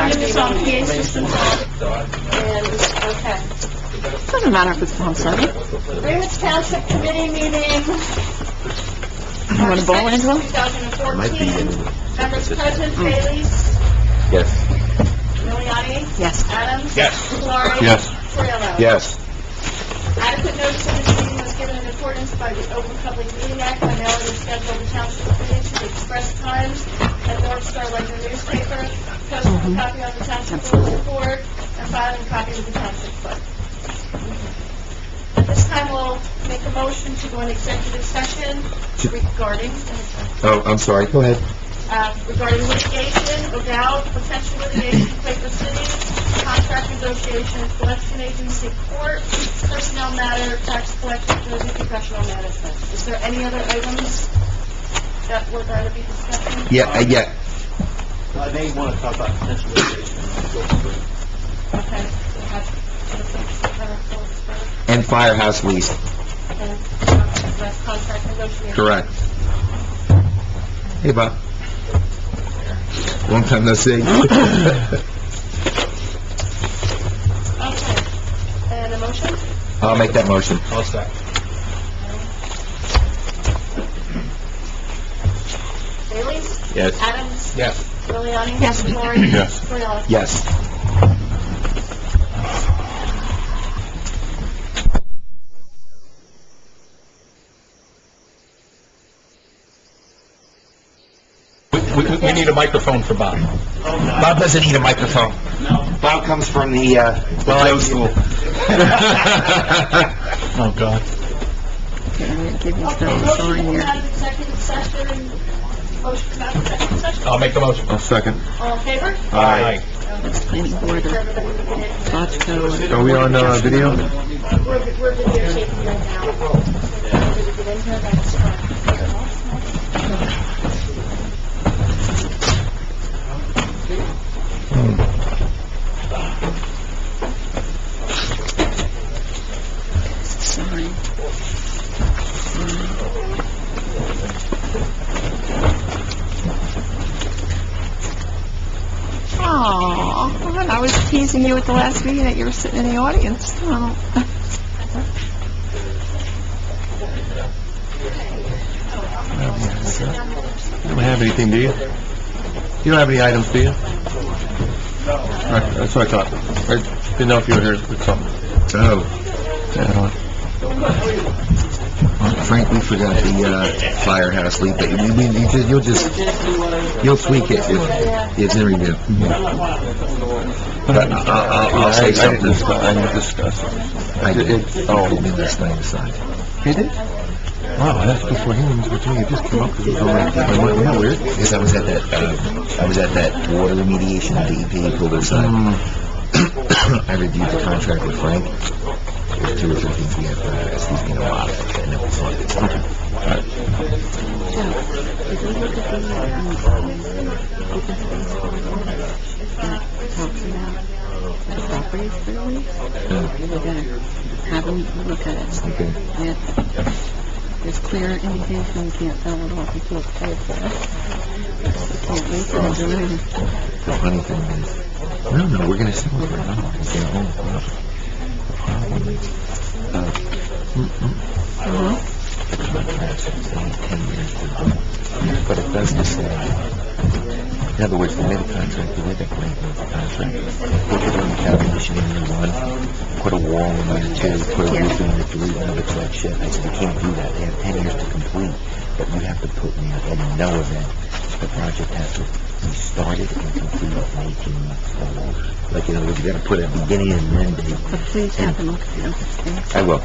Turning this on PA system. And, okay. Doesn't matter if it's on Sunday. Greenwich Township Committee meeting. You want to bowl into them? 2014. Members present, Bailey's, Yes. Miliani, Yes. Adams. Yes. Fleury. Yes. Cirillo. Yes. Adequate notice of this meeting was given in accordance by the Open Public Meeting Act by mailing the schedule of the Township Committee to the Express Times and North Star Ledger newspaper, posting a copy on the Township Bulletin Board, and filing a copy with the Township Clerk. At this time, we'll make a motion to go into executive session regarding, Oh, I'm sorry. Go ahead. regarding litigation, O'Dowd, potential litigation, Quaker City, contract negotiation, collection agency, court, personnel matter, tax collection, Jersey professional management. Is there any other items that we're going to be discussing? Yeah. I may want to talk about potential litigation. Okay. We'll have And firehouse lease. and contract negotiation. Correct. Hey, Bob. Long time no see. Okay. And a motion? I'll make that motion. I'll start. Bailey's? Yes. Adams? Yes. Miliani? Yes. Fleury? Yes. Cirillo? Yes. We need a microphone for Bob. Bob doesn't need a microphone. No. Bob comes from the Joe school. Oh, God. Okay, I'm going to give you Okay, the motion sign to here. have executive session. Motion to have executive session. I'll make the motion. I'll second. All in favor? Aye. It's planning board or Botchko. Are we on video? We're videotaping right now. If you want to get in here, that's fine. Sign. Aww, I was teasing you at the last meeting that you were sitting in the audience. Oh. You don't have anything, do you? You don't have any items, do you? Right, that's what I thought. I didn't know if you were here with something. Oh. Frank, we forgot the firehouse leak, but you'll tweak it if it's in review. But I'll say something. I didn't discuss it. I did. Oh, you did this thing aside. You did? Wow, that's before him. It just came up because it was all right. Isn't that weird? Because I was at that water remediation DEP pulled aside. I reviewed the contract with Frank. There's 2 or 3 things we have to ask. He's going to modify it, and then we'll sort it. Okay. All right. Joe, did you look at the open space that talks about the properties for the lease? We're gonna have them look at it. Okay. Yeah. There's clear indication we can't sell it off until it's paid for. We can't lease it into it. The funny thing is, no, we're going to sell it right now. It's going to own it. The problem is, the contract's saying 10 years to do. But it doesn't say, in other words, the way the contract, the way that Frank wrote the contract, they put in the foundation in year 1, put a wall in year 2, put a roof in year 3, another truck ship. I said, you can't do that. They have 10 years to complete, but you have to put in there, in no event, the project has to be started and completed in 18 months. Like, in other words, you got to put a beginning and an end date. But please have them look at the open space. I will.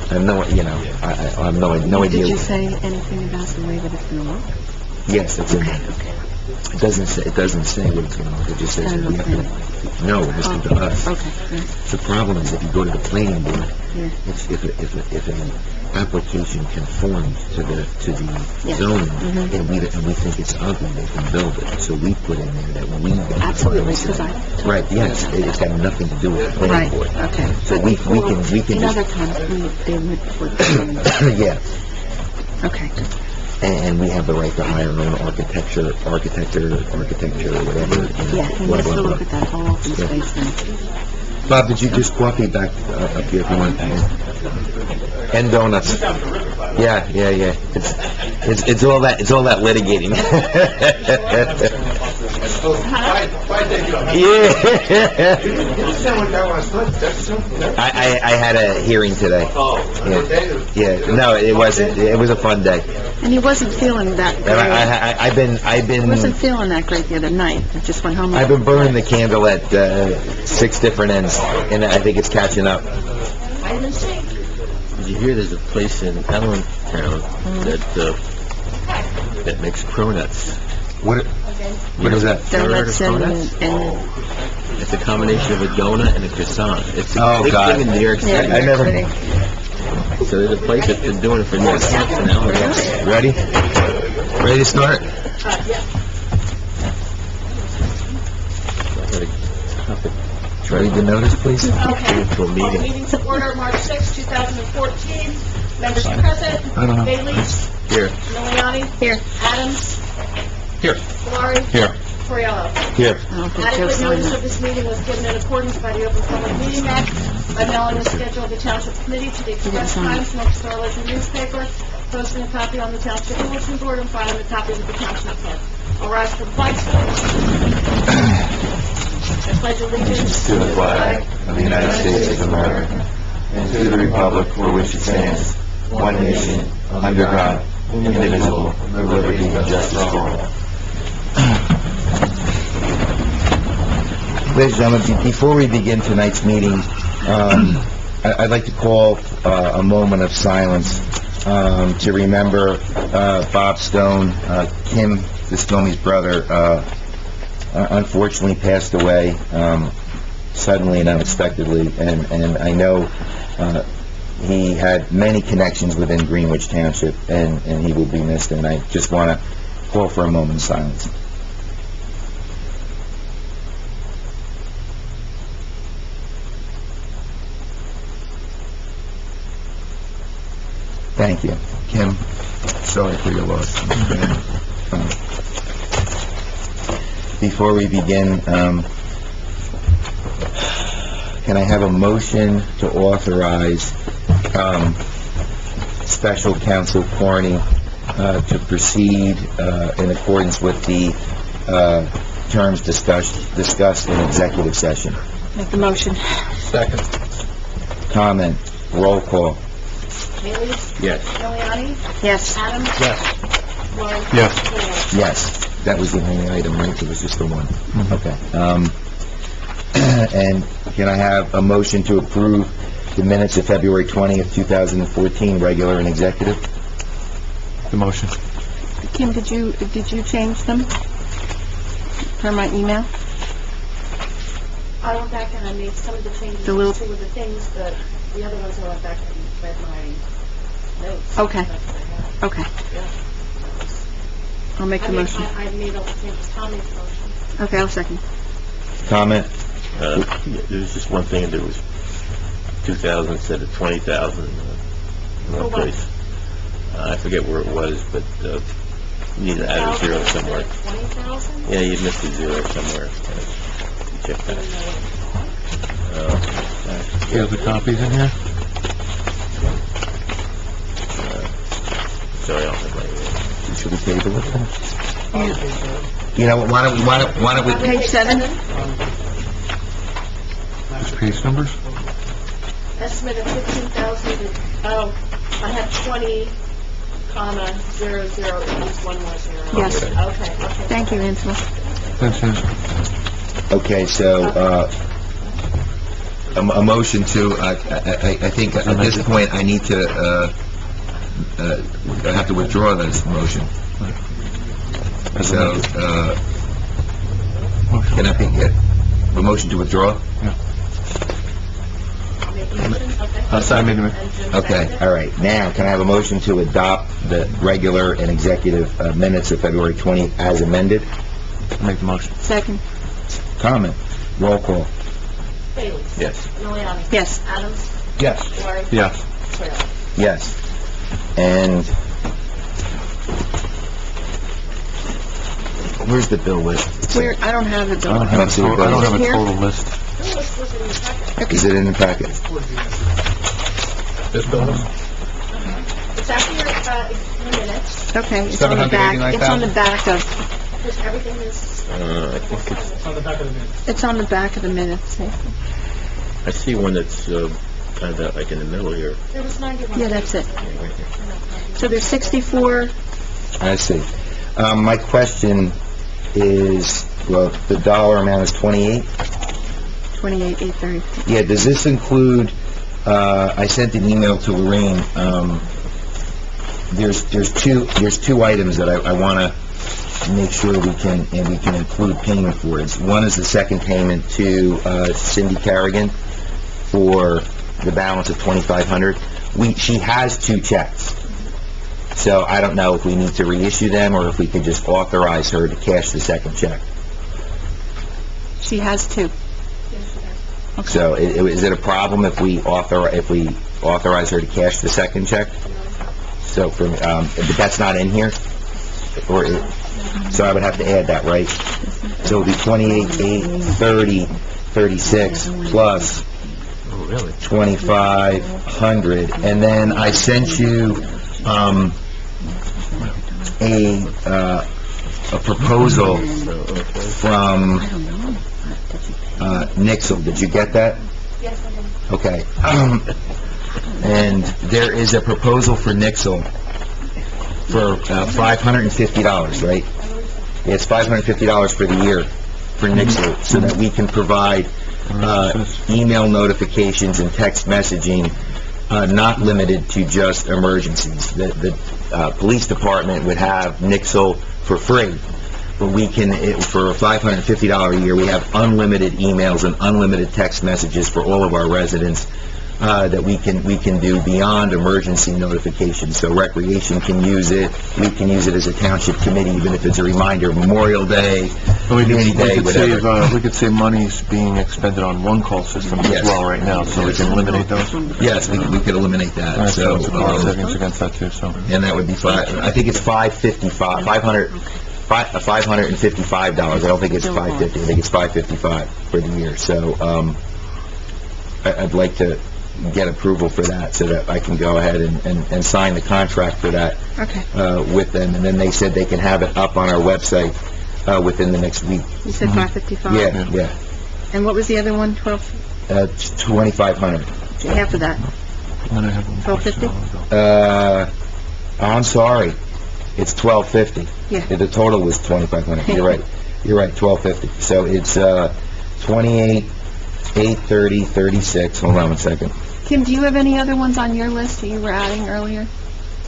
I have no, I have no idea. Did you say anything about the way that it's going to look? Yes, it's in there. Okay. It doesn't say what it's going to look. It just says that we have to. No, it has to be us. Okay. Right. The problem is if you go to the planning board, Yeah. if an application conforms to the Yes. zoning, Mhm. and we think it's ugly, they can build it. So we put in there that we Absolutely, because right. Yes, it's got nothing to do with the planning Right. board. Okay. So we can In just other times, they would put. yeah. Okay. and we have the right to hire our own architect or whatever. Yeah, he blah, has blah, to blah. look at that whole open space thing. Bob, did you just coffee back up here if you want? And donuts. Yeah. It's all that litigating. Yeah. I had a hearing today. Yeah. No, it wasn't. It was a fun day. And he wasn't feeling that And great. I've He wasn't been feeling that great the other night. I just went home. I've been burning the candle at 6 different ends, and I think it's catching up. Did you hear there's a place in Allentown that makes cronuts? What is that? Donuts and It's a combination of a donut and a croissant. It's a Oh, big God. thing in New York City. I never. So there's a place that's been doing it for years in Allentown. Ready? Ready to start? Ready to notice, please? Okay. To a Call the meeting. meeting to order March 6, 2014. Members present. I don't know. Bailey. Here. Miliani. Here. Adams. Here. Valari. Here. Coriello. Here. I don't think Joe Adequate signed notice it. of this meeting was given in accordance by the Open Public Meeting Act by mailing the schedule of the Township Committee to the Express sign it. Times, North Star Ledger newspaper, posting a copy on the Township Bulletin Board, and filing the copies of the Township Clerk. I'll rise for the flag salute. I pledge allegiance To the flag of the United States of America and to the republic for which it stands, one nation, under God, indivisible, with liberty and justice for all. Ladies and gentlemen, before we begin tonight's meeting, I'd like to call a moment of silence to remember Bob Stone, Kim Discomi's brother, unfortunately passed away suddenly and unexpectedly, and I know he had many connections within Greenwich Township, and he will be missed, and I just want to call for a moment of silence. Thank you. Kim, sorry for your loss. Before we begin, can I have a motion to authorize Special Counsel Carney to proceed in accordance with the terms discussed in executive session? Make the motion. Second. Comment, roll call. Bailey. Yes. Miliani. Yes. Adams. Yes. Valari. Yes. Coriello. Yes, that was the only item, right? It was just the one. Okay. And can I have a motion to approve the minutes of February 20th, 2014, regular and executive? The motion. Kim, did you change them? Per my email? I went back and I made some of the changes The to little- two of the things, but the other ones I went back and read my notes. Okay. That's what I have. Okay. I'll make the motion. I made all the changes. Tom made the motion. Okay, I'll second. Comment? There was just one thing, there was 2,000 instead of 20,000 in For one what? place. I forget where it was, but you need to add a zero somewhere. 20,000? Yeah, you missed a zero somewhere. Check that. You have the copies in here? Sorry, I don't have my... Should we table it then? You know, why don't we, Page 7? Just page numbers? Estimate of 15,000, I have 20, comma, 00 equals 1 more zero. Yes. Okay. Thank you, Angela. That's it. okay, so, a motion to, I think at this point, I need to, I have to withdraw this motion. So, can I get a motion to withdraw? I'll make the motion, okay. I made the motion. And Jim Okay, seconded. all right. Now, can I have a motion to adopt the regular and executive minutes of February 20th as amended? Make the motion. Second. Comment, roll call. Bailey. Yes. Miliani. Yes. Adams. Yes. Valari. Yes. Coriello. Yes. And Where's the bill list? Where, I don't have the bill. I don't have a see the total, I don't bill. have a Here? total list. The list was in the packet. Is it in the packet? This building? It's actually in the minutes, Okay, it's on the back, it's on the back of, because everything is, I think it's, On the back of the minutes. it's on the back of the minutes. I see one that's, kind of like in the middle here. there was 91. Yeah, that's it. Yeah, right here. So there's 64, I see. My question is, well, the dollar amount is 28? 28, 830. Yeah, does this include, I sent an email to Lorraine, there's two items that I wanna make sure we can include payment for. One is the second payment to, Cindy Carrigan for the balance of $2,500. She has two checks. So I don't know if we need to reissue them or if we could just authorize her to cash the second check. She has two. So is it a problem if we authorize her to cash the second check? So but that's not in here? So I would have to add that, right? So it'll be 28, 8, 30, 36 plus Oh, really? 2,500. And then I sent you, a proposal from, Nixle. Did you get that? Yes, I did. Okay. And there is a proposal for Nixle for $550, right? It's $550 for the year for Nixle, so that we can provide email notifications and text messaging, not limited to just emergencies. The police department would have Nixle for free, but we can, for $550 a year, we have unlimited emails and unlimited text messages for all of our residents that we can do beyond emergency notifications. So recreation can use it, we can use it as a township committee, even if it's a reminder of Memorial Day, Community Day, whatever. We could save monies being expended on one-call systems Yes. as well right now, so we can eliminate those. Yes, we could eliminate that, All right, so, so it's a cost savings against that too, so. and that would be I think it's $555, $555. I don't think it's $550, I think it's $555 for the year. So, I'd like to get approval for that so that I can go ahead and sign the contract for that, Okay. with them. And then they said they can have it up on our website, within the next week. You said 555? Yeah. And what was the other one, 12, 2,500. half of that? Then I have one question. 1250? I'm sorry, it's $1,250. Yeah. The total was $2,500. You're right, $1,250. So it's, 28, 830, 36. Hold on one second. Kim, do you have any other ones on your list that you were adding earlier?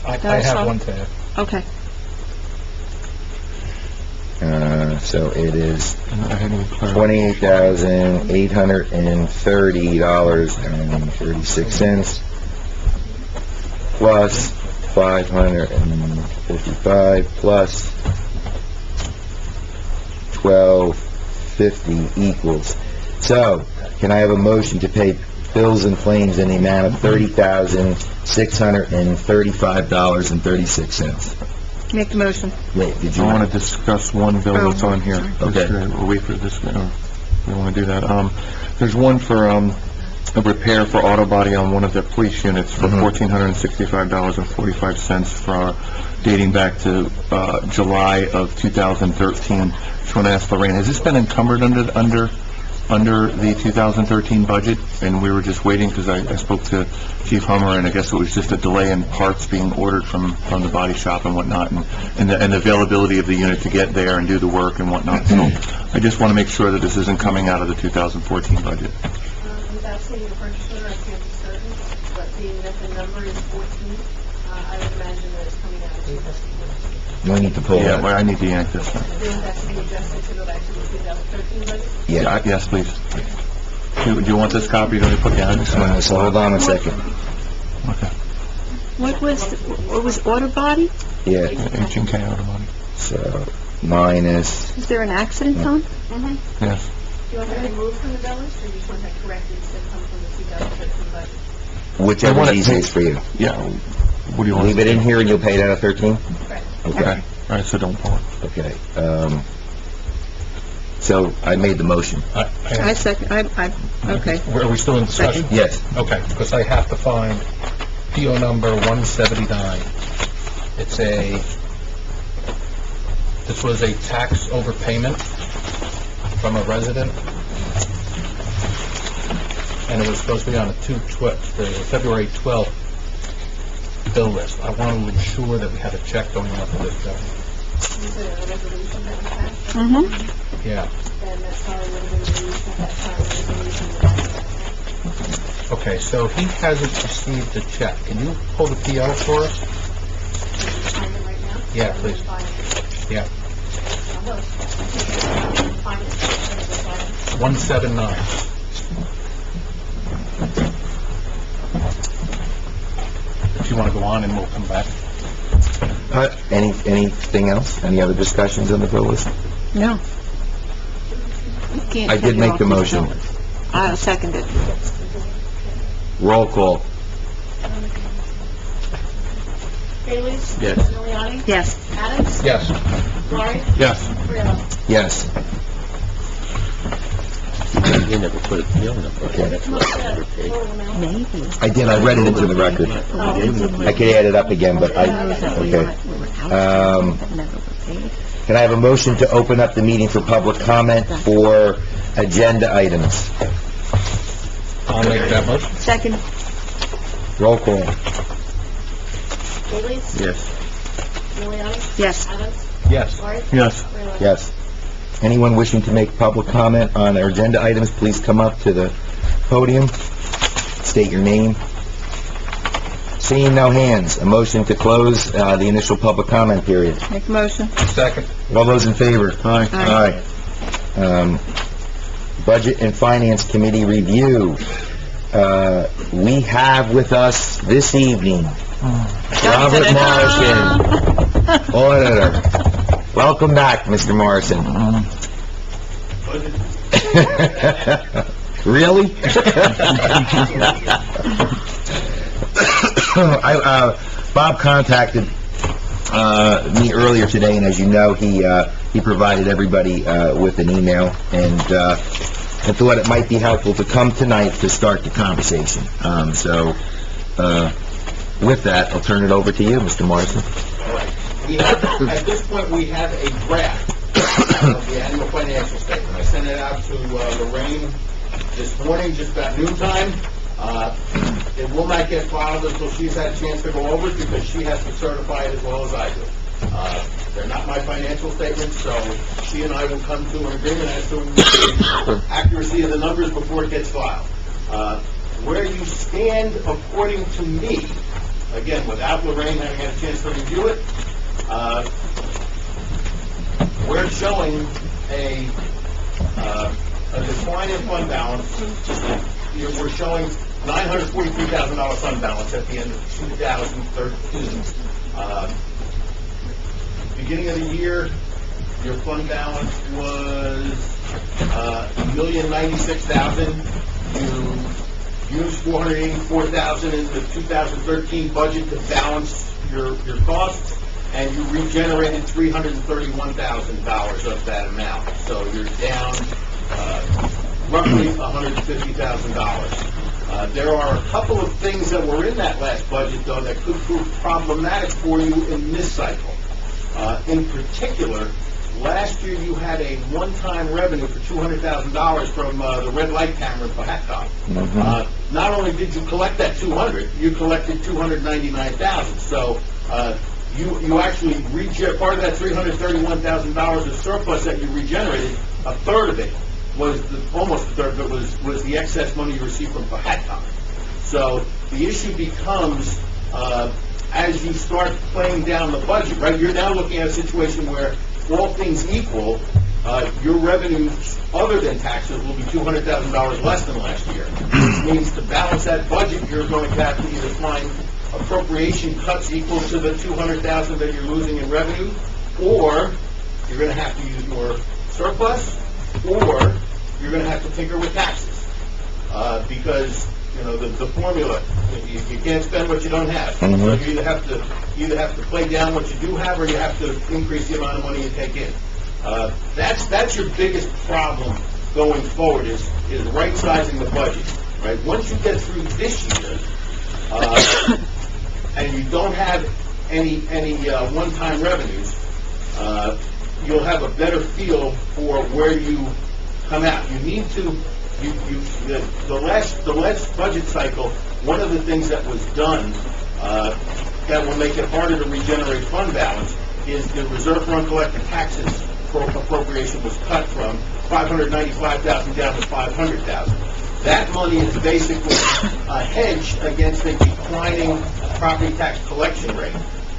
I I have saw- one to add. Okay. So it is And I hadn't even clarified. $28,830.36 plus 555 plus 1,250 equals. So, can I have a motion to pay bills and claims in the amount of $30,635.36? Make the motion. Wait, did you I want want to discuss one bill that's on here. Okay. We'll wait for this, we want to do that. There's one for, a repair for auto body on one of the police units for $1,465.45 for, dating back to, July of 2013. Just want to ask Lorraine, has this been encumbered under the 2013 budget? And we were just waiting, because I spoke to Chief Hummer, and I guess it was just a delay in parts being ordered from the body shop and whatnot, and the availability of the unit to get there and do the work and whatnot. So I just want to make sure that this isn't coming out of the 2014 budget. Without seeing the purchase order, I can't be certain, but being that the number is 14, I would imagine that it's coming out of 2014. We need to pull Yeah, that. well, I need to yank this. Then that should be adjusted to go back to the 2013 budget. Yeah. Yes, please. Do you want this copy? Do you want to put down this one? So hold on a second. Okay. What was auto body? Yeah, H&K Automotive. so minus, Is there an accident on? Yes. Do you want that removed from the bill list, or do you just want that corrected to come from the 2013 budget? I whichever want is it- easiest for you. Yeah. What do you want? Leave it in here and you'll pay it out of 13? Correct. Okay, All right, so don't pull it. okay. So I made the motion. I second, okay. Are we still in discussion? Yes. Okay, because I have to find PO number 179. This was a tax overpayment from a resident, and it was supposed to be on the February 12th bill list. I want to ensure that we have a check going out to this bill. Is it a resolution that we passed? Mm-hmm. Yeah, Then that's probably would have been released at that time, resolution was passed. okay, so he hasn't received the check. Can you pull the PO for us? Can you find it right now? Yeah, please. Find it. Yeah, I will. Find it. 179. If you want to go on, and we'll come back. Anything else? Any other discussions on the bill list? No. You can't I take did it make off the the motion. bill. I'll second it. Roll call. Bailey? Yes. Miliani? Yes. Adams? Yes. Laurie? Yes. Freeland? Yes. You never put a PO number. Okay. Come up with that total amount. Maybe. I did, I read it into the record. I could add it up again, but okay. Can I have a motion to open up the meeting for public comment for agenda items? I'll make that motion. Second. Roll call. Bailey? Yes. Miliani? Yes. Adams? Yes. Laurie? Yes. Freeland? Yes. Anyone wishing to make public comment on our agenda items, please come up to the podium, state your name. Seeing no hands, a motion to close the initial public comment period. Make a motion. Second. All those in favor? Aye. Aye. Aye. Budget and Finance Committee review. We have with us this evening Robert Morrison, auditor. Welcome back, Mr. Morrison. Really? Bob contacted me earlier today, and as you know, he provided everybody with an email, and I thought it might be helpful to come tonight to start the conversation. With that, I'll turn it over to you, Mr. Morrison. At this point, we have a draft of the annual financial statement. I sent it out to Lorraine this morning, just about noontime. It will not get filed until she's had a chance to go over it, because she has to certify it as well as I do. They're not my financial statements, so she and I will come to an agreement as to the accuracy of the numbers before it gets filed. Where you stand, according to me, again, without Lorraine having had a chance to review it, we're showing a decline in fund balance. We're showing $943,000 fund balance at the end of 2013. Beginning of the year, your fund balance was $1,096,000. You used $484,000 in the 2013 budget to balance your costs, and you regenerated $331,000 of that amount. So you're down roughly $150,000. There are a couple of things that were in that last budget, though, that could prove problematic for you in this cycle. In particular, last year you had a one-time revenue for $200,000 from the red light camera in Pahatcom. Not only did you collect that $200,000, you collected $299,000. So you actually part of that $331,000 of surplus that you regenerated. A third of it was almost a third of it was the excess money you received from Pahatcom. So the issue becomes, as you start playing down the budget, right? You're now looking at a situation where, all things equal, your revenues other than taxes will be $200,000 less than last year. Which means to balance that budget, you're going to have to either find appropriation cuts equal to the $200,000 that you're losing in revenue, or you're going to have to use more surplus, or you're going to have to tinker with taxes. Because the formula, you can't spend what you don't have. So you either have to play down what you do have, or you have to increase the amount of money you take in. That's your biggest problem going forward is right-sizing the budget, right? Once you get through this year, and you don't have any one-time revenues, you'll have a better feel for where you come out. You need to, the last budget cycle, one of the things that was done that will make it harder to regenerate fund balance is the reserve for uncollected taxes appropriation was cut from $595,000 down to $500,000. That money is basically a hedge against a declining property tax collection rate.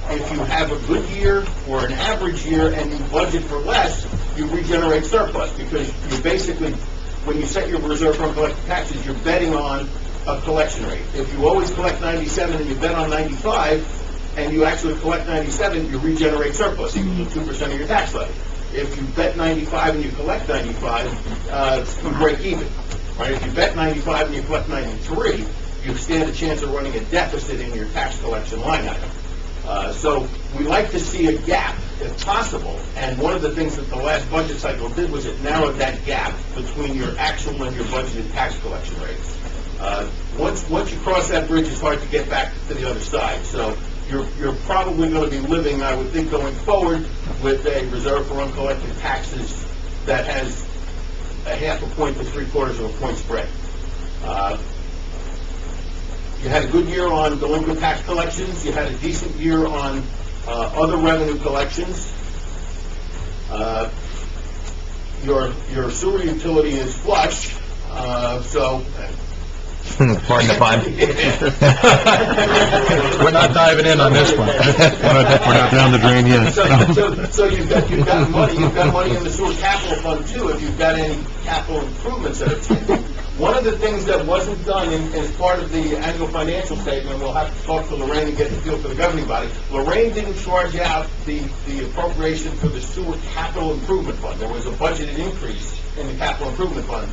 If you have a good year or an average year and you budget for less, you regenerate surplus because you basically, when you set your reserve for uncollected taxes, you're betting on a collection rate. If you always collect 97 and you bet on 95, and you actually collect 97, you regenerate surplus, equal to 2% of your tax levy. If you bet 95 and you collect 95, you break even. Right? If you bet 95 and you collect 93, you stand a chance of running a deficit in your tax collection line item. So we like to see a gap, if possible. And one of the things that the last budget cycle did was it narrowed that gap between your actual and your budgeted tax collection rates. Once you cross that bridge, it's hard to get back to the other side. So you're probably going to be living, I would think, going forward with a reserve for uncollected taxes that has a half a point to 3/4 of a point spread. You had a good year on delinquent tax collections. You had a decent year on other revenue collections. Your sewer utility is flush, so... Pardon the pun. We're not diving in on this one. We're not down the drain yet. So you've got money in the sewer capital fund too, if you've got any capital improvements that are pending. One of the things that wasn't done as part of the annual financial statement, we'll have to talk to Lorraine and get the feel for the governing body. Lorraine didn't charge out the appropriation for the sewer capital improvement fund. There was a budgeted increase in the capital improvement fund.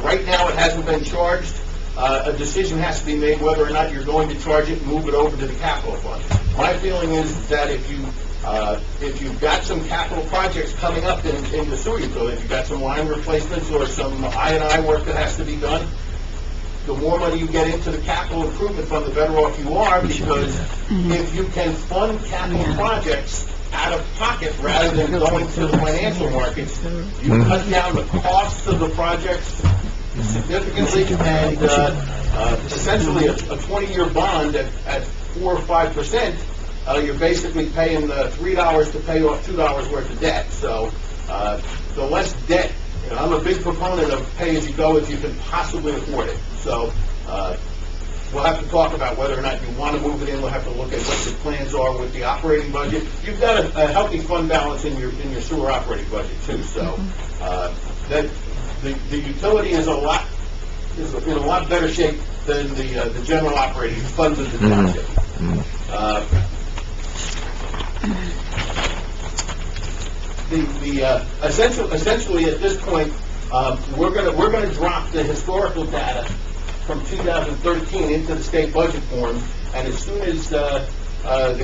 Right now, it hasn't been charged. A decision has to be made whether or not you're going to charge it and move it over to the capital fund. My feeling is that if you've got some capital projects coming up in the sewer utility, if you've got some line replacements or some I&I work that has to be done, the more money you get into the capital improvement fund, the better off you are, because if you can fund capital projects out of pocket rather than going to the financial markets, you cut down the costs of the projects significantly, and essentially a 20-year bond at 4 or 5%, you're basically paying $3 to pay off $2 worth of debt. So the less debt, I'm a big proponent of pay-as-you-go if you can possibly afford it. So we'll have to talk about whether or not you want to move it in. We'll have to look at what your plans are with the operating budget. You've got a healthy fund balance in your sewer operating budget too. So the utility is in a lot better shape than the general operating funds of the township. Essentially at this point, we're going to drop the historical data from 2013 into the state budget form, and as soon as the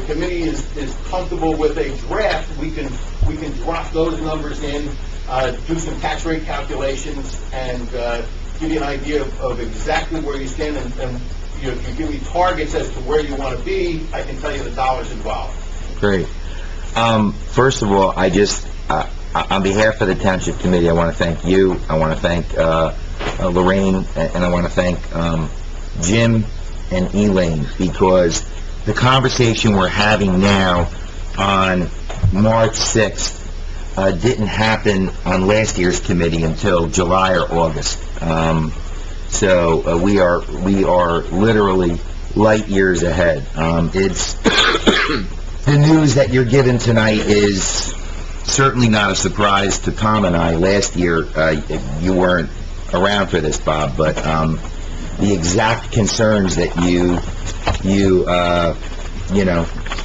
committee is comfortable with a draft, we can drop those numbers in. Do some tax rate calculations and give you an idea of exactly where you stand, and if you give me targets as to where you want to be, I can tell you the dollars involved. Great. First of all, on behalf of the Township Committee, I want to thank you, I want to thank Lorraine, and I want to thank Jim and Elaine, because the conversation we're having now on March 6th didn't happen on last year's committee until July or August. So we are literally light years ahead. It's the news that you're given tonight is certainly not a surprise to Tom and I. Last year, you weren't around for this, Bob, but the exact concerns that you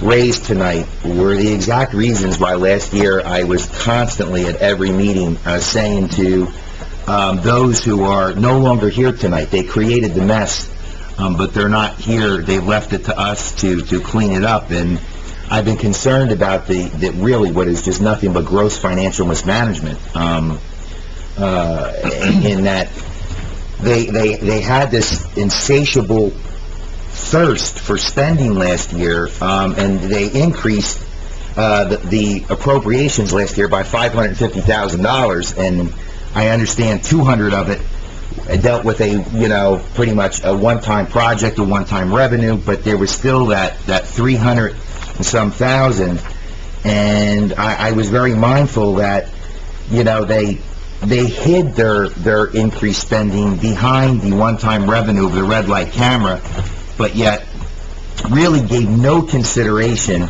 raised tonight were the exact reasons why last year I was constantly at every meeting saying to those who are no longer here tonight, they created the mess, but they're not here. They left it to us to clean it up. And I've been concerned about the really what is just nothing but gross financial mismanagement, in that they had this insatiable thirst for spending last year, and they increased the appropriations last year by $550,000, and I understand 200 of it dealt with a, pretty much a one-time project, a one-time revenue, but there was still that 300 and some thousand, and I was very mindful that, they hid their increased spending behind the one-time revenue of the red light camera, but yet really gave no consideration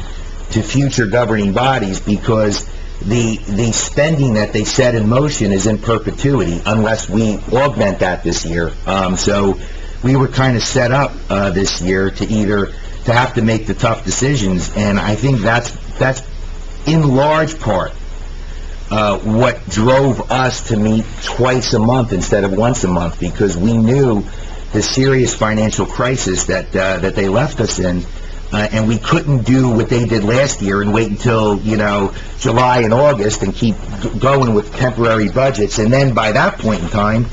to future governing bodies, because the spending that they set in motion is in perpetuity unless we augment that this year. So we were kind of set up this year to have to make the tough decisions, and I think that's in large part what drove us to meet twice a month instead of once a month, because we knew the serious financial crisis that they left us in. And we couldn't do what they did last year and wait until, July and August and keep going with temporary budgets. And then by that point in time,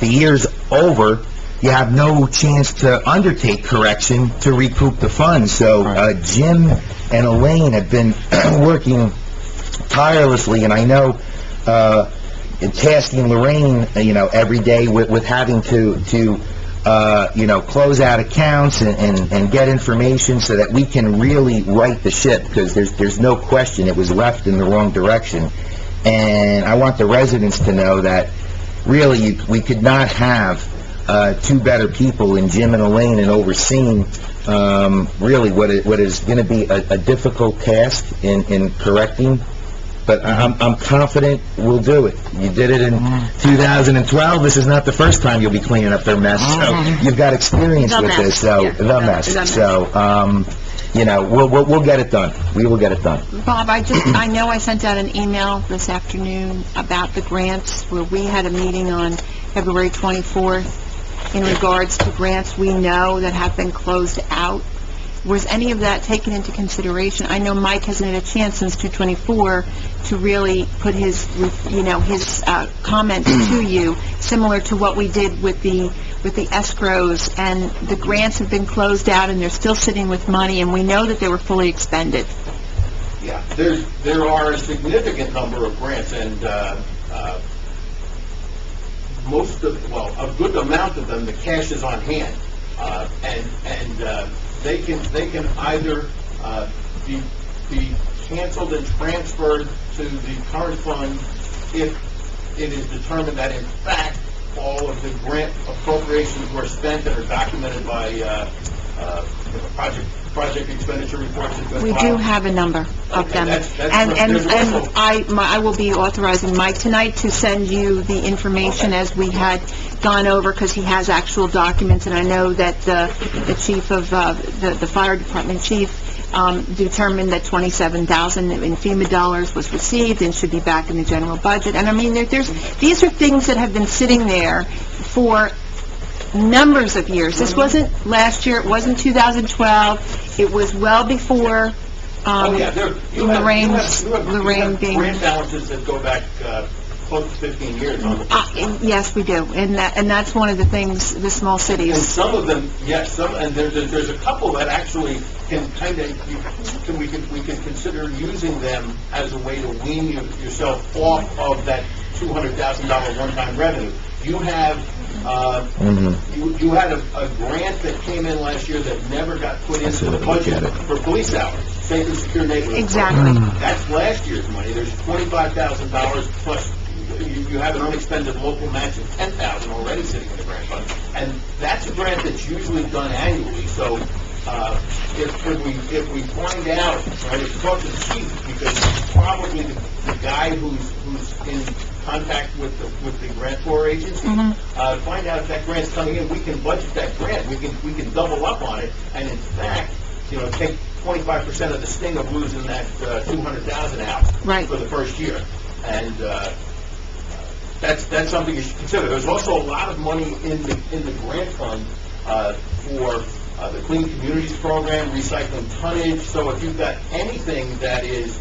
the year's over, you have no chance to undertake correction to recoup the funds. So Jim and Elaine have been working tirelessly, and I know tasking Lorraine, every day with having to close out accounts and get information so that we can really right the ship, because there's no question it was left in the wrong direction. And I want the residents to know that really we could not have two better people in Jim and Elaine in overseeing really what is going to be a difficult task in correcting. But I'm confident we'll do it. You did it in 2012. This is not the first time you'll be cleaning up their mess. So you've got experience with this. So the mess. So we'll get it done. We will get it done. Bob, I know I sent out an email this afternoon about the grants, where we had a meeting on February 24th in regards to grants we know that have been closed out. Was any of that taken into consideration? I know Mike hasn't had a chance since 2/24 to really put his comments to you, similar to what we did with the escrows, and the grants have been closed out and they're still sitting with money, and we know that they were fully expended. Yeah, there are a significant number of grants, and a good amount of them, the cash is on hand, they can either be canceled and transferred to the current fund if it is determined that in fact all of the grant appropriations were spent and are documented by project expenditure reports. We do have a number of them, and I will be authorizing Mike tonight to send you the information as we had gone over, because he has actual documents, and I know that the chief of the fire department chief determined that $27,000 in FEMA dollars was received and should be back in the general budget. And I mean, these are things that have been sitting there for numbers of years. This wasn't last year. It wasn't 2012. It was well before Lorraine being... grant balances that go back close to 15 years on the yes, we do, and that's one of the things the small cities... And some of them, yes, and there's a couple that actually can kind of, we can consider using them as a way to wean yourself off of that $200,000 one-time revenue. You have you had a grant that came in last year that never got put into the budget for police hours, safe and secure neighborhoods. Exactly. That's last year's money. There's $25,000 plus you have an unexpended local match of $10,000 already sitting in the grant fund, and that's a grant that's usually done annually. So if we find out, right, if you talk to the chief, because probably the guy who's in contact with the grantor agency, find out if that grant's coming in, we can budget that grant, we can double up on it, and in fact, take 25% of the sting of losing that $200,000 out for the first year, and that's something you should consider. There's also a lot of money in the grant fund for the Clean Communities Program, recycling tonnage. So if you've got anything that is,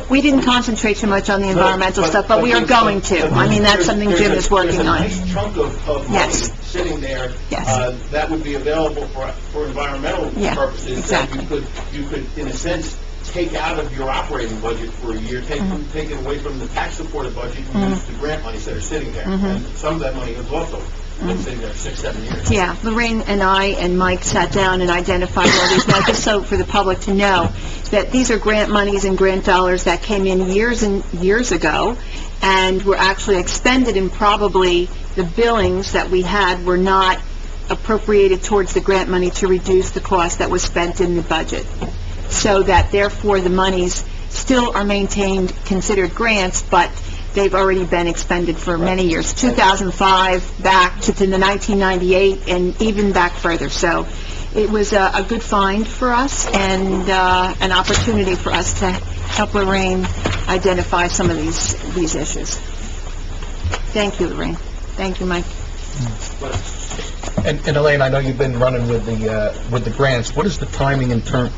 We didn't concentrate too much on the environmental stuff, but we are going to. I mean, that's something Jim is working on. There's a nice chunk of money Yes. sitting there. Yes. That would be available for environmental Yeah, purposes. exactly. That you could, in a sense, take out of your operating budget for a year, take it away from the tax-supported budget and use the grant monies that are sitting there. And some of that money has also been sitting there 6-7 years. Yeah, Lorraine and I and Mike sat down and identified all these. Now, just so for the public to know, that these are grant monies and grant dollars that came in years and years ago, and were actually expended, and probably the billings that we had were not appropriated towards the grant money to reduce the cost that was spent in the budget. So that therefore the monies still are maintained, considered grants, but they've already been expended for many years, 2005 back to the 1998, and even back further. So it was a good find for us, and an opportunity for us to help Lorraine identify some of these issues. Thank you, Lorraine. Thank you, Mike. And Elaine, I know you've been running with the grants. What is the timing in term,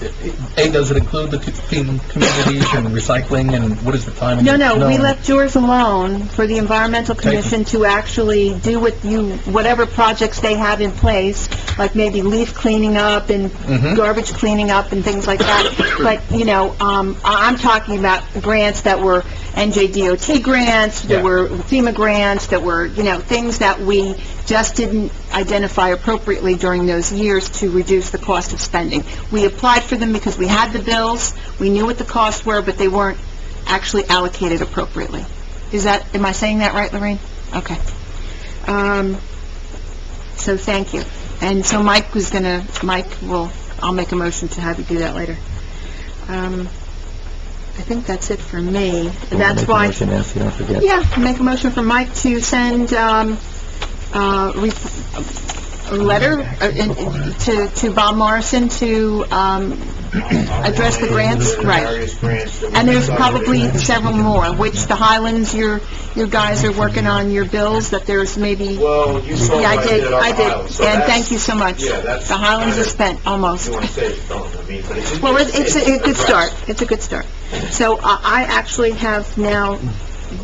does it include the clean communities and recycling, and what is the timing? No, we left yours alone for the Environmental Commission to actually do whatever projects they have in place, like maybe leaf cleaning up and garbage cleaning up and things like that. But, I'm talking about grants that were NJDOT grants, there were FEMA grants, that were, things that we just didn't identify appropriately during those years to reduce the cost of spending. We applied for them because we had the bills, we knew what the costs were, but they weren't actually allocated appropriately. Am I saying that right, Lorraine? Okay. So thank you. And so I'll make a motion to have you do that later. I think that's it for me. That's why... Make a motion, Nancy, don't forget. Yeah, make a motion for Mike to send a letter to Bob Morrison to address the grants. Right. Various grants that we And there's decided probably to- several more, which the Highlands, your guys are working on your bills, that there's maybe... Well, you saw Yeah, what I did on I the did, Highlands, so and that's- thank you so much. Yeah, that's... The Highlands are spent, almost. You want to say it's done, I mean, but it's... Well, it's a good start. It's a good start. So I actually have now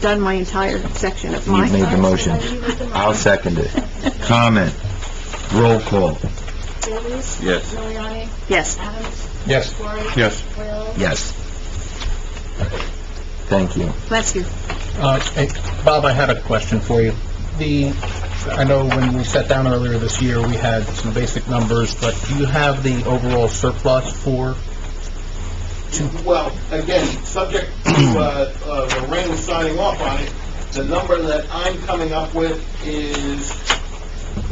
done my entire section of You mine. made the motion. I'll second it. Comment. Roll call. Davies? Yes. Miliani? Yes. Adams? Yes. Corey? Yes. Will? Yes. Thank you. Bless you. Hey, Bob, I had a question for you. I know when we sat down earlier this year, we had some basic numbers, but do you have the overall surplus for... Well, again, subject to Lorraine signing off on it, the number that I'm coming up with is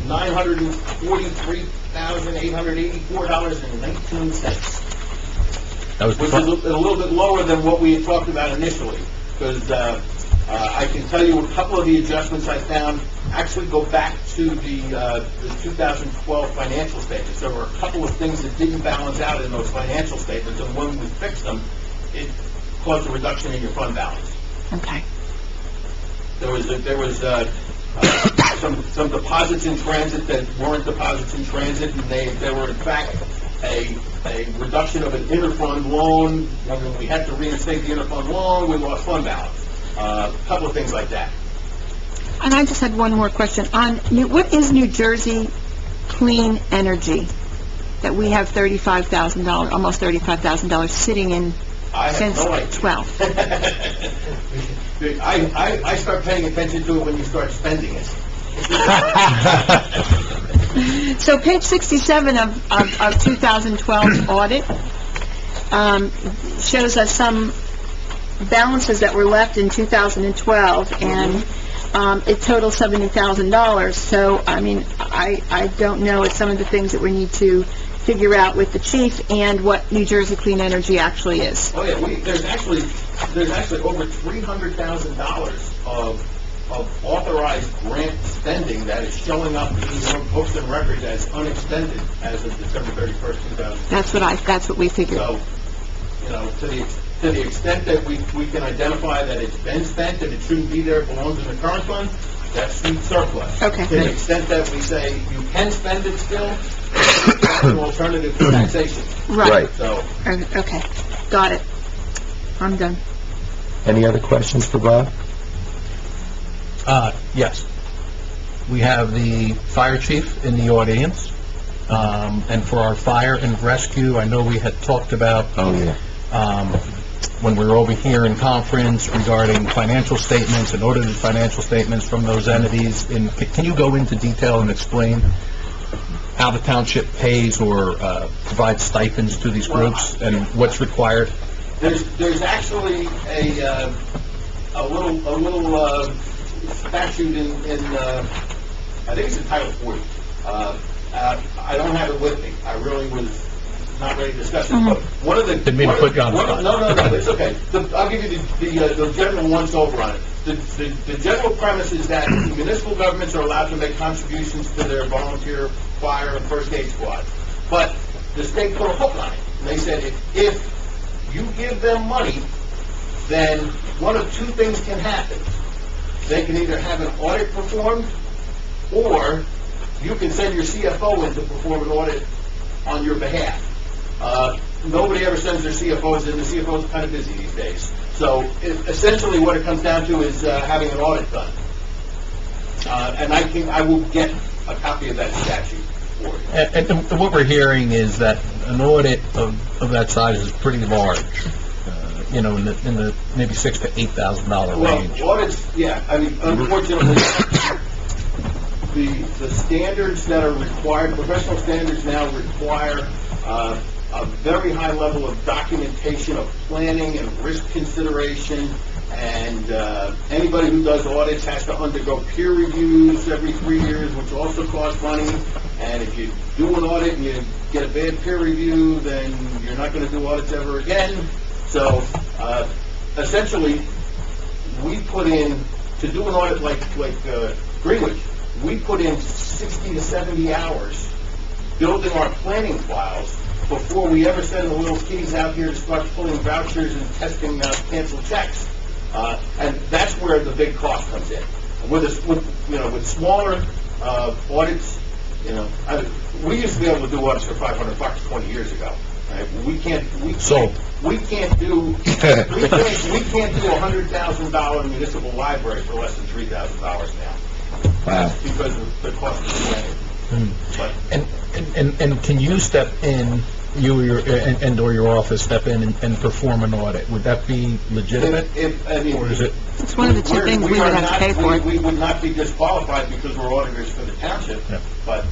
$943,884.19. That was the Which is a little bit lower than what we had talked about initially, because I can tell you a couple of the adjustments I found actually go back to the 2012 financial statements. There were a couple of things that didn't balance out in those financial statements, and when we fixed them, it caused a reduction in your fund balance. Okay. There was some deposits in transit that weren't deposits in transit, and they were in fact a reduction of an interfund loan. When we had to reinstate the interfund loan, we lost fund balance. A couple of things like that. And I just had one more question. What is New Jersey Clean Energy that we have $35,000, almost $35,000 sitting in I have since no idea. 12? I start paying attention to it when you start spending it. So page 67 of 2012 audit shows us some balances that were left in 2012, and it totals $70,000. So, I mean, I don't know. It's some of the things that we need to figure out with the chief and what New Jersey Clean Energy actually is. Oh yeah, there's actually over $300,000 of authorized grant spending that is showing up in your books and records as unexpended as of December 31st, 2000. That's what we figured. So, to the extent that we can identify that it's been spent and it shouldn't be there, it belongs in the current fund, that's sweet surplus. Okay. To the extent that we say you can spend it still, That's an alternative to taxation. Right. So, Okay, got it. I'm done. Any other questions for Bob? Yes. We have the fire chief in the audience. And for our fire and rescue, I know we had talked about, Oh, yeah. when we were over here in conference regarding financial statements and audited financial statements from those entities. And can you go into detail and explain how the township pays or provides stipends to these groups and what's required? there's actually a little statute in I think it's in Title 40. I don't have it with me. I really was not ready to discuss it. But one of the... Didn't mean to put you on the spot. No, it's okay. I'll give you the general once-over on it. The general premise is that municipal governments are allowed to make contributions to their volunteer fire and first aid squads. But the state put a hook on it. And they said if you give them money, then one of two things can happen. They can either have an audit performed, or you can send your CFO in to perform an audit on your behalf. Nobody ever sends their CFOs in. The CFOs are kind of busy these days. So essentially what it comes down to is having an audit done. And I will get a copy of that statute for you. And what we're hearing is that an audit of that size is pretty large, in the maybe $6,000 to $8,000 range. Well, audits, yeah. I mean, unfortunately, the standards that are required, professional standards now require a very high level of documentation of planning and risk consideration, and anybody who does audits has to undergo peer reviews every 3 years, which also costs money. And if you do an audit and you get a bad peer review, then you're not going to do audits ever again. So essentially, we put in, to do an audit like Greenwich, we put in 60 to 70 hours building our planning files before we ever send the little keys out here to start pulling vouchers and testing canceled checks. And that's where the big cost comes in. With smaller audits, we used to be able to do audits for $500 20 years ago. Right? We can't do we can't do a $100,000 municipal library for less than $3,000 now. Wow. Because of the cost of planning. But And can you step in, or your office step in and perform an audit? Would that be legitimate? Or is it? It's one of the two things we would have to pay for. We would not be disqualified because we're auditors for the township, Yeah. but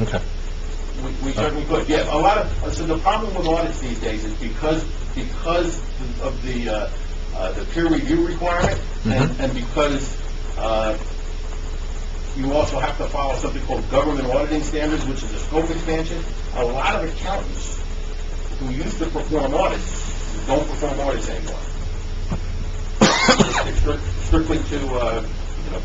Okay. we certainly could. Yeah, so the problem with audits these days is because of the peer review requirement, and because you also have to follow something called government auditing standards, which is a scope expansion. A lot of accountants who used to perform audits don't perform audits anymore. It's strictly to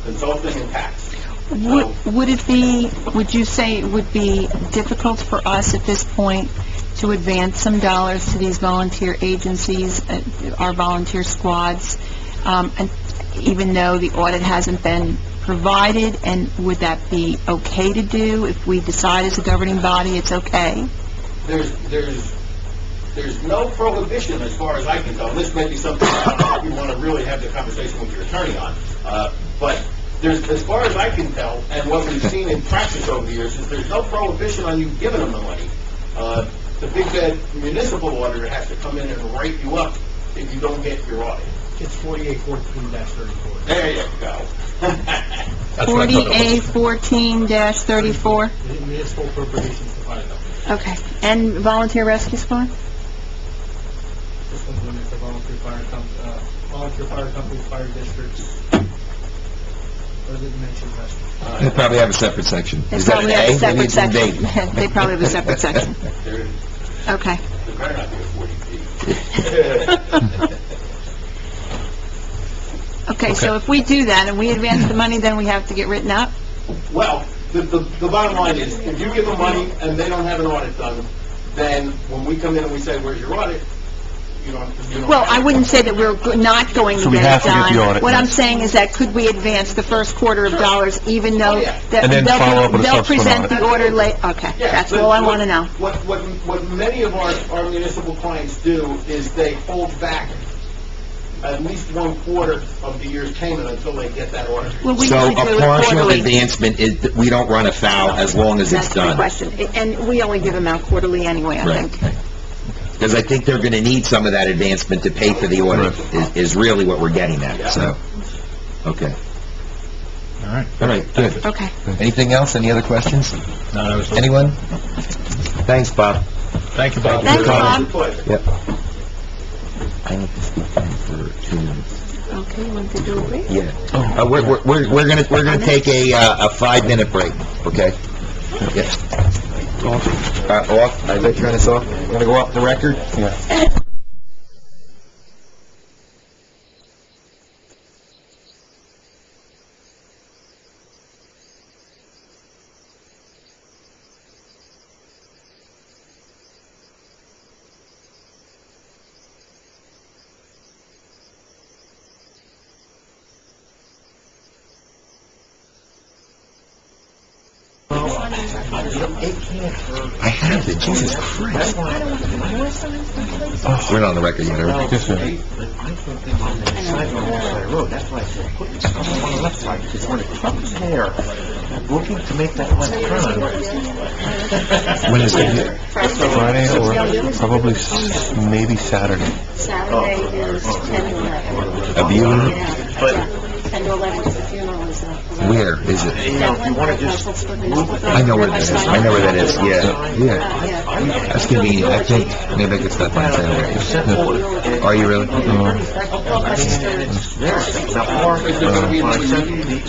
consulting and tax. Would you say it would be difficult for us at this point to advance some dollars to these volunteer agencies, our volunteer squads, and even though the audit hasn't been provided, and would that be okay to do if we decide as a governing body it's okay? There's no prohibition as far as I can tell. This may be something that you want to really have the conversation with your attorney on. But as far as I can tell, and what we've seen in practice over the years, is there's no prohibition on you giving them the money. The big bad municipal auditor has to come in and write you up if you don't get your audit. It's 4814-34. There you go. That's what I thought it was. 4814-34? The municipal appropriations divided up. Okay. And volunteer rescue squad? This one's limited to volunteer fire companies, fire districts. But I didn't mention rescue. They probably have a separate section. They Is that probably an have A? a separate Maybe it's an section. D. They probably have a separate section. There Okay. better not be a 40B. Okay, so if we do that and we advance the money, then we have to get written up? Well, the bottom line is, if you give them money and they don't have an audit done, then when we come in and we say, where's your audit? you don't... Well, I wouldn't say that we're not going to So we get have it to get the done. audit, What I'm yes. saying is that could we advance the first quarter of dollars, even though Oh, yeah. that And then follow up with a they'll subsequent present audit. the order late? Okay, Yeah, that's but all I want to know. What many of our municipal clients do is they hold back at least 1/4 of the year's payment until they get that order. Well, we So usually do a it partial quarterly. advancement is, we don't run afoul as long as it's That's the done. question. And we only give them out quarterly anyway, I Right. think. Because I think they're going to need some of that advancement to pay for the audit, is really what we're getting at, so, okay. All right. All right, good. Okay. Anything else? Any other questions? No, that was... Anyone? Thanks, Bob. Thank you, Bob. Thanks, Bob. Pleasure. Yep. I have to step in for 2 minutes. Okay, you want to do it? Yeah. We're gonna take a 5-minute break, okay? Yeah. Off? I let you turn this off? You wanna go off the record? Yeah. I have it, Jesus Christ. Oh, we're not on the record yet, are we? Yes, sir. That's why I said, put it on the left side, because when a truck is there, looking to make that left turn, When is it? Friday or probably maybe Saturday. Saturday is 10 to 11. A viewing? Yeah. 10 to 11 is the funeral, is that? Where is it? You want to just move I know where that is. I know where that is, yeah. Yeah. That's convenient. I think maybe I could stop by and say, okay. Are you really?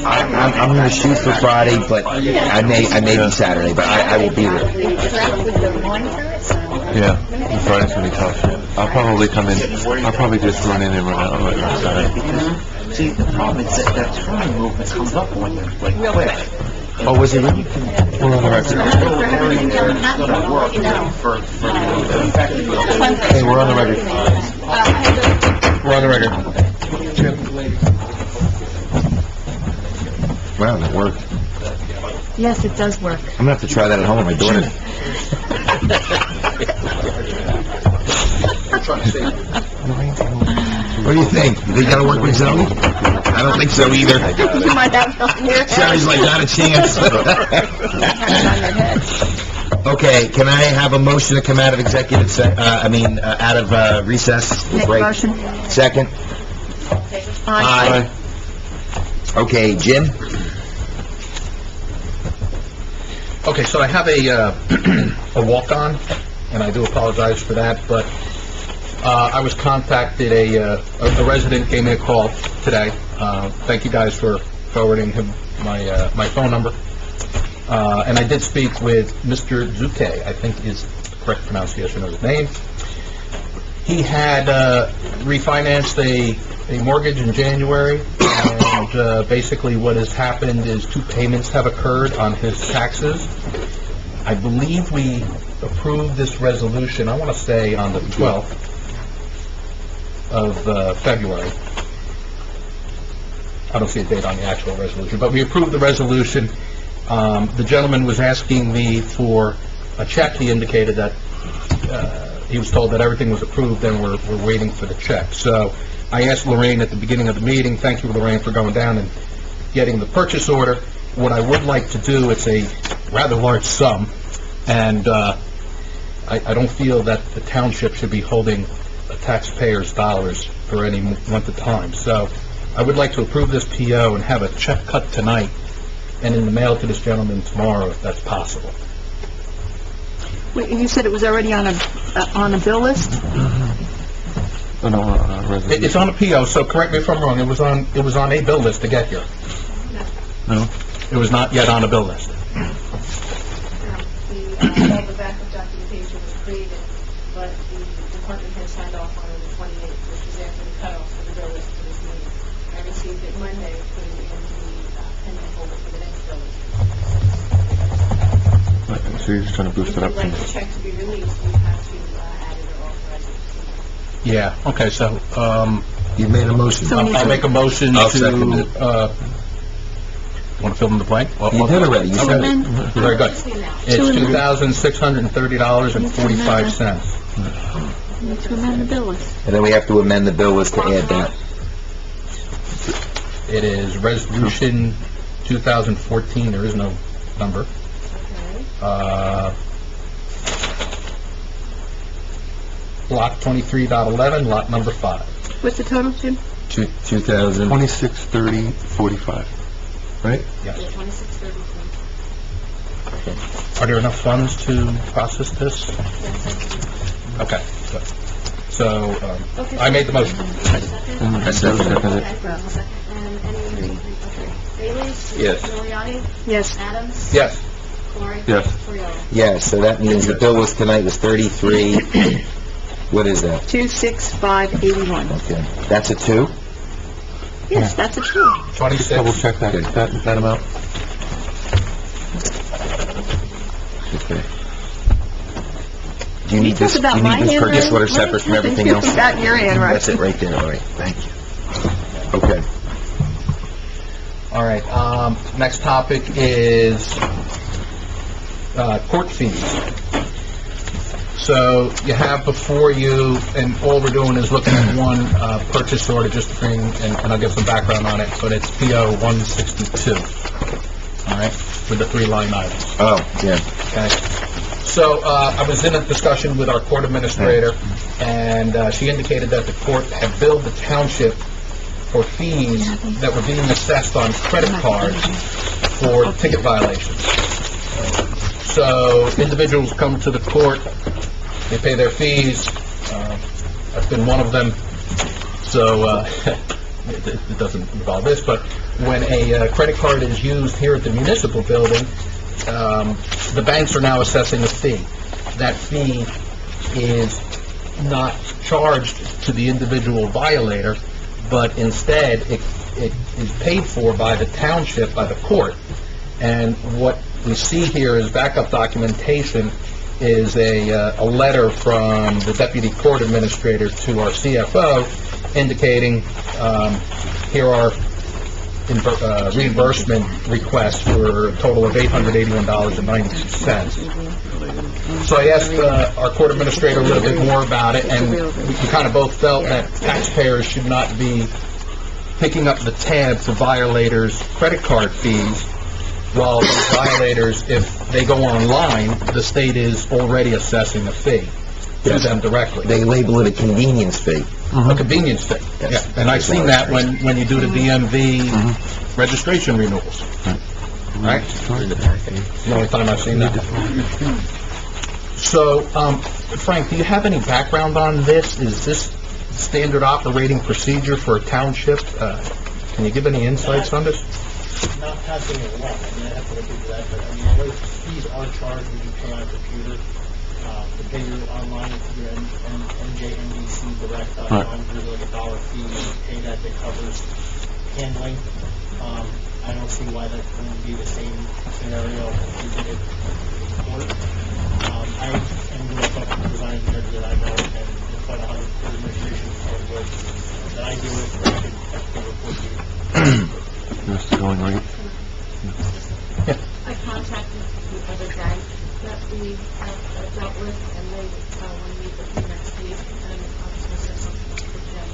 I'm gonna shoot for Friday, but I may be Saturday, but I will be there. Yeah, Friday's gonna be tough. I'll probably come in, I'll probably just run in and run out on Saturday. see, the problem is that that turn movement comes up when they're like quick. Oh, was it really? We're on the record. Hey, we're on the record. We're on the record. Wow, that worked. Yes, it does work. I'm gonna have to try that at home with my daughter. What do you think? You think that'll work with Zoe? I don't think so either. You might have it on your head. Zoe's like, not a chance. Okay, can I have a motion to come out of executive out of recess? Make a Break. motion. Second? Aye. Okay, Jim? Okay, so I have a walk-on, and I do apologize for that, but I was contacted, a resident gave me a call today. Thank you guys for forwarding him my phone number. And I did speak with Mr. Zuke, I think is the correct pronunciation of his name. He had refinanced a mortgage in January, and basically what has happened is 2 payments have occurred on his taxes. I believe we approved this resolution, I want to say on the 12th of February. I don't see a date on the actual resolution, but we approved the resolution. The gentleman was asking me for a check. He indicated that he was told that everything was approved and we're waiting for the check. So I asked Lorraine at the beginning of the meeting, thank you, Lorraine, for going down and getting the purchase order. What I would like to do, it's a rather large sum, and I don't feel that the township should be holding the taxpayers' dollars for any length of time. So I would like to approve this PO and have a check cut tonight and in the mail to this gentleman tomorrow, if that's possible. Wait, you said it was already on a bill list? Oh, no, resolution. It's on a PO, so correct me if I'm wrong, it was on a bill list to get here. No? It was not yet on a bill list. All the backup documentation was created, but the department had signed off on it the 28th, which was after the cutoff for the bill list for this meeting. I received it Monday, putting it in the pending folder for the next bill list. So you're just trying to boost it up If you'd from... like the check to be released, you have to add it or authorize it. Yeah, okay, so, You made a motion. So we need I'll make a motion I'll to, second it. want to fill in the blank? You did already, you said it. Very good. Just the amount. It's To amend. $2,630.45. We need to amend the bill list. And then we have to amend the bill list to add that. It is Resolution 2014, there is no number. Okay. Block 23.11, lot number 5. What's the total, Jim? 2,000. 263045, right? Yeah, Yes. 2633. Are there enough funds to process this? Okay, good. So, Okay, I made the motion. Second? I second it. Okay, second. And any, okay. Bailey? Yes. Miliani? Yes. Adams? Yes. Corey? Yes. Torriello? Yeah, so that means the bill list tonight was 33, what is that? 26581. Okay, that's a 2? Yes, that's a two. Double 26. check that amount. Okay. Do you need Talk this, about you my need this purchase handwriting. order separate from everything else? About your handwriting. That's it right there, all right, thank you. Okay. All right, next topic is court fees. So you have before you, and all we're doing is looking at one purchase order just to bring, and I'll give some background on it, but it's PO 162, all right, with the 3 line items. Oh, yeah. Okay. So, I was in a discussion with our court administrator, and she indicated that the court had billed the township for fees that were being assessed on credit cards for ticket violations. So, individuals come to the court, they pay their fees, I've been one of them, so, it doesn't involve this, but when a credit card is used here at the municipal building, the banks are now assessing a fee. That fee is not charged to the individual violator, but instead it is paid for by the township, by the court. And what we see here is backup documentation is a letter from the deputy court administrator to our CFO indicating here are reimbursement requests for a total of $881.92. So I asked our court administrator a little bit more about it, and we kind of both felt that taxpayers should not be picking up the tab for violators' credit card fees, while the violators, if they go online, the state is already assessing a fee to them directly. They label it a convenience fee. A convenience fee. Yes. Yeah, and I've seen that when you do the DMV registration renewals. Right? It's the only time I've seen that. So, Frank, do you have any background on this? Is this standard operating procedure for a township? Can you give any insights on this? Not passing it along, I mean, I have to look into that, but I mean, the way fees are charged when you pay on a computer, to pay your online to your NJMDCdirect.com, there's like $1 fee, you pay that covers handling. I don't see why that wouldn't be the same scenario if you did it in court. I am going to talk to the design engineer that I know, and there's quite a lot of administration work that I deal with, but I can report to you. Mr. Going right? I contacted the other bank that we have dealt with, and they, when we meet with them next week, and I was going to set something up with them,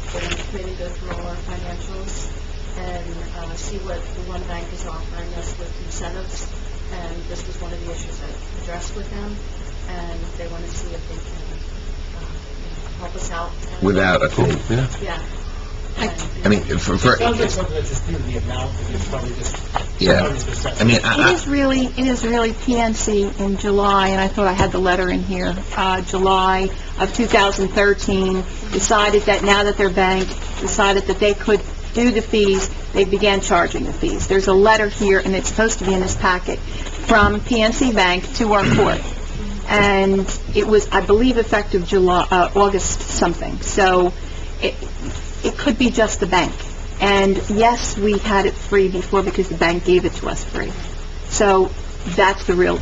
for them to maybe go through all our financials and see what the one bank is offering us with incentives. And this was one of the issues I addressed with them, and they want to see if they can help us out. And- Without a fee. Yeah. Yeah. I mean, for, Sounds like something that's just due to the amount, and it's probably just... yeah, I mean, It is really PNC in July, and I thought I had the letter in here, July of 2013, decided that now that their bank decided that they could do the fees, they began charging the fees. There's a letter here, and it's supposed to be in this packet, from PNC Bank to our court. And it was, I believe, effective August something. So it could be just the bank. And yes, we had it free before because the bank gave it to us free. So that's the real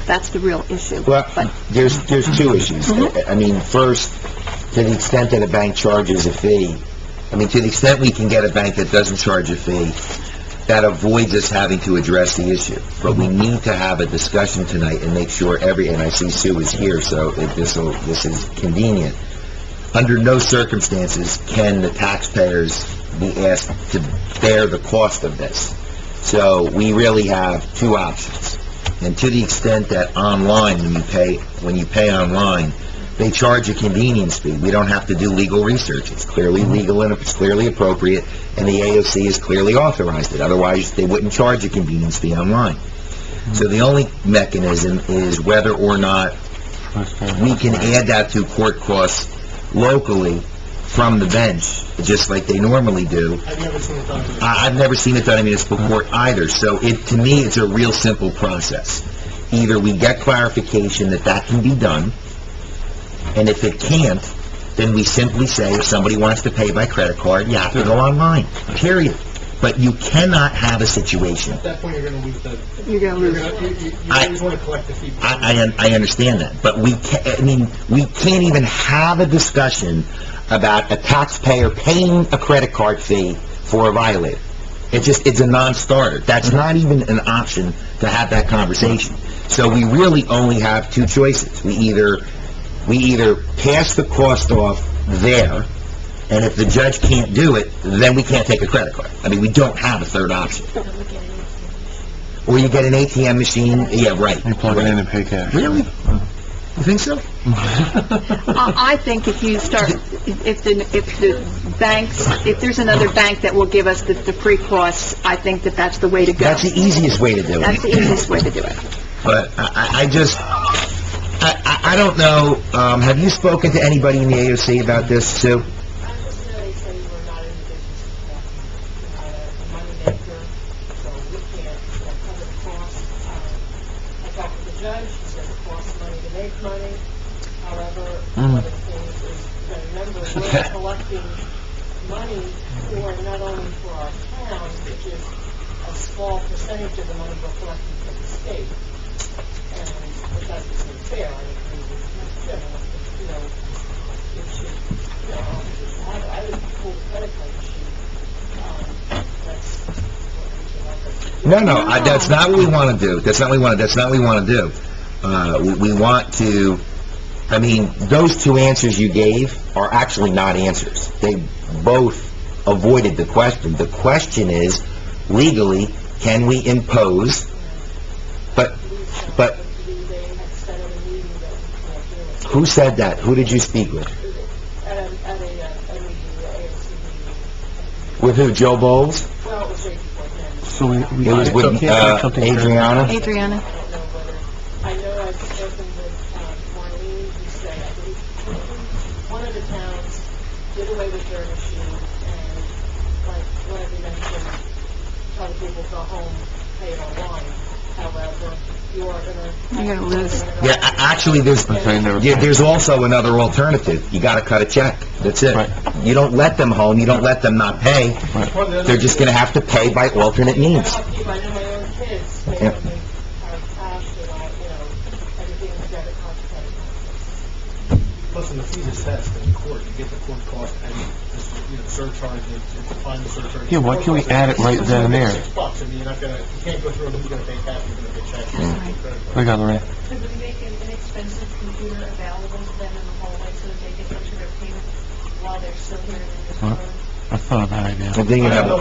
issue. well, But there's 2 issues. I mean, first, to the extent that a bank charges a fee, I mean, to the extent we can get a bank that doesn't charge a fee, that avoids us having to address the issue. But we need to have a discussion tonight and make sure and I see Sue is here, so this is convenient. Under no circumstances can the taxpayers be asked to bear the cost of this. So we really have two options. And to the extent that online, when you pay online, they charge a convenience fee. We don't have to do legal research. It's clearly legal and it's clearly appropriate, and the AOC has clearly authorized it. Otherwise, they wouldn't charge a convenience fee online. So the only mechanism is whether or not we can add that to court costs locally from the bench, just like they normally do. I've never seen it done. I've never seen it done in municipal court either. So to me, it's a real simple process. Either we get clarification that can be done, and if it can't, then we simply say if somebody wants to pay by credit card, you have to go online, period. But you cannot have a situation. At that point, you're going to lose the... You're gonna lose. You always want to collect the fee. I understand that, but we can't even have a discussion about a taxpayer paying a credit card fee for a violator. It's a non-starter. That's not even an option to have that conversation. So we really only have two choices. We either pass the cost off there, and if the judge can't do it, then we can't take a credit card. I mean, we don't have a third option. Or you get an ATM machine, yeah, right. You plug it in and pay cash. Really? You think so? I think if you start, if the banks, if there's another bank that will give us the free costs, I think that's the way to go. That's the easiest way to do That's it. the easiest way to do it. But I don't know, have you spoken to anybody in the AOC about this, Sue? I just know they say you were not in the business of money maker, so we can't cover the costs. I talked to the judge, he said it costs money to make money. However, one of the things is, you gotta remember, we're collecting money not only for our town, which is a small percentage of the money we're collecting from the state. And it doesn't seem fair. I mean, it should, I would pull the credit card machine. That's what we should No, that's not what we want to do. That's not what we want to do. We want to, I mean, those two answers you gave are actually not answers. They both avoided the question. The question is, legally, can we impose, but, they had said at a meeting that we can't do it. who said that? Who did you speak with? At a meeting, the AFC meeting. With who, Joe Bowles? Well, it was right before then. So It was with Adriana? Adriana? I don't know whether, I know I've spoken with Marlene, who said, I believe, one of the towns did away with their machine, and like whatever you mentioned, tell people go home, pay it online. However, you are You're gonna lose. Yeah, actually, there's also another alternative. You gotta cut a check. That's it. Right. You don't let them home, you don't let them not pay. They're just gonna have to pay by alternate means. I know my own kids, they Yeah. only have cash, they want, everything is debit card, credit card. Plus, when the fees assessed in court, you get the court cost and surcharge, to find the surcharge. Yeah, why can't we add it right then and there? $6. I mean, you can't go through, who's gonna pay cash, who's gonna pay check. I got Lorraine. Could we make an inexpensive computer available to them in the hallway so that they can enter their payment while they're still here in this Huh? room? I thought of that idea. And then you have, What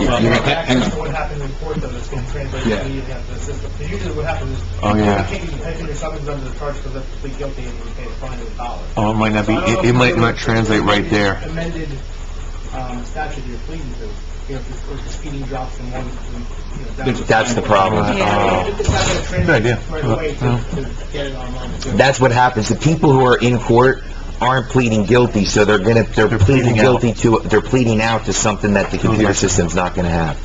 happens in court, though, it's going to translate to me, and the system. Because usually what happens is, Oh, yeah. you can't even type in your summons under the charge because that's plead guilty and you pay a fine of $1. Oh, it might not be, So I don't know it if might it's not translate right there. Amended statute you're pleading to, if the speeding drops from one, down to... that's the problem. It's not going to translate Good idea. right away to get it online. That's what happens. The people who are in court aren't pleading guilty, so they're pleading pleading out. guilty to, they're pleading out to something that the computer system's not gonna have.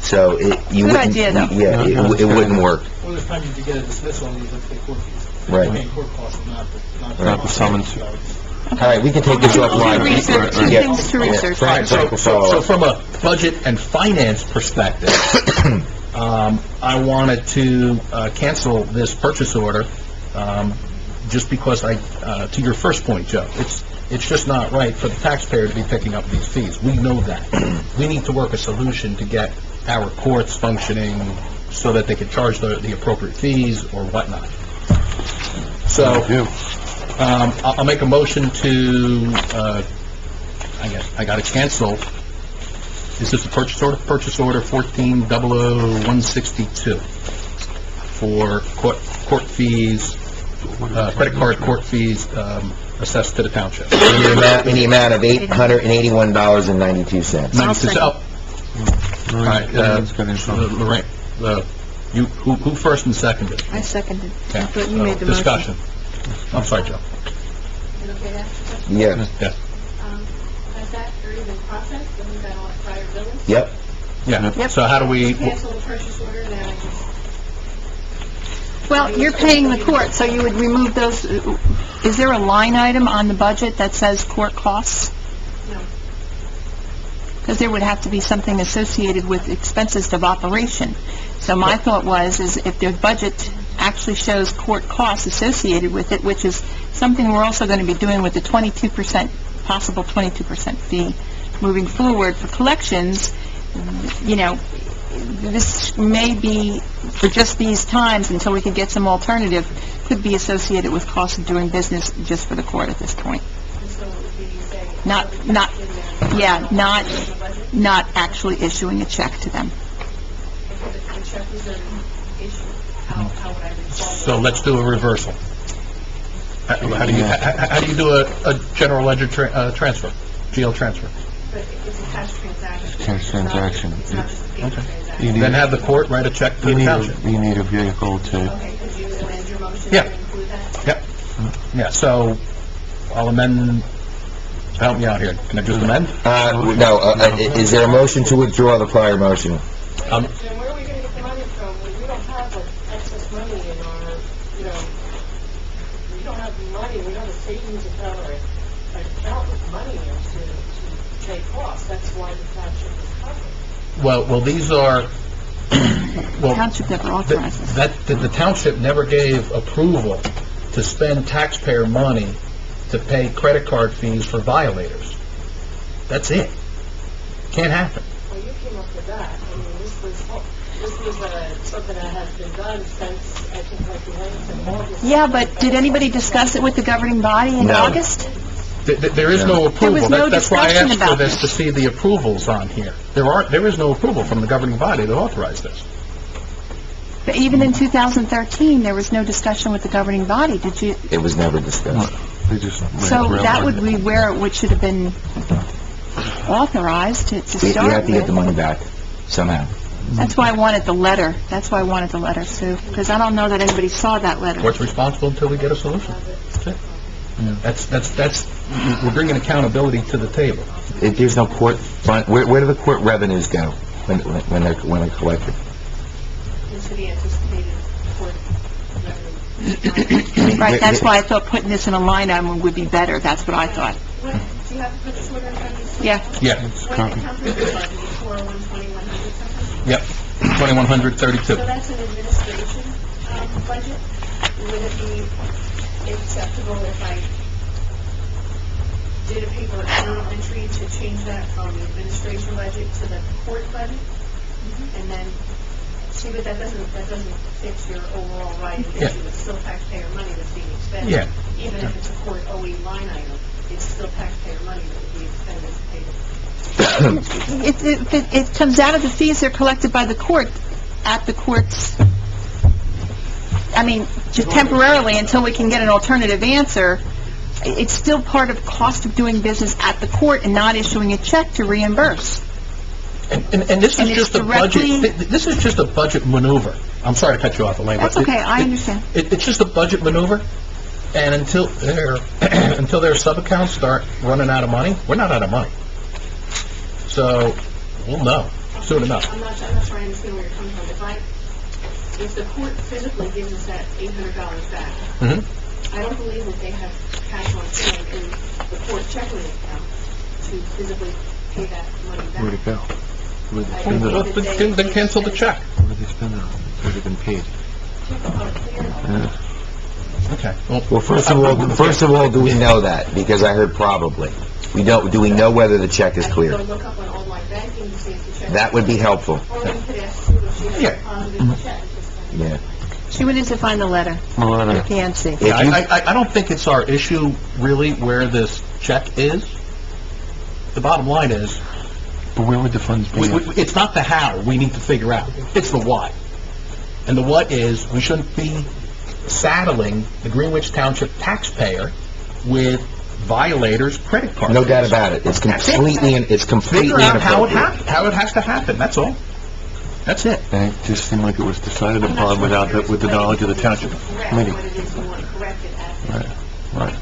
So you Good wouldn't, idea, though. yeah, it wouldn't work. Well, there's times you get a dismissal on these, let's say, court fees. Right. Paying court costs, not Not the summons. All right, we can take this offline. Research, two Yeah. things to research. Frank, So follow. from a budget and finance perspective, I wanted to cancel this purchase order, just because to your first point, Joe, It's just not right for the taxpayer to be picking up these fees. We know that. We need to work a solution to get our courts functioning so that they can charge the appropriate fees or whatnot. So, I'll make a motion to, I gotta cancel. Is this a purchase order? Purchase order 14-00162 for court fees, credit card court fees, assessed to the township. In the amount of $881.92. All right, Lorraine, who first and seconded? I seconded. Yeah. I thought you made the motion. Discussion. I'm sorry, Joe. Is it okay to ask a question? Yeah, Yes. Has that already been processed? Wasn't that on prior bills? yep. Yeah. Yep. So how do we, Cancel the purchase order, now I just... Well, you're paying the court, so you would remove those. Is there a line item on the budget that says court costs? No. Because there would have to be something associated with expenses of operation. So my thought was, is if the budget actually shows court costs associated with it, which is something we're also going to be doing with the 22%, possible 22% fee moving forward for collections, you know, this may be, for just these times, until we can get some alternative, could be associated with costs of doing business just for the court at this point. So it would be, say... Not actually issuing a check to them. If the check was an issue, how would I resolve so let's do a reversal. How do you do a general ledger transfer, GL transfer? But it's a cash transaction. Cash transaction. It's not just a payment transaction. Then have the court write a check to the township. You need a vehicle to... Okay, could you amend your motion Yeah. to include that? Yep. Yeah, so I'll amend, help me out here. Can I just amend? Is there a motion to withdraw the prior motion? And where are we going to get the money from? We don't have excess money in our, we don't have money, we don't have a savings account or an account with money in to pay costs. That's why the township is covered. Well, these are, The township never authorizes. the township never gave approval to spend taxpayer money to pay credit card fees for violators. That's it. Can't happen. Well, you came up with that. I mean, this was something that has been done since, I think, like the end of August. Yeah, but did anybody discuss it with the governing body in No. August? There is no approval. There was no That's why I discussion asked for about this, this. to see the approvals on here. There is no approval from the governing body to authorize this. But even in 2013, there was no discussion with the governing body. Did you? It was never discussed. They just... So that would be where it should have been authorized to We start have to get the with. money back somehow. That's why I wanted the letter. That's why I wanted the letter, Sue, because I don't know that anybody saw that letter. Court's responsible until we get a solution. That's it. That's, we're bringing accountability to the table. If there's no court fund, where do the court revenues go when they're collected? Into the anticipated court revenue. Right, that's why I thought putting this in a line item would be better. That's what I thought. What, do you have the purchase order in front of you? Yeah. Yeah. What account number is it? 4012100 something? Yep. 2132. So that's an administration budget. Would it be acceptable if I did a paper journal entry to change that from the administration budget to the court budget? And then, see, but that doesn't fix your overall right issue. Yeah. It's still taxpayer money that's being expended. Yeah. Even if it's a court OE line item, it's still taxpayer money that would be expended to pay the It comes out of the fees they're collected by the court, at the courts, I mean, just temporarily until we can get an alternative answer. It's still part of cost of doing business at the court and not issuing a check to reimburse. And this And is it's just a budget, directly- this is just a budget maneuver. I'm sorry to cut you off, Elaine. but That's okay, I understand. It's just a budget maneuver, and until their sub-accounts start running out of money, we're not out of money. So, we'll know soon enough. I'm not sure I understand where you're coming from. If the court physically gives us that $800 back, Mhm. I don't believe that they have cash on hand in the court checking account to physically pay that money back. Where'd it go? Where'd they I spend don't it on? think that they- Then cancel the check. Where'd they spend it on? Where'd it been paid? Okay. Well, first of all, do we know that? Because I heard probably. Do we know whether the check is I can clear? go look up on online banking to see if the check. That would be helpful. Or we could ask Sue if she has Yeah. a positive check. Yeah. She went in to find the letter, the PNC. If you- I don't think it's our issue, really, where this check is. The bottom line is, But where would the funds be? it's not the how we need to figure out, it's the what. And the what is, we shouldn't be saddling the Greenwich Township taxpayer with violators' credit cards. No doubt about it. It's completely Figure out how it inappropriate. how it has to happen, that's all. That's it. And it just seemed like it was decided upon with the knowledge of the township committee. What it is you want to correct it as. Right.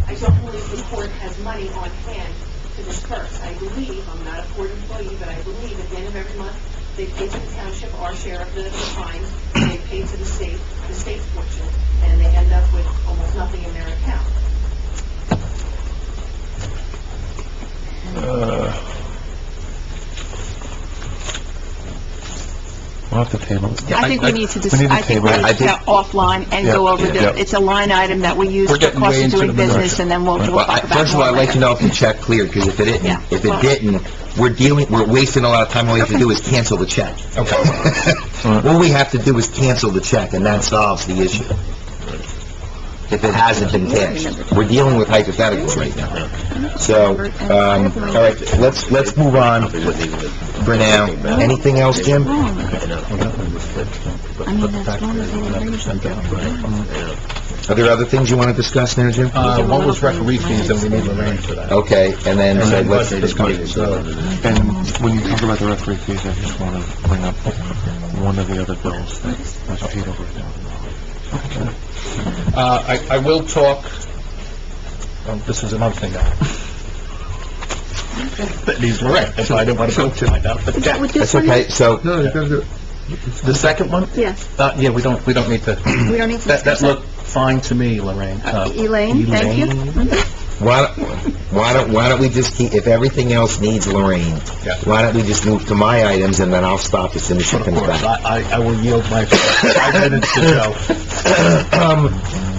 I don't believe the court has money on hand to disperse. I believe, I'm not a court employee, but I believe at the end of every month, they pay to the township our share of the fines, and they pay to the state's portion, and they end up with almost nothing in their account. We'll have to table it. I think we need to we need to I think table we it. need to get offline and go over Yeah. it's a line item that we use We're for getting cost way of into doing the business, minutia. and then we'll Well, talk about it first of all, I'd more like to later. know if the check cleared, because if it Yeah. didn't, we're wasting a lot of time. All we have to do is cancel the check. Okay. All we have to do is cancel the check, and that solves the issue. If it hasn't been cashed. We're dealing with hypotheticals right now. So, all right, let's move on for now. Anything else, Jim? I mean, that's one of the reasons. Are there other things you want to discuss now, Jim? One was referee fees, and we need Lorraine for that. Okay, and then, so let's budget discussion, so... And when you talk about the referee fees, I just want to bring up one of the other bills that was paid over $1,000. I will talk, this is another thing now. That needs Lorraine, that's why I didn't want to go tonight now. But Is that what this That's one okay, is? so, the second one? Yes. Yeah, we don't need to, We don't need to that discuss that. looked fine to me, Lorraine. Elaine, thank you. why don't we just keep, if everything else needs Lorraine, Yes. why don't we just move to my items, and then I'll stop as soon as she Of comes course, back. I will yield my 5 minutes to Joe.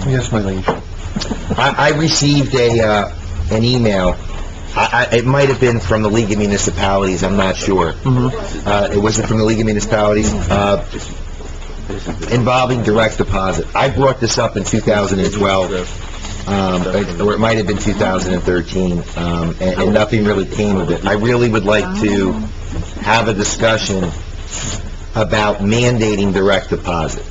Yes, my liege. I received an email. It might have been from the League of Municipalities, I'm not sure. It wasn't from the League of Municipalities, involving direct deposit. I brought this up in 2012, or it might have been 2013, and nothing really came of it. I really would like to have a discussion about mandating direct deposit.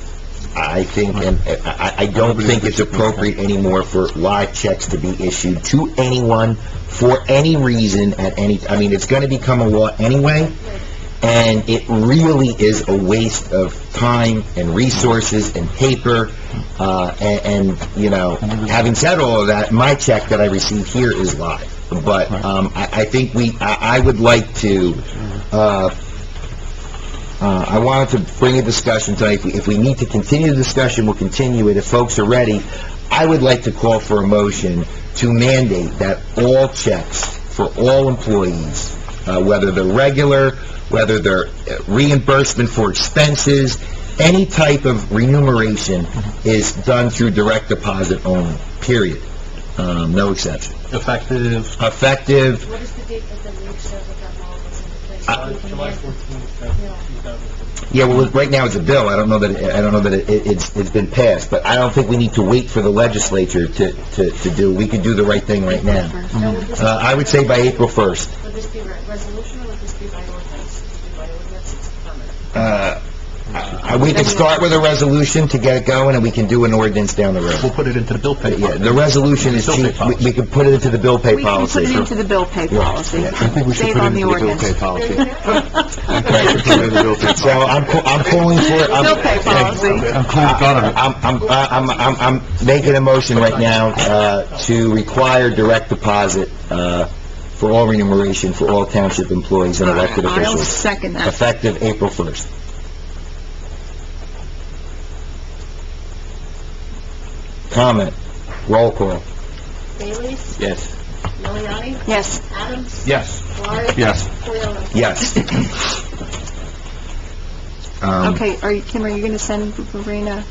I think, and I don't think it's appropriate anymore for live checks to be issued to anyone for any reason at any, I mean, it's going to become a law anyway, and it really is a waste of time and resources and paper, and, you know, having said all of that, my check that I received here is live. But, I think I would like to, I wanted to bring a discussion tonight. If we need to continue the discussion, we'll continue it. If folks are ready, I would like to call for a motion to mandate that all checks for all employees, whether they're regular, whether they're reimbursement for expenses, any type of remuneration is done through direct deposit only, period. No exception. Effective, Effective, What is the date that the league says that that law was in place? July 14th, 2014. yeah, well, right now it's a bill. I don't know that it's been passed, but I don't think we need to wait for the legislature to do. We could do the right thing right now. Now, would this I would say by April 1st. would this be a resolution, or would this be by ordinance? Would this be by ordinance, it's permanent? We could start with a resolution to get it going, and we can do an ordinance down the we'll road. put it into the bill pay. Yeah, the resolution is Bill pay cheap. policy. We could put it into the bill pay We can put policy. it into the bill pay policy. I think we should Save put it on the into the bill ordinance. pay policy. I think we should put it into the bill pay So I'm calling for it. Bill pay policy. I'm clean thought of it. I'm making a motion right now, to require direct deposit, for all remuneration for all township employees and elected I'll officials, second that. effective April 1st. Comment, roll call. Bailey? Yes. Miliani? Yes. Adams? Yes. Lorick? Yes. Clearly. Yes. Okay, Kim, are you going to send Verena?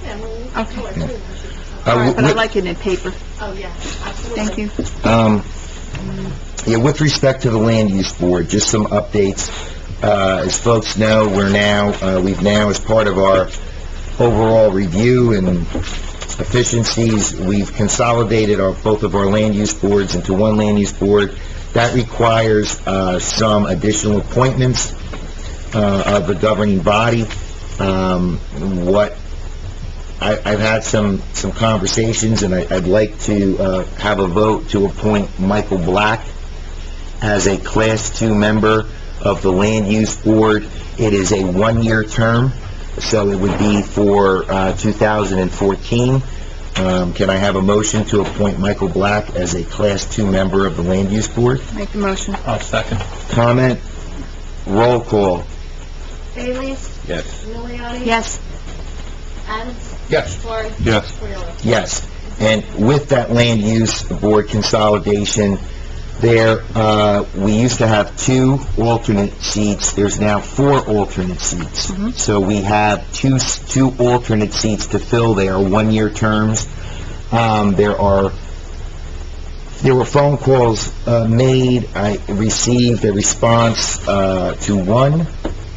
Yeah, Okay. Uh, All right, but I'd with- like it in paper. Oh, yeah, absolutely. Thank you. Yeah, with respect to the Land Use Board, just some updates. As folks know, we've now, as part of our overall review and efficiencies, we've consolidated both of our land use boards into one land use board. That requires some additional appointments of the governing body. I've had some conversations, and I'd like to have a vote to appoint Michael Black as a Class 2 member of the Land Use Board. It is a one-year term, so it would be for 2014. Can I have a motion to appoint Michael Black as a Class 2 member of the Land Use Board? Make the motion. I'll second. Comment? Roll call. Bailey's? Yes. Miliani? Yes. Adams? Yes. Savari? Yes. Freeland? Yes. And with that Land Use Board consolidation, we used to have 2 alternate seats. There's now 4 alternate seats. So we have two alternate seats to fill. They are one-year terms. There were phone calls made. I received a response to one.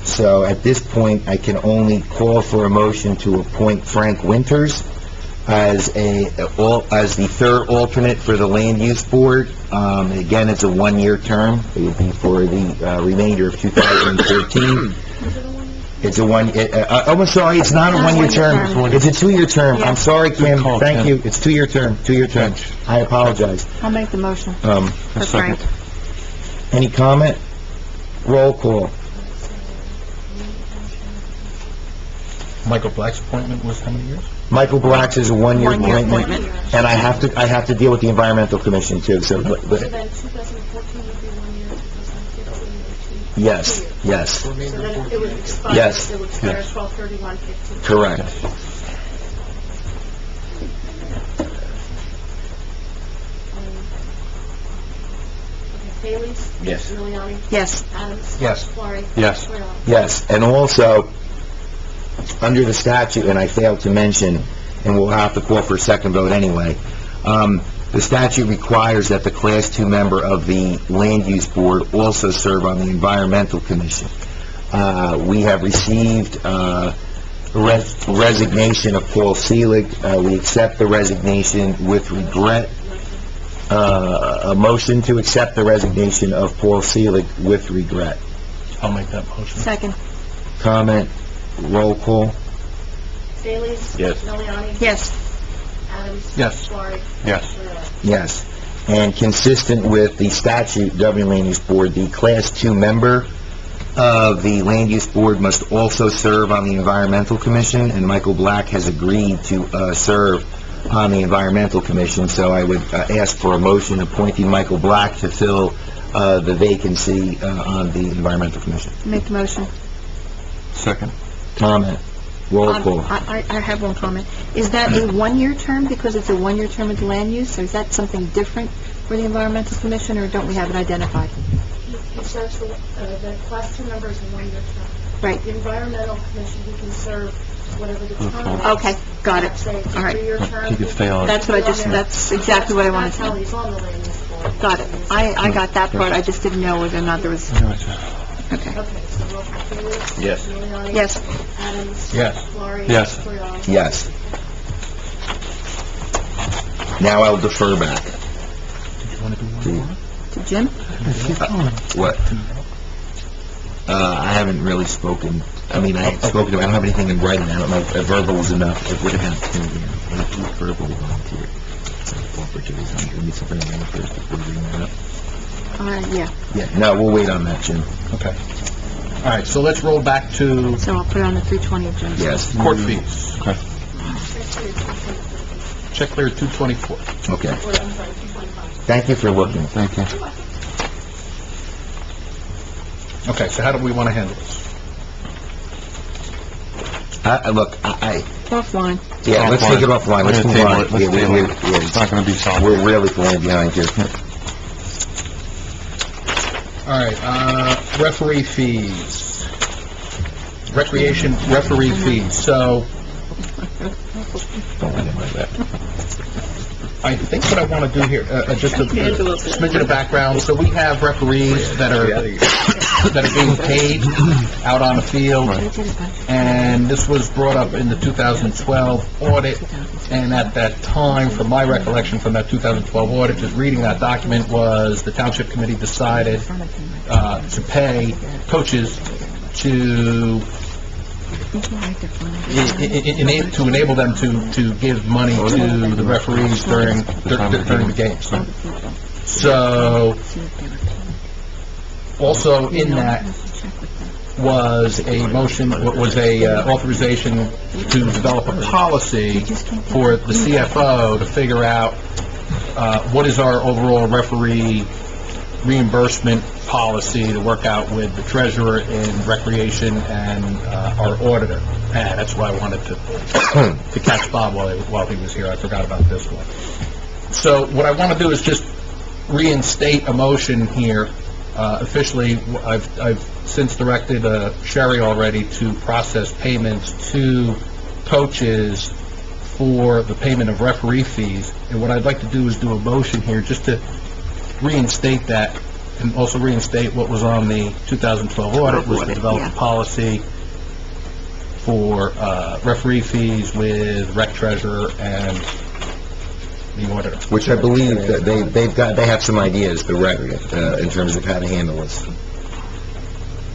So at this point, I can only call for a motion to appoint Frank Winters as the 3rd alternate for the Land Use Board. Again, it's a one-year term. It would be for the remainder of 2013. It's a I'm sorry, it's not a one-year term. It's a 2-year term. I'm sorry, Kim. Good call, Thank Kim. you. It's 2-year term. 2-year term. I apologize. I'll make the motion Um, for second. Frank. Any comment? Roll call. Michael Black's appointment was how many years? Michael Black's is a one-year One-year appointment. appointment. And I have to deal with the Environmental Commission too, so, So but, then 2014 would be 1 year, 2015 would be 2. yes, yes, So then it would expire, Yes. it would expire Yes. 12/31/15. correct. Bailey's? Yes. Miliani? Yes. Adams? Yes. Savari? Yes. Freeland? Yes, and also, under the statute, and I failed to mention, and we'll have to call for a second vote anyway, the statute requires that the Class 2 member of the Land Use Board also serve on the Environmental Commission. We have received resignation of Paul Seelig. We accept the resignation with regret. A motion to accept the resignation of Paul Seelig with regret. I'll make that motion. Second. Comment? Roll call? Bailey's? Yes. Miliani? Yes. Adams? Yes. Savari? Yes. Freeland? Yes. And consistent with the statute governing Land Use Board, the Class 2 member of the Land Use Board must also serve on the Environmental Commission, and Michael Black has agreed to serve on the Environmental Commission, so I would ask for a motion appointing Michael Black to fill the vacancy on the Environmental Commission. Make the motion. Second. Comment? Roll call. I have one comment. Is that a one-year term because it's a one-year term of the land use, or is that something different for the Environmental Commission, or don't we have it identified? He serves the Class 2 member is a 1-year term. Right. The Environmental Commission, he can serve whatever the term is. Okay, got it. Say it's a All right. 3-year term. He could stay on. That's what that's exactly what I wanted That's to how know. he's on the land use board. Got it. I got that part, I just didn't know whether or not there was, okay. Okay, so roll call, Bailey's? Yes. Miliani? Yes. Adams? Yes. Savari? Yes. Freeland? Yes. Now I'll defer back. To Jim? What? I haven't really spoken. I mean, I have spoken to him. I don't have anything in writing. I don't know if verbal is enough. It would have had to, verbal volunteer. Offer to resign. We need something in there first before we bring that up. Yeah. Yeah, no, we'll wait on that, Jim. Okay. All right, so let's roll back to So I'll put it on the 320 agenda. Yes. court fees. Okay. Check clear 224. Okay. Or, I'm sorry, 225. Thank you for looking. Thank you. Okay, so how do we want to handle this? Look, Offline. yeah, let's take it offline. Let's move on. Let's table it. It's not going to be solved. We're really falling behind here. All right, referee fees. Recreation referee fees. So, Don't let him like that. I think what I want to do here, just a smidgen of background, so we have referees that are being paid out on the field, and this was brought up in the 2012 audit, and at that time, from my recollection from that 2012 audit, just reading that document, was the Township Committee decided to pay coaches to enable them to give money to the referees during the games. So, also in that was a motion, was a authorization to develop a policy for the CFO to figure out what is our overall referee reimbursement policy to work out with the treasurer in recreation and our auditor. And that's why I wanted to catch Bob while he was here. I forgot about this one. So what I want to do is just reinstate a motion here. Officially, I've since directed Sherry already to process payments to coaches for the payment of referee fees. And what I'd like to do is do a motion here just to reinstate that, and also reinstate what was on the 2012 audit, was to develop a policy for referee fees with rec treasurer and the auditor. Which I believe that they have some ideas, the rec, in terms of how to handle this.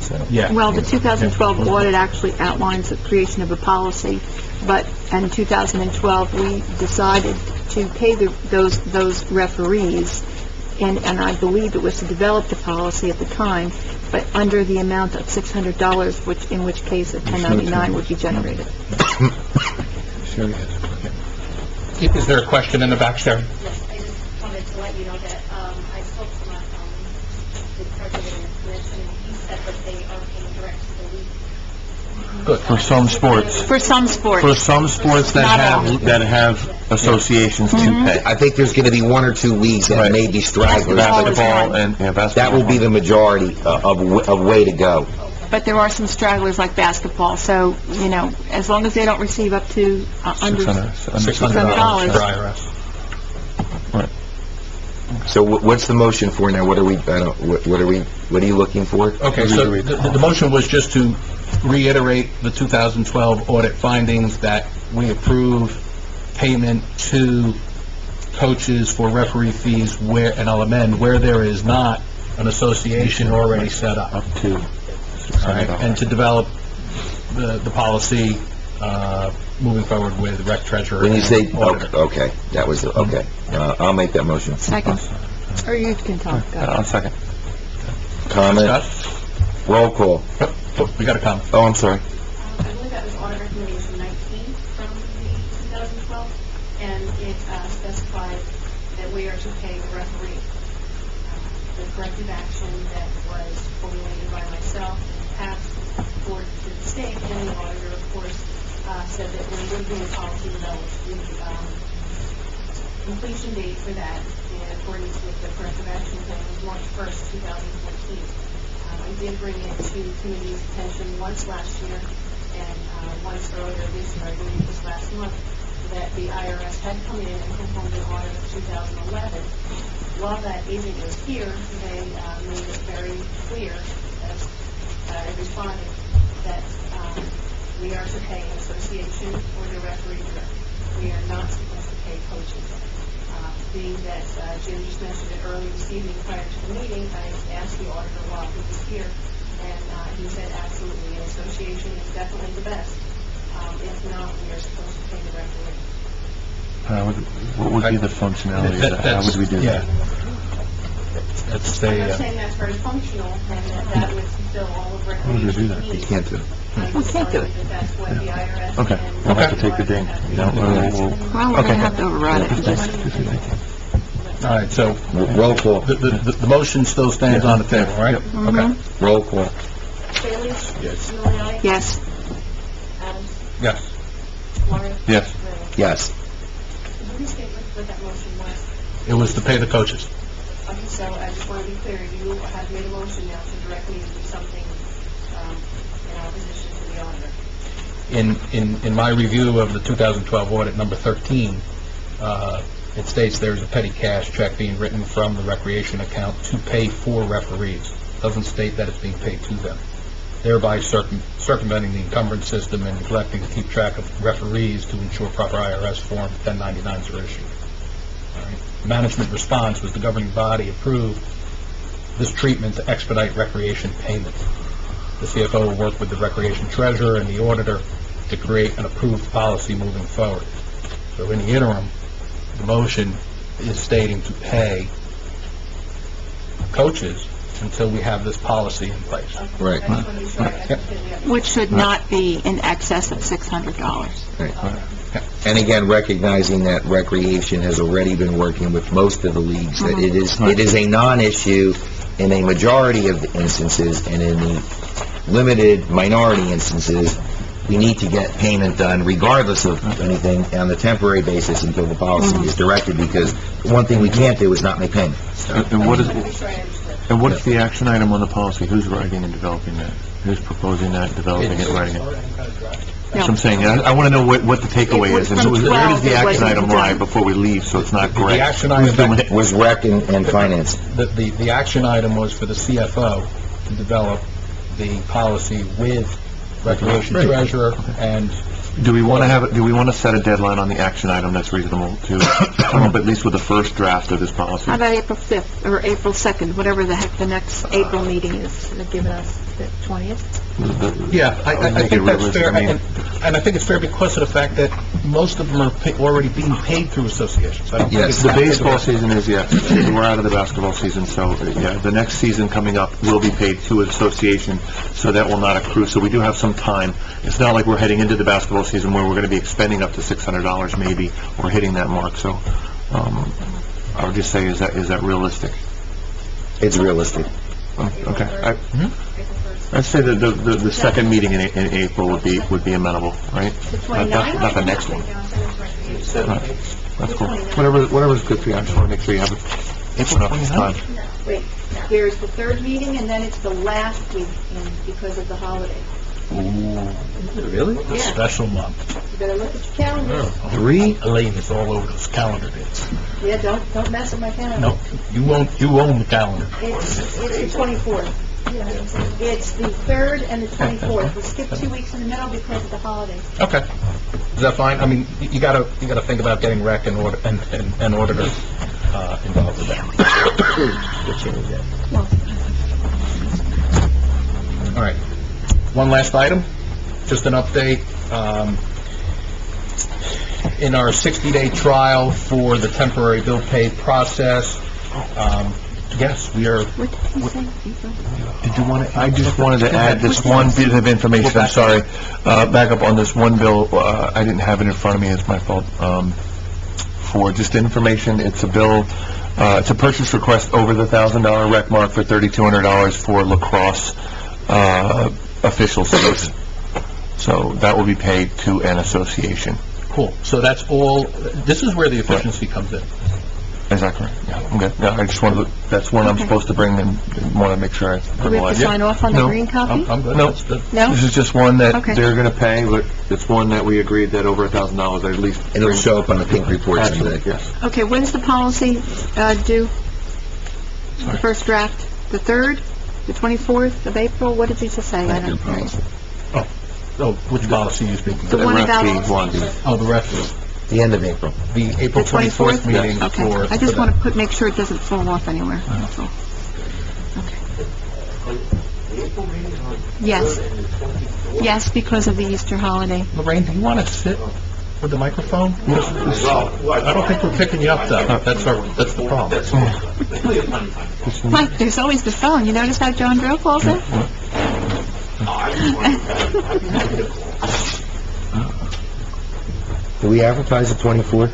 So, Yeah. Well, the 2012 audit actually outlines the creation of a policy, but in 2012, we decided to pay those referees, and I believe it was to develop the policy at the time, but under the amount of $600, in which case a 1099 would be generated. Is there a question in the back, Sherry? Yes, I just wanted to let you know that I spoke to the president of the commission, and he said that they are paying direct to the league. Good. For some sports. For some sports. For some sports Not all. that have associations to pay. I think there's going to be one or two leagues that Right. may be stragglers. Basketball and, basketball. That will be the majority of way to go. But there are some stragglers like basketball, so, as long as they don't receive up to under $600 for IRS. So what's the motion for now? What are we looking for? Okay, so the motion was just to reiterate the 2012 audit findings, that we approve payment to coaches for referee fees and I'll amend, where there is not an association already set up. Up to All right, and to develop the policy moving forward with rec treasurer When you say, and auditor. okay, that was, okay. I'll make that motion. Second. Or you can talk. Go ahead. I'll second. Comment? Scott? Roll call. Oh, we got a comment. Oh, I'm sorry. I believe that was audit recommendation 19 from the 2012, and it specified that we are to pay the referee. The corrective action that was formulated by myself and passed forward to the state, and the auditor, of course, said that there would be a policy developed. The completion date for that, in accordance with the corrective action plan, was March 1st, 2014. I did bring it to committee's attention once last year, and once earlier this year, I believe it was last month, that the IRS had come in and performed an audit of 2011. While that agent was here, they made it very clear, as I responded, that we are to pay an association or the referee direct. We are not supposed to pay coaches. Being that Jim just mentioned it early this evening prior to the meeting, I asked the auditor while he was here, and he said absolutely, an association is definitely the best. If not, we are supposed to pay the referee. What would be the functionality of that? How would we do that? That's I'm not saying that's very functional, and that would fulfill all of How would we do that? recreation's needs. You can't do it. We can't do it. That's what the IRS Okay, and we'll have to take the ding. Well, we're going to have to override it. All right, so Roll call. the motion still stands on the table, right? Okay. Roll call. Bailey? Yes. Milioti? Yes. Adams? Yes. Lawrence? Yes. Reyes? Yes. Can you restate what that motion was? It was to pay the coaches. Okay, so I just want to be clear, you have made a motion now to direct me to do something in opposition to the auditor. in my review of the 2012 audit number 13, it states there's a petty cash check being written from the recreation account to pay for referees. Doesn't state that it's being paid to them, thereby circumventing the encumbrance system and neglecting to keep track of referees to ensure proper IRS Form 1099s are issued. All right. Management response was the governing body approved this treatment to expedite recreation payments. The CFO will work with the recreation treasurer and the auditor to create an approved policy moving forward. So in the interim, the motion is stating to pay coaches until we have this policy in place. Right. Which should not be in excess of $600. And again, recognizing that recreation has already been working with most of the leagues, that it is a non-issue in a majority of the instances, and in the limited minority instances, we need to get payment done regardless of anything on the temporary basis until the policy is directed, because one thing we can't do is not make payment. And what is the action item on the policy? Who's writing and developing that? Who's proposing that, developing it, writing it? That's what I'm saying. I want to know what the takeaway is, and where does the action item lie before we leave, so it's not correct? The action item Was rec and finance. the action item was for the CFO to develop the policy with recreation treasurer and... Do we want to set a deadline on the action item that's reasonable to come up at least with the first draft of this policy? How about April 5th or April 2nd, whatever the heck the next April meeting is, they're giving us the 20th? Yeah, I think that's fair, and I think it's fair because of the fact that most of them are already being paid through associations. I don't think it's The that baseball big season is, we're out of the basketball season, so, the next season coming up will be paid to an association, so that will not accrue, so we do have some time. It's not like we're heading into the basketball season where we're going to be expending up to $600 maybe, or hitting that mark, so, I would just say, is that realistic? It's realistic. Okay. I'd say that the second meeting in April would be amenable, right? Not the next one. Right. That's cool. Whatever's good for you. I just want to make sure you have enough time. Wait, there's the third meeting, and then it's the last week because of the holiday. Really? A special month. You better look at your calendar. 3? Elaine is all over those calendar dates. Yeah, don't mess with my calendar. No, you own the calendar. It's the 24th. It's the 3rd and the 24th. We skipped 2 weeks in the middle because of the holiday. Okay. Is that fine? I mean, you gotta think about getting rec and auditor involved with that. All right. One last item, just an update. In our 60-day trial for the temporary bill pay process, yes, we are... What did he say? April? Did you want to, I just wanted to add this one bit of information, I'm sorry, back up on this one bill, I didn't have it in front of me, it's my fault, for just information, it's a bill, it's a purchase request over the $1,000 rec mark for $3,200 for lacrosse, official fees. So that will be paid to an association. Cool. So that's all, this is where the efficiency comes in. Is that correct? Yeah, I'm good. Yeah, I just wanted to, that's one I'm Okay. supposed to bring and want to make sure I... Do we have to sign off on the No. green copy? I'm good. No. That's good. No? This is just one that Okay. they're going to pay, but it's one that we agreed that over $1,000 at least... It'll show up on the pink report Absolutely, today. yes. Okay, when's the policy due? The first draft? The 3rd? The 24th of April? What did you just say? I don't know. Oh, which policy are you speaking The of? one about... RFP one. Oh, the rest. The end of April. The The April 24th 24th? meeting Okay. for... I just for want that. to make sure it doesn't fall off anywhere. That's all. Okay. Yes. Yes, because of the Easter holiday. Lorraine, do you want to sit with the microphone? I don't think we're picking you up, though. That's the problem. Mike, there's always the phone. You notice how John Drill calls it? Do we advertise the 24th?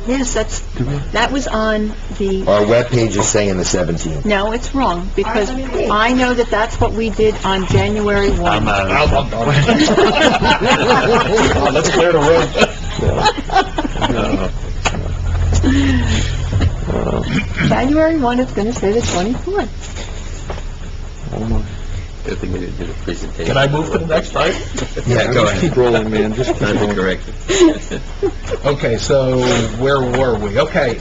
Yes, that was on the... Our webpage is saying the 17th. No, it's wrong, because I know that that's what we did on January 1. I'm out of Let's clear the road. January 1 is going to say the 24th. Good thing we didn't do the presentation. Can I move to the next item? Yeah, go ahead. Keep rolling, man, just keep Time to rolling. correct it. Okay, so where were we? Okay,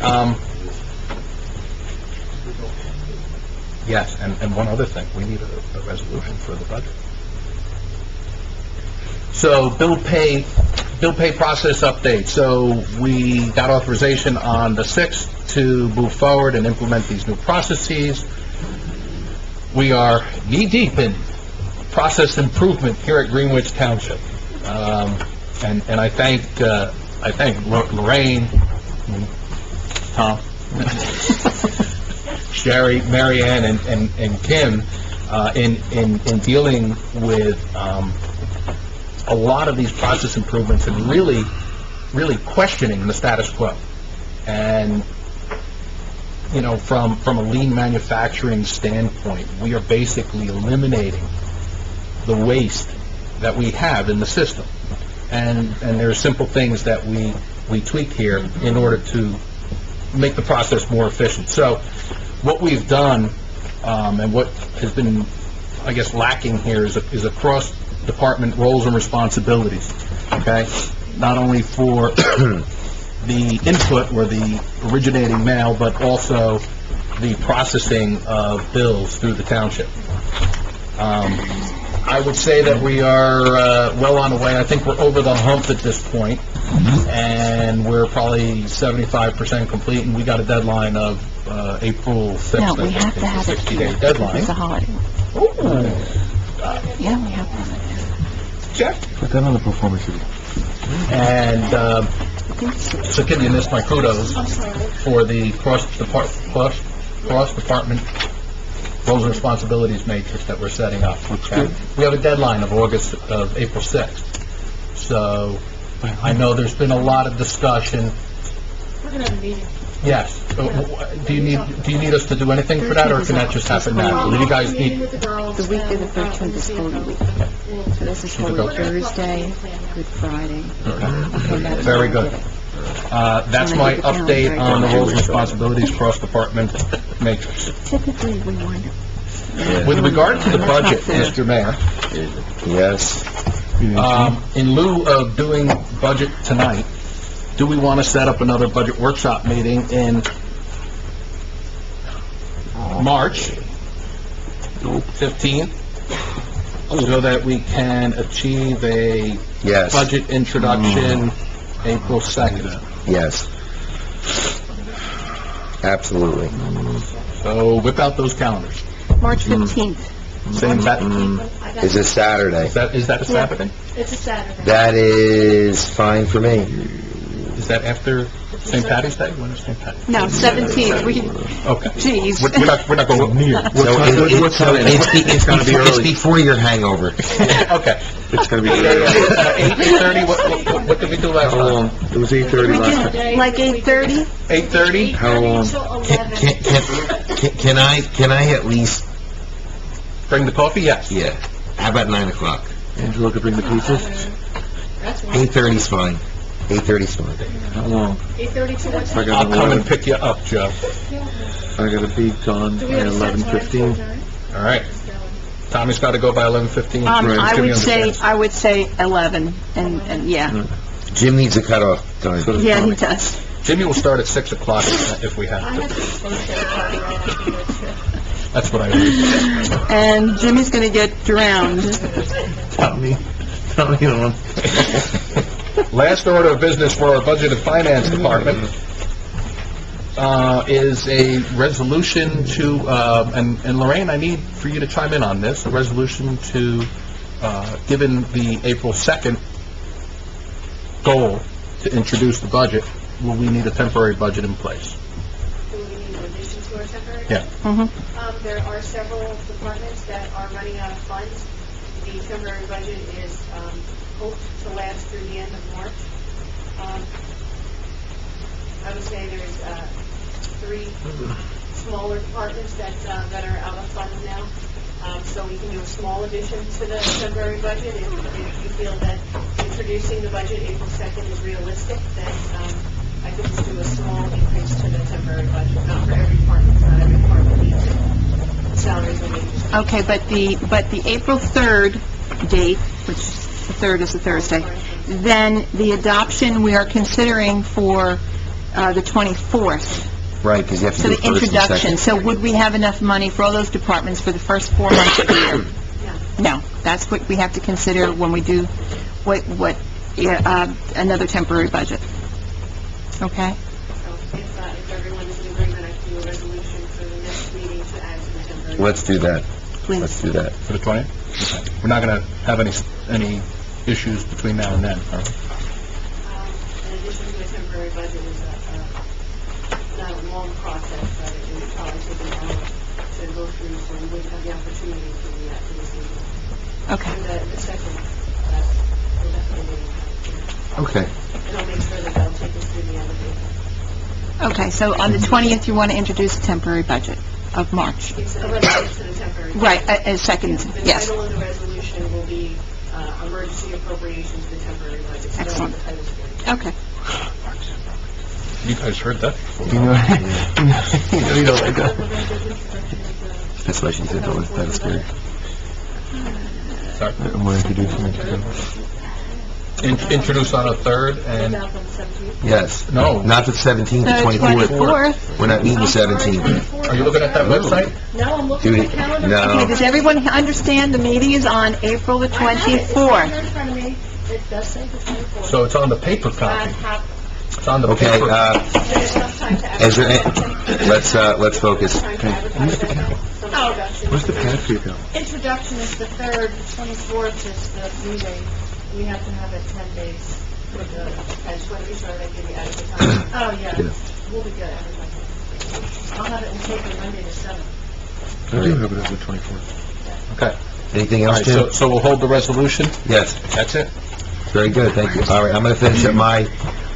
yes, and one other thing, we need a resolution for the budget. So bill pay process update. So we got authorization on the 6th to move forward and implement these new processes. We are knee-deep in process improvement here at Greenwich Township. And I thank Lorraine, Tom, Sherry, Mary Ann, and Kim, in dealing with, a lot of these process improvements and really questioning the status quo. And, you know, from a lean manufacturing standpoint, we are basically eliminating the waste that we have in the system. And there are simple things that we tweak here in order to make the process more efficient. So what we've done, and what has been, I guess, lacking here is a cross-department roles and responsibilities, okay? Not only for the input or the originating mail, but also the processing of bills through the township. I would say that we are well on the way. I think we're over the hump at this point, and we're probably 75% complete, and we got a deadline of April 6th. No, we have to have it here. 60-day deadline. It's a holiday. Yeah, we have to have it Check. Put that on the performance review. And so Kim, you missed my kudos for the cross-department roles and responsibilities matrix that we're setting up. Okay? We have a deadline of April 6th. So I know there's been a lot of discussion. We're gonna have a meeting. Yes. Do you need us to do anything for that, or can that just happen now? Do you guys Meeting need? with the girls. The week of the and, 13th is Holy Week. So this is Should we go? Holy Thursday, Good Friday. Okay, that's Very how good. we did it. That's my update on the roles and responsibilities cross-department matrix. Typically, we wind up... With regard to the budget, Mr. Mayor, Yes. in lieu of doing budget tonight, do we want to set up another budget workshop meeting in March 15th, so that we can achieve a Yes. budget introduction April 2nd? Yes. Absolutely. So whip out those calendars. March 15th. Same, that, I got It's a Saturday. is that a Saturday? It's a Saturday. That is fine for me. Is that after St. Patty's Day? When is St. Patty's? No, 17th. Okay. Geez. We're not going near. It's before your hangover. Okay. It's gonna be... 8:30, what did we do last time? It was 8:30 last time. Like 8:30? 8:30? How long? Can I at least, Bring the coffee? Yes. yeah, how about 9 o'clock? Angela could bring the pizzas? That's one. 8:30's fine. 8:30's fine. How long? 8:30 to what I time? got I'll come and 11, pick you up, Joe. I gotta be gone Do we by have a set time to 11:15. adjourn? All right. Tommy's got to go by 11:15. I would say 11, and yeah. Jim needs a cutoff time. So does Yeah, he Tommy. does. Jimmy will start at 6 o'clock if we have I to. have to post that copy right after this. That's what I heard. And Jimmy's going to get drowned. Tommy on. Last order of business for our Budget and Finance Department is a resolution to, and Lorraine, I need for you to chime in on this, a resolution to, given the April 2nd goal to introduce the budget, will we need a temporary budget in place? Do we need an addition to our temporary? Yeah. There are several departments that are running out of funds. The temporary budget is hoped to last through the end of March. I would say there's 3 smaller departments that are out of funds now. So we can do a small addition to the temporary budget. If you feel that introducing the budget April 2nd is realistic, then I could just do a small increase to the temporary budget, not for every department, not every department needs it. salaries and wages. Okay, but the April 3rd date, which the 3rd is a Thursday, then the adoption we are considering for the 24th. Right, because you have to So do the first and introduction, second. so would we have enough money for all those departments for the first 4 months of the year? No, that's what we have to consider when we do another temporary budget. Okay? So if everyone is in agreement, I can do a resolution for the next meeting to add to the temporary. Let's do that. Please. Let's do that. For the 20th? Okay. We're not going to have any issues between now and then, are we? In addition to a temporary budget is not a long process, but it would probably take an hour to go through, so we wouldn't have the opportunity to do that for this evening. Okay. And the second, we're definitely waiting. Okay. And I'll make sure that they'll take us through the end of the Okay, so on the 20th, you want to introduce a temporary budget of March? It's a resolution to the temporary. Right, a second, The yes. title of the resolution will be emergency appropriations to the temporary budget. So Excellent. the title's good. Okay. You guys heard that before. You know like that. That's why she said that was scary. Sorry. We're introducing it to Introduce on a 3rd and, About on the 17th. Yes. No. Not the 17th, the 24th. 24th. We're not meeting the 17th. are you looking at that website? No, I'm looking at the calendar. No. Okay, does everyone understand the meeting is on April the I have it. It's right 24th? here in front of me. It does say the 24th. So it's on the paper copy. It's on the Okay, paper. There's enough time to is there, advertise. let's focus. Time to advertise that now. Some introduction. What's the pad for you, Bill? Introduction is the 3rd, the 24th is the meeting. We have to have it 10 days. I just want to be sure that I give you adequate time. Oh, yeah. Yeah. We'll be good advertising. I'll have it in the paper Monday the 7th. I do have it as the 24th. Okay. Anything All else, right, Jim? so we'll hold the resolution? Yes. That's it? Very good, thank you. All right, I'm going to finish up my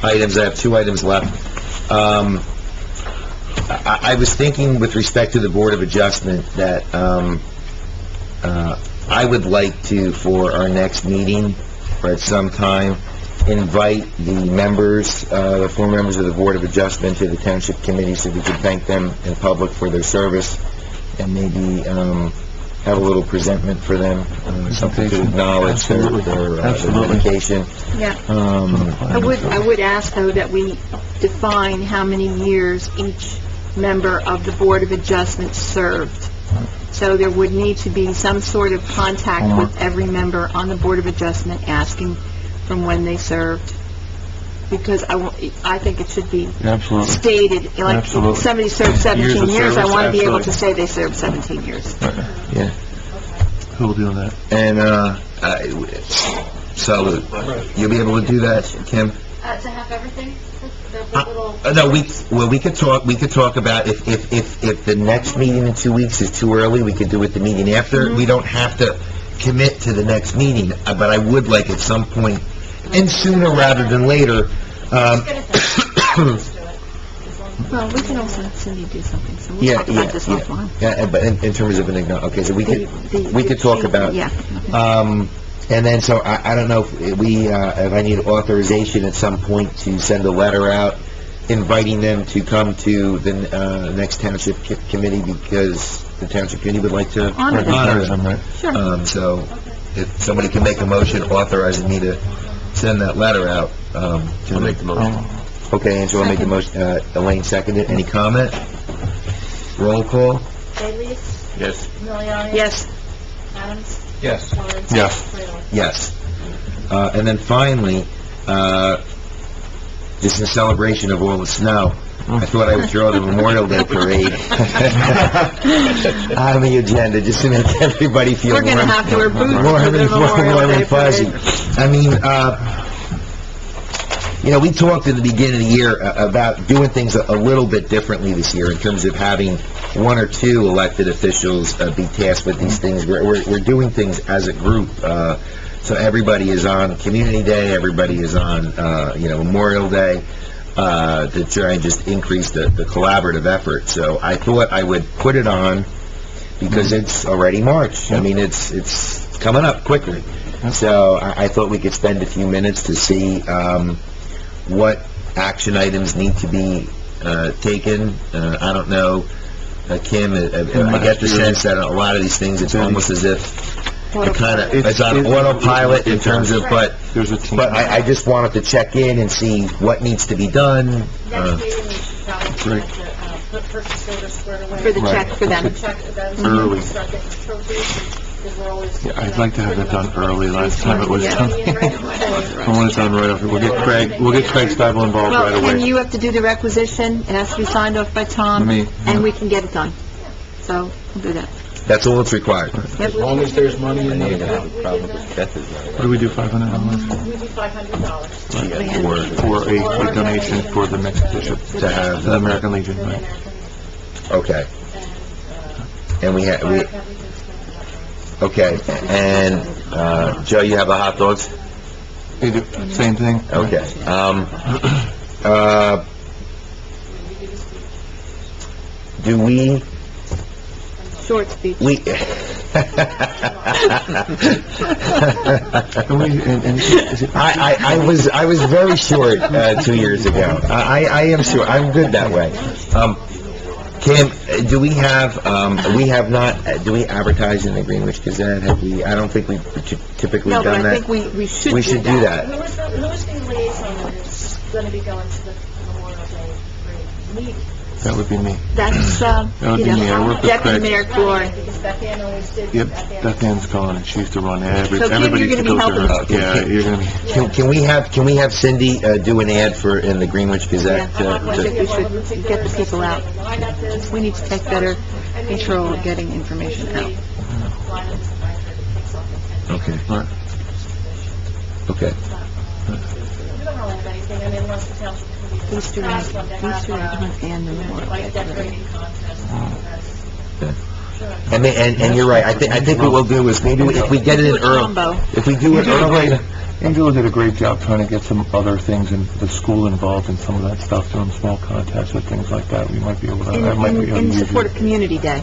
items. I have 2 items left. I was thinking with respect to the Board of Adjustment that I would like to, for our next meeting, or at some time, invite the members, the former members of the Board of Adjustment to the Township Committee so we could thank them in public for their service and maybe have a little presentment for them, something to acknowledge their dedication. Yeah. Um, I would ask, though, that we define how many years each member of the Board of Adjustment served. So there would need to be some sort of contact with every member on the Board of Adjustment asking from when they served. Because I think it should be Absolutely. stated, like, if Absolutely. somebody served 17 Years of years, I service, want to be able to absolutely. say they served 17 years. Yeah. Who will do that? And, so, you'll be able to do that, Kim? To have everything, the little... No, we could talk about if the next meeting in 2 weeks is too early, we could do it the meeting after. We don't have to commit to the next meeting, but I would like at some point, and sooner rather than later, Let's get it done. Let's do it. Well, we can also have Cindy do something, so we'll yeah, talk about this offline. yeah, but in terms of okay, so we could talk about, Yeah. and then, so I don't know if I need authorization at some point to send a letter out inviting them to come to the next township committee because the township committee would like to Honor them. honor them. right? Sure. So if somebody can make a motion authorizing me to send that letter out. I'll make the motion. Okay, Angela, make the motion, Elaine seconded. Any comment? Roll call? Bailey's, Yes. Miliani. Yes. Adams. Yes. Lawrence. Yes. Riddle. Yes. And then finally, just in celebration of all the snow, I thought I would throw the Memorial Day parade on the agenda, just to make everybody feel We're going to warm- have to wear boots warm for the and Memorial Day fuzzy. parade. I mean, we talked at the beginning of the year about doing things a little bit differently this year in terms of having 1 or 2 elected officials be tasked with these things. We're doing things as a group. So everybody is on Community Day, everybody is on, Memorial Day, to try and just increase the collaborative effort. So I thought I would put it on because it's already March. I mean, it's coming up quickly. So I thought we could spend a few minutes to see what action items need to be taken. I don't know Kim, I get the sense that a lot of these things, it's almost as if it kind of, it's on autopilot in terms of, but There's a team. I just wanted to check in and see what needs to be done. Next meeting, we should probably Right. get the purchase order squared away. For the check for them. Check for them. Early. Start getting trophies, because we're always... Yeah, I'd like to have it done early. Last time it was done. I want it done right off. We'll get Craig Stabile involved right Well, Ken, away. you have to do the requisition, it has to be signed off by Tom, Me, and yeah. we can get it done. So, we'll do that. That's all that's required. As long as there's money in there. What do we do, $500? We do $500. For a donation for the next bishop, To have- to the American Legion, right? Okay. And we okay, and, Joe, you have the hot dogs? They do, same thing? Okay. Do we, Short speech. we, And is it, I was very short, 2 years ago. I am sure, I'm good that way. Kim, do we have not, do we advertise in the Greenwich Gazette? Have we, I don't think we've typically No, but done I that. think we should We should do that. Who is the liaison that is going to be going to the Memorial Day parade meeting? that would be me. That's, would you be me. I know, work with Deputy Craig. Mayor Glory. Because Beth Ann always did. Yep, Beth Ann's gone, and she used to run So, Kim, everybody you're used to gonna go be through helping her. us. Yeah, you're gonna be, Can we have Cindy, do an ad in the Greenwich Gazette? I think we should get the people out. We need to take better control of getting information out. Okay, right. okay. We don't really have anything, I mean, unless the township. Easter egg and the Memorial Like Day. decorating contest, that's... And you're right, I think what we'll do is maybe if we get it in early, Combo. if we do it early, Angela did a great job trying to get some other things and the school involved in some of that stuff, doing small contests and things like that. We might be able to, that might be In unusual. support of Community Day.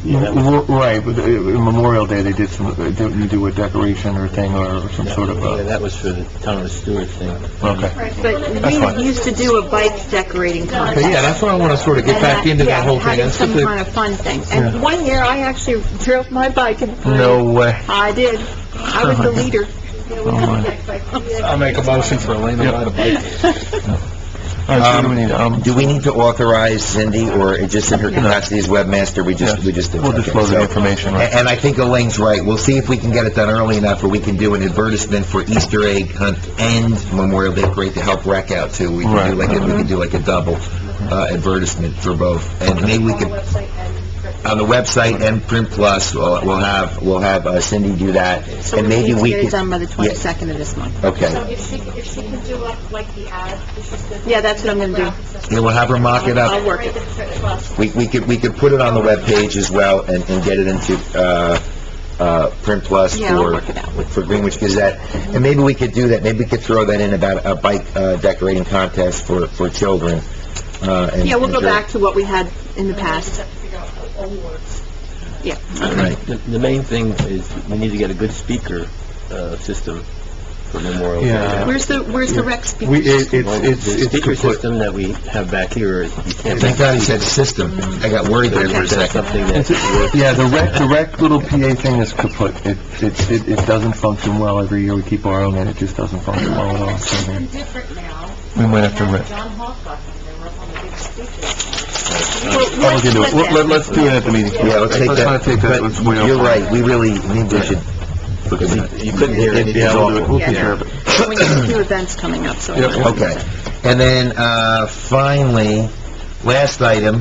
Right, but Memorial Day, they did you do a decoration or thing or some sort of Yeah, that was for the town of Stewart thing. okay. But That's fine. we used to do a bike decorating contest. Okay, yeah, that's what I want to sort of get back into that whole thing. Having That's some the- kind of fun thing. And one year, I actually drove my bike in the parade. No way. I did. I was the leader. Oh, my. I'll make a motion for Elena to ride a bike. All right, so what do we need? do we need to authorize Cindy, or just in her capacity as webmaster, we just do We'll just okay, load the so- information, right? And I think Elaine's right. We'll see if we can get it done early enough where we can do an advertisement for Easter egg hunt and Memorial Day parade to help rec out too. We can do like a double advertisement for both. And maybe we could, on the website and Print Plus, we'll have Cindy do that. So And we maybe need to we get it could, done by the 22nd of this month. okay. So if she can do up, like, the ad, if she's good... Yeah, that's what I'm gonna do. Yeah, we'll have her mock it up. I'll work it. We could put it on the webpage as well and get it into, Print Plus Yeah, I'll work it out. for Greenwich Gazette. And maybe we could do that, maybe we could throw that in about a bike, decorating contest for children. Yeah, we'll go back to what we had in the past. Yeah. Right. The main thing is we need to get a good speaker system for Memorial Day. Yeah. Where's the rec speaker? The It's speaker kaput. system that we have back here, you can't... Thank God he said system. I got worried there for a That's second. something that... Yeah, the rec little PA thing is kaput. It doesn't function well every year. We keep borrowing it. It just doesn't function well at all. So, It's different now. we might have to rent. John Hall got them, they were up on the big speakers. I'll look into it. Let's do it at the meeting. Yeah, let's take not that. take that. Let's wait But you're on- right, we really, maybe we should, Look at that. You couldn't hear anything. Yeah, we'll do it. We'll Yeah, take no. care of it. We got 2 events coming up, so. Yep. okay. And then, finally, last item,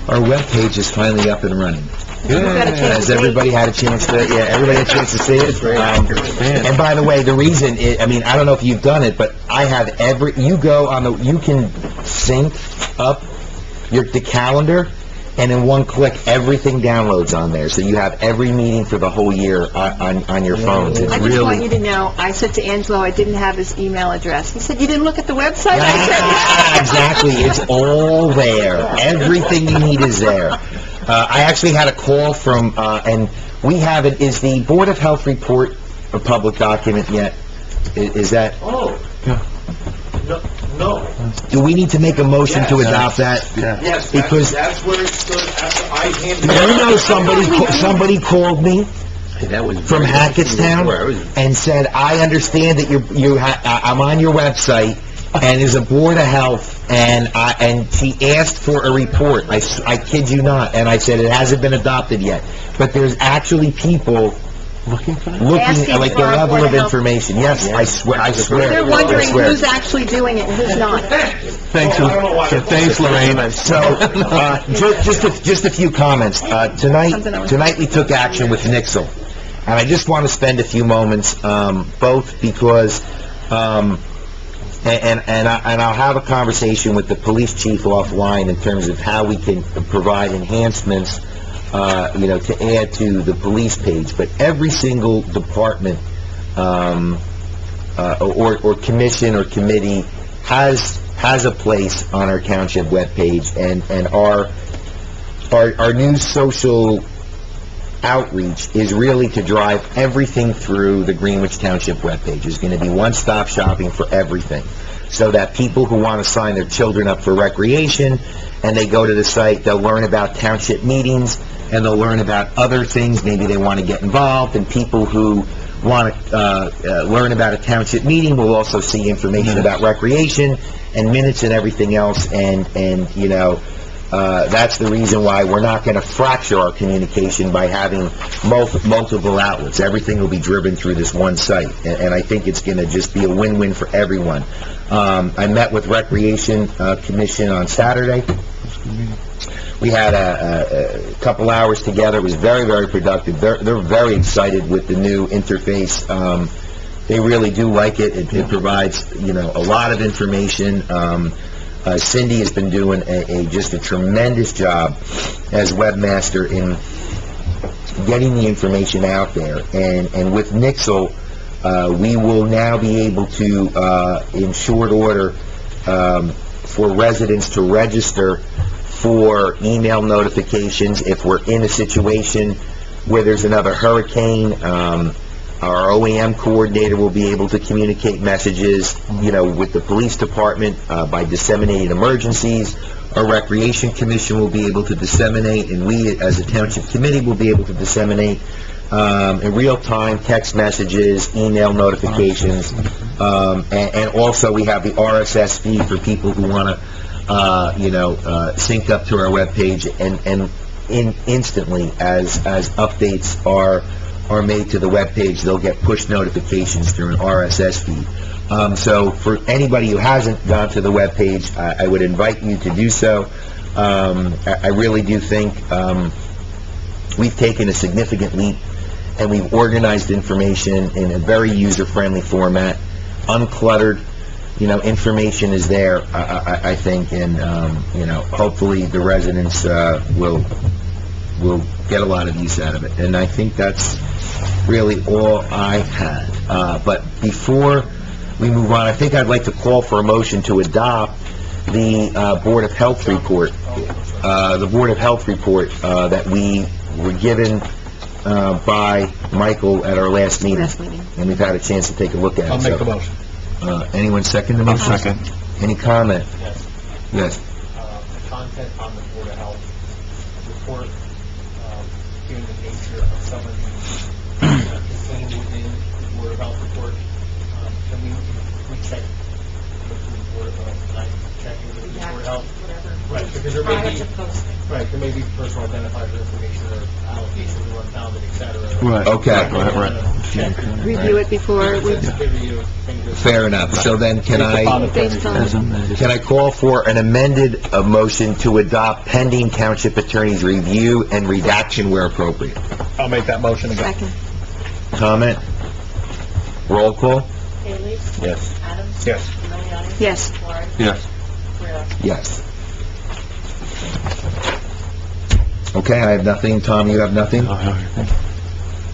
our webpage is finally up and running. Has everybody had a chance to, everybody had a chance to see it? And by the way, the reason, I mean, I don't know if you've done it, but I have you can sync up the calendar, and in one click, everything downloads on there. So you have every meeting for the whole year on your phones. It's I just want you really... to know, I said to Angelo I didn't have his email address. He said, "You didn't look at the website?" I said, Exactly, it's all there. Everything you need is there. I actually had a call from, and we have it, is the Board of Health report a public document yet? Is that, Oh. Yeah. No, Do we need to make a motion to adopt that? Yes, Because- that's where it stood after I handed You know, somebody called me from Hackettstown and said, I understand that I'm on your website, and as a Board of Health, and she asked for a report. I kid you not, and I said, it hasn't been adopted yet. But there's actually people looking Asking at, like, the for a level Board of of Health. information. Yes, I swear. They're I wondering swear. who's actually doing it and who's not. Thanks, Lorraine. So, just a few comments. Tonight we took action with Nixle, and I just want to spend a few moments, both because, and I'll have a conversation with the police chief offline in terms of how we can provide enhancements, to add to the police page. But every single department, or commission or committee has a place on our township webpage, and our new social outreach is really to drive everything through the Greenwich Township webpage. There's going to be one-stop shopping for everything, so that people who want to sign their children up for recreation, and they go to the site, they'll learn about township meetings, and they'll learn about other things, maybe they want to get involved, and people who want to learn about a township meeting will also see information about recreation, and minutes and everything else, and that's the reason why we're not going to fracture our communication by having multiple outlets. Everything will be driven through this one site, and I think it's going to just be a win-win for everyone. I met with Recreation Commission on Saturday. We had a couple hours together. It was very, very productive. They're very excited with the new interface. They really do like it. It provides, a lot of information. Cindy has been doing just a tremendous job as webmaster in getting the information out there. And with Nixle, we will now be able to, in short order, for residents to register for email notifications if we're in a situation where there's another hurricane. Our OEM coordinator will be able to communicate messages, with the police department by disseminating emergencies. Our Recreation Commission will be able to disseminate, and we, as a township committee, will be able to disseminate in real-time text messages, email notifications, and also we have the RSS feed for people who want to, sync up to our webpage, and instantly, as updates are made to the webpage, they'll get push notifications through an RSS feed. So for anybody who hasn't gone to the webpage, I would invite you to do so. I really do think we've taken a significant leap, and we've organized information in a very user-friendly format, uncluttered. Information is there, I think, and, hopefully the residents will get a lot of use out of it. And I think that's really all I had. But before we move on, I think I'd like to call for a motion to adopt the Board of Health report. The Board of Health report that we were given by Michael at our last meeting. And we've had a chance to take a look at it. I'll make the motion. Anyone second the motion? Second. Any comment? Yes. Yes. The content on the Board of Health report, given the nature of some of the contained within the Board of Health report, can we check with the Board of Health tonight, checking with the Board of Health? Right, because there may be personal identifier information or allocations or unfounded, et cetera. Right. Okay. Right. Check. Review it before we... Sensitivity of things that- Fair enough. So then can Based on... I call for an amended motion to adopt pending township attorney's review and redaction where appropriate? I'll make that motion again. Second. Comment? Roll call? Haley? Yes. Adams? Yes. Miliani? Yes. Warren? Yes. Guerrero? Yes. Okay, I have nothing. Tom, you have nothing?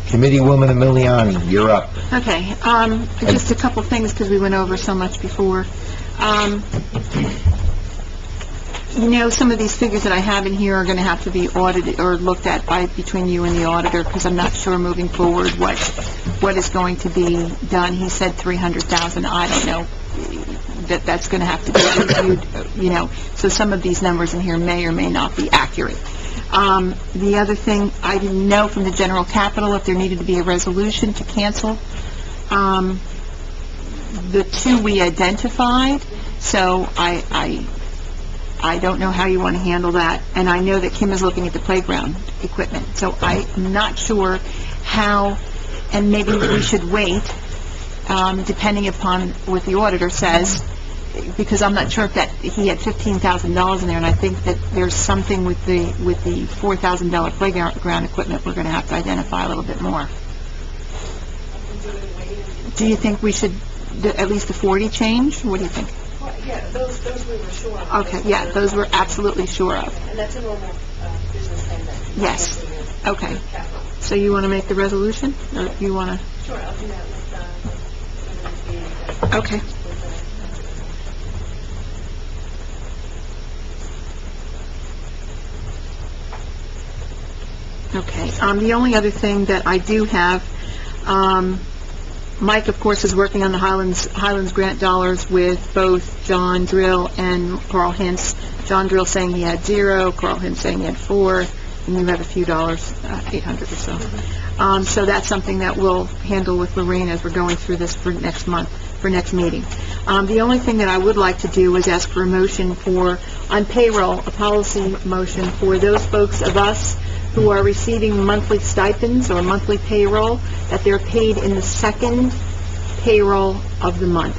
Committeewoman Emiliani, you're up. Okay, just a couple things, because we went over so much before. Some of these figures that I have in here are going to have to be audited or looked at between you and the auditor, because I'm not sure moving forward what is going to be done. He said 300,000. I don't know that's going to have to be reviewed, so some of these numbers in here may or may not be accurate. The other thing, I didn't know from the general capital if there needed to be a resolution to cancel the two we identified, so I don't know how you want to handle that, and I know that Kim is looking at the playground equipment, so I'm not sure how, and maybe we should wait, depending upon what the auditor says, because I'm not sure if that, he had $15,000 in there, and I think that there's something with the $4,000 playground equipment we're going to have to identify a little bit more. Do you think we should, at least the 40 change? What do you think? Yeah, those we were sure of. Okay, yeah, those we're absolutely sure of. And that's a normal business thing that... Yes. Okay. Capital. So you want to make the resolution, or you want to? Sure, I'll do that with, Okay. Okay, the only other thing that I do have, Mike, of course, is working on the Highlands grant dollars with both John Drill and Carl Hintz. John Drill saying he had 0, Carl Hintz saying he had 4, and you have a few dollars, 800 or so. So that's something that we'll handle with Lorraine as we're going through this for next month, for next meeting. The only thing that I would like to do is ask for a motion for, on payroll, a policy motion for those folks of us who are receiving monthly stipends or monthly payroll, that they're paid in the second payroll of the month,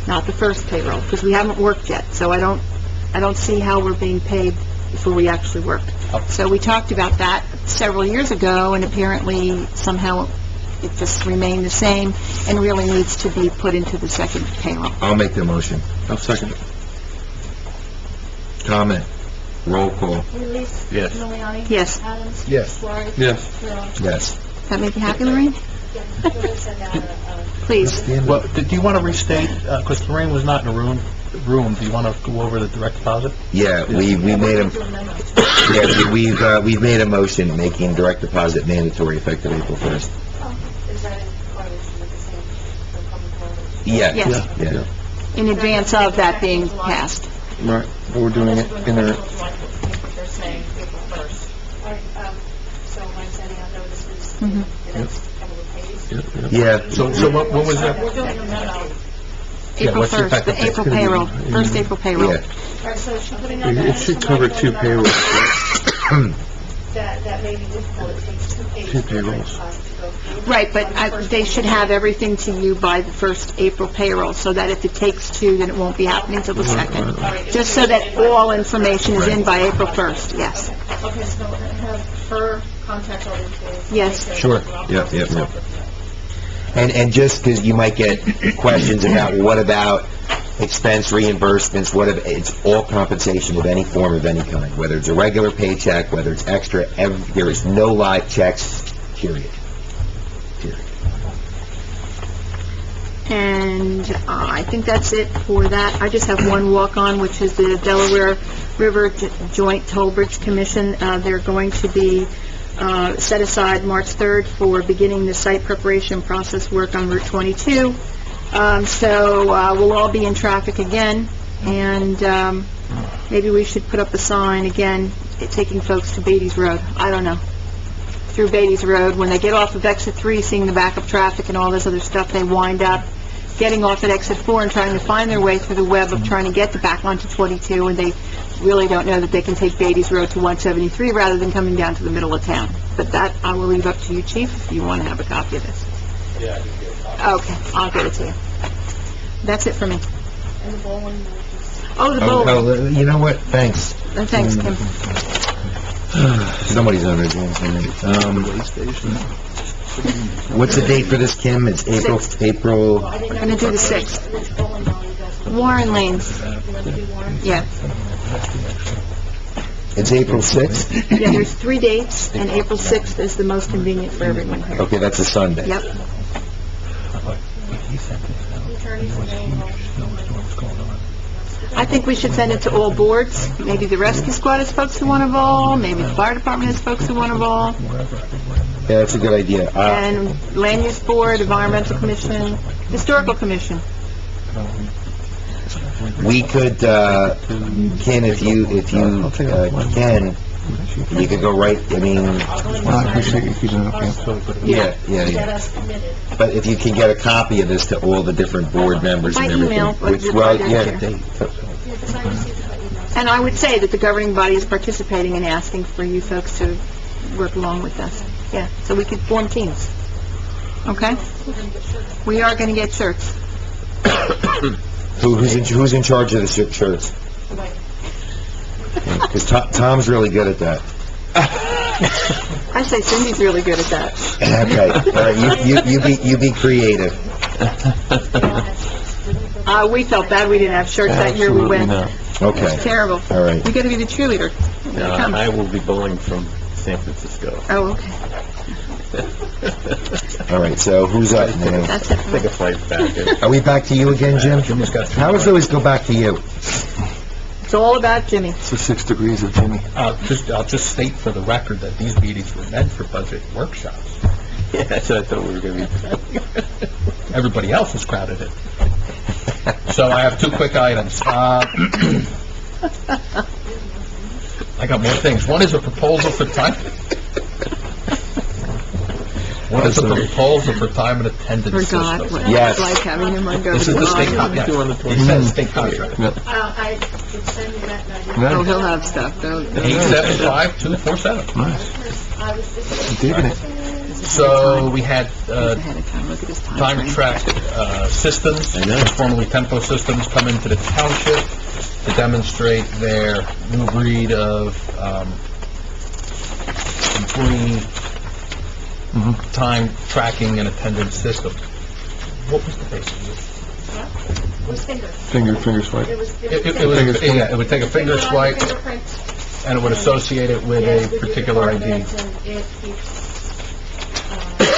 not the first payroll, because we haven't worked yet, so I don't see how we're being paid before we actually work. So we talked about that several years ago, and apparently somehow it just remained the same and really needs to be put into the second payroll. I'll make the motion. I'll second it. Comment. Roll call. Release. Yes. Miliani. Yes. Adams. Yes. Suarez. Yes. Drill. Yes. Does that make you happy, Lorraine? Yeah, we'll send out a... Please. Well, do you want to restate, because Lorraine was not in the room, do you want to go over the direct deposit? Yeah, we made a, we've made a motion making direct deposit mandatory effective April 1st. Is that in coordination with the same, the public works? Yeah. Yes. Yeah. In advance of that being passed. Right, we're doing it in a... They're saying April 1st. All right, so am I sending out notices in the next couple of days? Yeah. So what was that? We're doing a memo. April what's the 1st, effective the date? April payroll, first April payroll. Yeah. All right, so she's putting out that... It should cover 2 payrolls. That may be difficult, it takes 2 pages. 2 payrolls. To go through. Right, but they should have everything to you by the first April payroll, so that if it takes 2, then it won't be happening till the second. Just so that all information is in by April 1st, yes. Okay, so have her contact all the employees. Yes. Sure. Yep. And just because you might get questions about what about expense reimbursements, it's all compensation of any form of any kind, whether it's a regular paycheck, whether it's extra, there is no live checks, period. And I think that's it for that. I just have one walk-on, which is the Delaware River Joint Toll Bridge Commission. They're going to be set aside March 3rd for beginning the site preparation process work on Route 22. So we'll all be in traffic again, and maybe we should put up a sign again, taking folks to Beatty's Road. I don't know. Through Beatty's Road, when they get off of exit 3, seeing the backup traffic and all this other stuff, they wind up getting off at exit 4 and trying to find their way through the web of trying to get back onto 22, and they really don't know that they can take Beatty's Road to 173 rather than coming down to the middle of town. But that I will leave up to you, Chief, if you want to have a copy of this. Yeah, I can get a copy. Okay, I'll get it to you. That's it for me. And the bowling, which is... Oh, the bowl. You know what? Thanks. Thanks, Kim. Somebody's on it. What's the date for this, Kim? It's April. I'm going to do the 6th. Which bowling alley does it? Warren Lanes. You want to do Warren? Yeah. It's April 6th? Yeah, there's 3 dates, and April 6th is the most convenient for everyone here. Okay, that's a Sunday. Yep. Attorney's name, I think we should send it to all boards. Maybe the rescue squad has folks who want to bowl, maybe the fire department has folks who want to bowl, Yeah, that's a good idea. and land use board, environmental commission, historical commission. We could, Ken, if you can, you could go right, I mean, Well, I appreciate you keeping it up, yeah. Get us committed. But if you can get a copy of this to all the different board members and By everything. email, or which- just well, by yeah. their- Yeah, because I received that email. And I would say that the governing body is participating and asking for you folks to work along with us. Yeah, so we could form teams. Okay? We are going to get shirts. Who's in charge of the shirts? Because Tom's really good at that. I say Cindy's really good at that. Okay, all right, you be creative. We felt bad we didn't have shirts that year we Absolutely went. not. Okay, Terrible. all right. We got to be the cheerleader. Come. I will be bowling from San Francisco. Oh, okay. All right, so who's up now? That's it. Take a flight back. Are we back to you again, Jim? Jimmy's got three How does it always go back to you? It's all about Jimmy. It's the 6 degrees of Jimmy. I'll just state for the record that these meetings were meant for budget workshops. Yeah, that's what I thought we were going to be. Everybody else has crowded it. So I have two quick items. I got more things. One is a proposal for time. One is a proposal for time and attendance Forgot system. what Yes. it's like having him on go This to is the the state line. contract. It says state contract. I could send you that, and I didn't. Oh, he'll have stuff, don't. 875-247. Nice. I was just... Digging it. So we had Ahead of time, look at his time Time frame. Track Systems, formerly Tempo Systems, come into the township to demonstrate their new breed of employee time tracking and attendance system. What was the basic use? It was finger. Finger swipe. It was... It would take a finger swipe Fingerprint. and it would associate it with Yeah, a with your particular ID. department, and it keeps...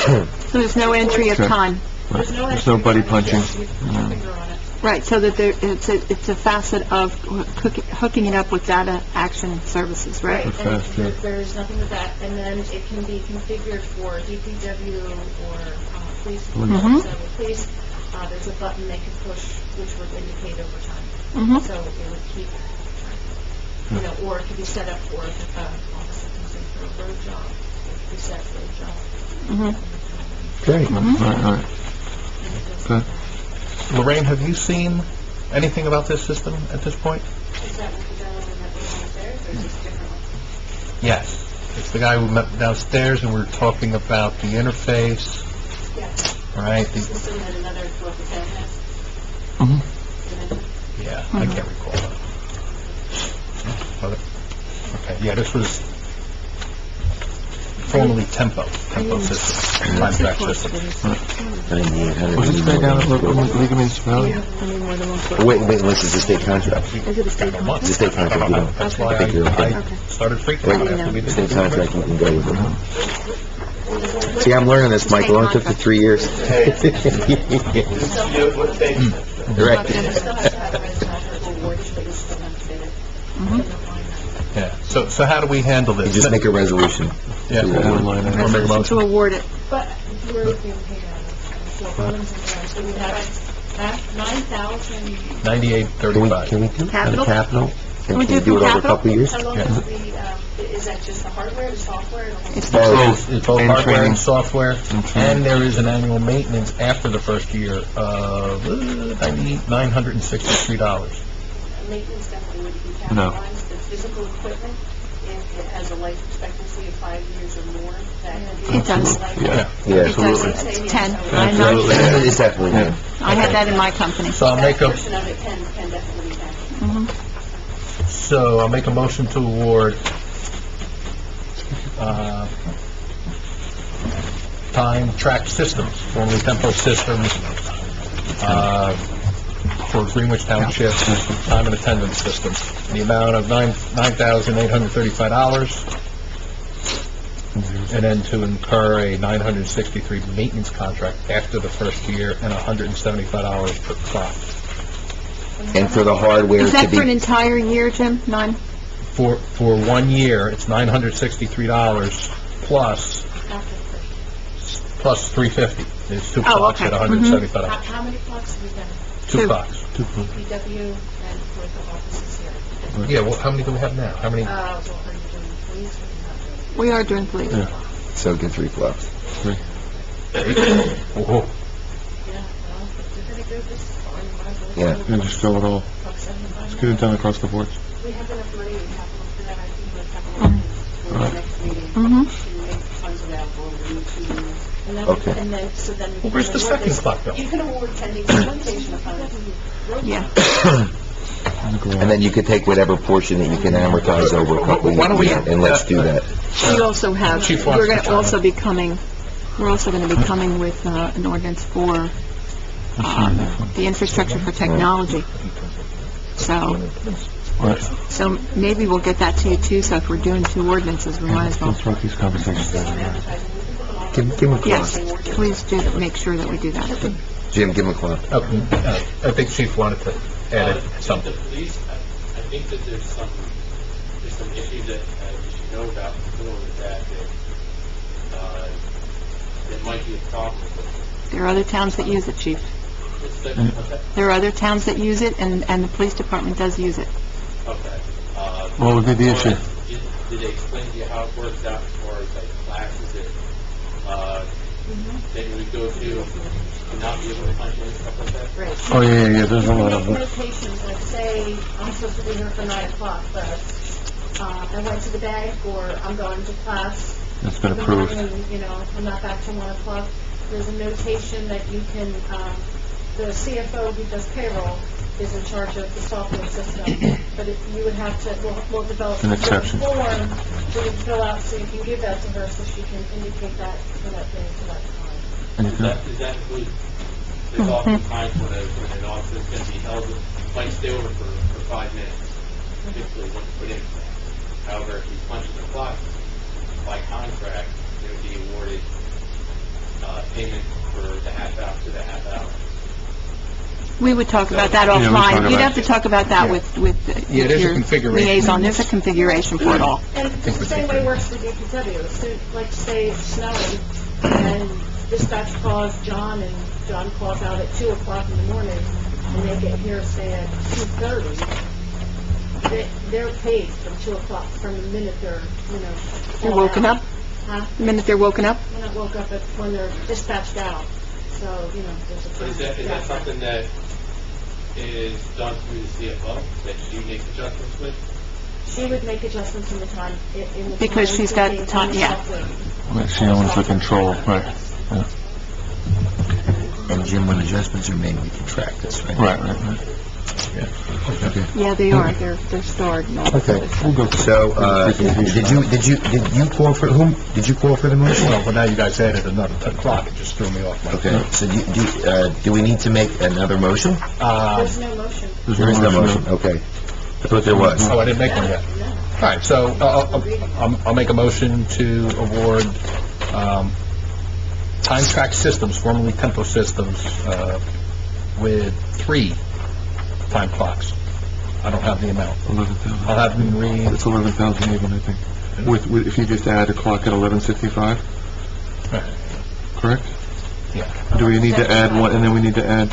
So there's no entry of Okay. time. There's no buddy punching. You put your finger on it. Right, so that it's a facet of hooking it up with data action services, right? And fast, yeah. there's nothing with that, and then it can be configured for DPW or police. Mhm. So with police, there's a button they can push which would indicate overtime. Mhm. So it would keep, or it could be set up for, officer comes in for a road job, it could be set for a job. Mhm. Great. All right, all right. Good. Lorraine, have you seen anything about this system at this point? Is that what the gentleman that was downstairs, or is this different one? Yes. It's the guy who met downstairs and we were talking about the interface, Yes. right? The system that another local town has. Mhm. Yeah, I can't recall that. Okay, yeah, this was formerly Tempo system, time track system. Was this guy down at League of Municipalities? Wait, this is the state contract. Is it a state Got no It's the state contract, you know. That's why think you're okay. I started freaking out after we did State this. contract, you can go with it. See, I'm learning this, Michael, it took for 3 years. Right. Yeah, so how do we handle You this? just make a resolution. Yeah, or make a motion. To award it. But we're being paid out of, so Owens and Brown, so we have 9,000, Can we, 9835. can we do it out Capital? of capital? Can we Can we do do it over a capital? couple of years? how long Yeah. is is that just the hardware, the software? It's Both. It's both And hardware training. and software, training. and there is an annual maintenance after the first year of $963. Maintenance definitely would be No. capitalized. The physical equipment, if it has a life expectancy of 5 years or more, that would be... It does. Yeah. Yeah. It does. It's 10. I know. Absolutely. It's definitely, yeah. I had that in my company. So I'll That make a, portion of it can definitely be capitalized. Mhm. so I'll make a motion to award, Time Track Systems, formerly Tempo Systems, for Greenwich Township Time and Attendance System, the amount of $9,835, and then to incur a $963 maintenance contract after the first year and $175 per clock. And for the hardware Is to that for an be, entire year, Jim? 9? For 1 year, it's $963 plus After the first. plus $350. There's two Oh, clocks okay. at Mhm. $175. How many clocks have we done? Two clocks. DPW and political offices here. Yeah, well, how many do we have now? How many? Well, are you doing police or not doing? We are doing police. Yeah. So get 3 clocks. Oh, Yeah, well, if you're gonna go this far, you might as well. Yeah. And just fill it all. Talk 75 Let's get it done across the board. We have enough money in capital for that, I think we're capital for the next meeting. Mhm. To make funds available in 2 years. And then, Okay. and then, so then. Well, where's the second clock, though? You can award pending implementation funds. Yeah. And then you could take whatever portion that you can amortize over a couple Why don't of we- years, and let's do that. We also have, Chief wants we're to going to chime in. also be coming, we're also going to be coming with an ordinance for the infrastructure for technology. So, Right. so maybe we'll get that to you too, so if we're doing 2 ordinances, we might as well. Let's start these conversations down. Give him a call. Yes, please do make sure that we do that. Jim, give him a call. Oh, I think Chief wanted to add something. The police, I think that there's some issues that you should know about before with that there might be a problem with. There are other towns that use it, Chief. What's that? There are other towns that use it, and the police department does use it. Okay. What would be the issue? Did they explain to you how it works out as far as like classes that you would go to and not be able to punch in and stuff like that? Right. Oh, yeah, there's a lot of Make them. notations, like say, I'm supposed to be here for 9 o'clock, but, I went to the bank, or I'm going to class. It's been in the approved. morning, you know, I'm not back till 1 o'clock. There's a notation that you can, the CFO who does payroll is in charge of the software system, but you would have to, we'll develop An a exception. form for you to fill out, so you can give that to her, so she can indicate that for that day, for that time. And you Does can- that include, there's often times when an officer is going to be held, might stay over for 5 minutes, typically when put in. However, if you punch the clock, by contract, they would be awarded payment for the half hour to the half hour. We would talk about that Yeah, we talk offline. You'd about have to talk about that with Yeah, there's a your configuration. liaison. There's a configuration for it all. And the same way works for DPW. So, like, say it's snowing, and dispatch calls John, and John calls out at 2 o'clock in the morning, and they get here, say, at 2:30, they're paid from 2 o'clock, from the minute they're, you know... They're woken up? Huh? The minute they're woken up? When I woke up, when they're dispatched out. So, you know, there's a... But is that something that is done through the CFO, that she makes adjustments with? She would make adjustments in the time, in the... Because time she's got in the time, yeah. software. Right, she owns the control, right. Yeah. And Jim, when adjustments are made, we can track this, right? Right. Yeah, they are. They're starred and all. Okay, we'll go. So, did you call for, whom, did you call for the motion? Well, now you guys added another clock, it just threw me off. Okay, so do we need to make another motion? There's no motion. There is no motion, okay. I thought there was. Oh, I didn't make one yet. All right, so I'll make a motion to award Time Track Systems, formerly Tempo Systems, with 3 time clocks. I don't have the amount. 11,000. I'll have them read. It's 11,000 even, I think. With, if you just add a clock at 11:65, correct? Yeah. Do we need to add one, and then we need to add,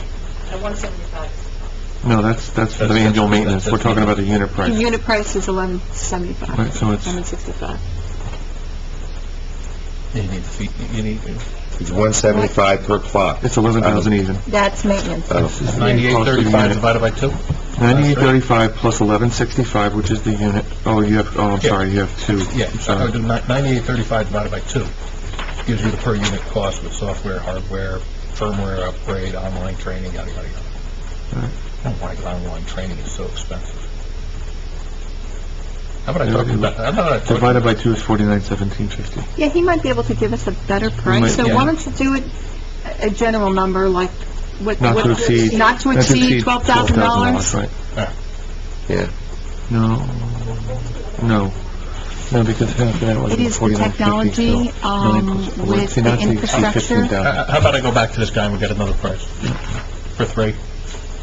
At 175. no, that's for the annual maintenance. We're talking about the unit The price. unit price is $11.75. Right, so it's, $11.65. You need It's 175 per clock. it's 11,000 even. That's maintenance. Oh. 98.35 divided by 2? 98.35 plus 11.65, which is the unit. Oh, you have, oh, I'm Yeah. sorry, you have 2. Yeah, I'm so I sorry. do 98.35 divided by 2. Gives you the per unit cost with software, hardware, firmware upgrade, online training, yada, yada, yada. I don't like online training, it's so expensive. How about I talk about, Divided by 2 is 49.1750. Yeah, he might be able to give us a better price, might, so yeah. why don't you do it, a general number, like, what... Not to what- exceed. Not to exceed $12,000? Right. Yeah. No, because half of that was It is the 49.50, technology, so million plus- with see, not the to exceed infrastructure. 15,000. how about I go back to this guy and we get another price? For 3?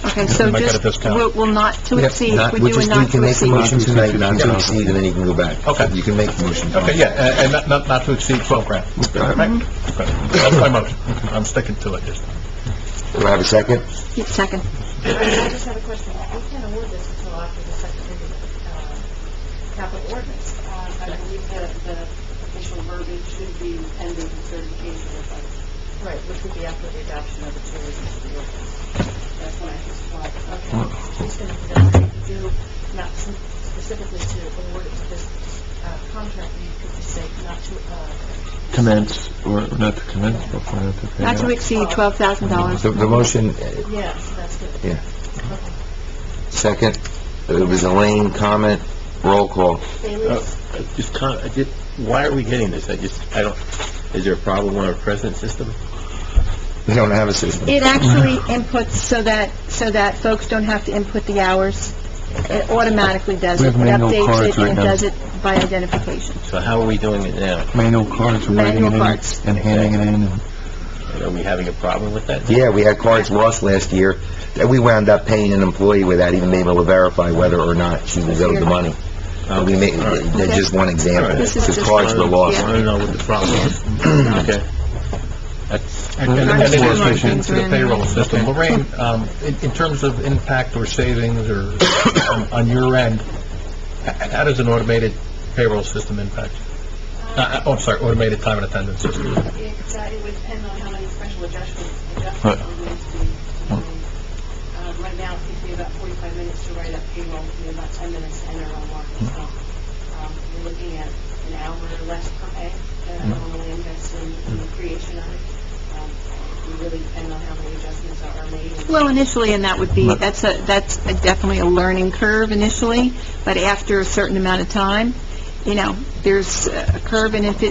Okay, so You might get a just, discount. we'll not to exceed, Not- we do a you not can to make the exceed. motion tonight, not to Yeah. exceed, and then you can go back. Okay. You can make the motion. Okay, yeah, and not to exceed 12 grand. Right? Okay. That's my motion. I'm sticking to it this time. Do I have a second? Second. I just have a question. We can't award this until after the second reading of capital ordinance. I believe the official verbiage should be pending certification of funds. Right, which would be after the adoption of the two readings of the ordinance. That's when I just thought, okay, she's going to do, not specifically to award it to this contract, you could just say not to, Commence, or not to commence, but for not to pay Not to out. exceed $12,000. The motion, yes, that's good. yeah. Second, it was Elaine, comment, roll call. Bailey's? Why are we getting this? Is there a problem with our present system? We don't have a system. It actually inputs so that folks don't have to input the hours. It automatically does We it. have It manual updates cards it, and right it now. does it by identification. So how are we doing it now? Manual cards, writing it Manual in cards. and handing it in. And Are we having a problem with that? Yeah, we had cards lost last year, that we wound up paying an employee without even being able to verify whether or not she was owed the money. We made, that's just one example, This is because just cards were one, lost. yeah. I don't know what the problem is. Okay. And it is linked into the payroll system. Lorraine, in terms of impact or savings or on your end, how does an automated payroll system impact? I'm sorry, automated time and attendance system. It would depend on how many special adjustments Right. are going to be. Right now, it takes me about 45 minutes to write up payroll, it takes me about 10 minutes to enter online. So, we're looking at an hour or less per pay that I normally invest in the creation of it. We really depend on how many adjustments are made. Well, initially, and that's definitely a learning curve initially, but after a certain amount of time, there's a curve, and if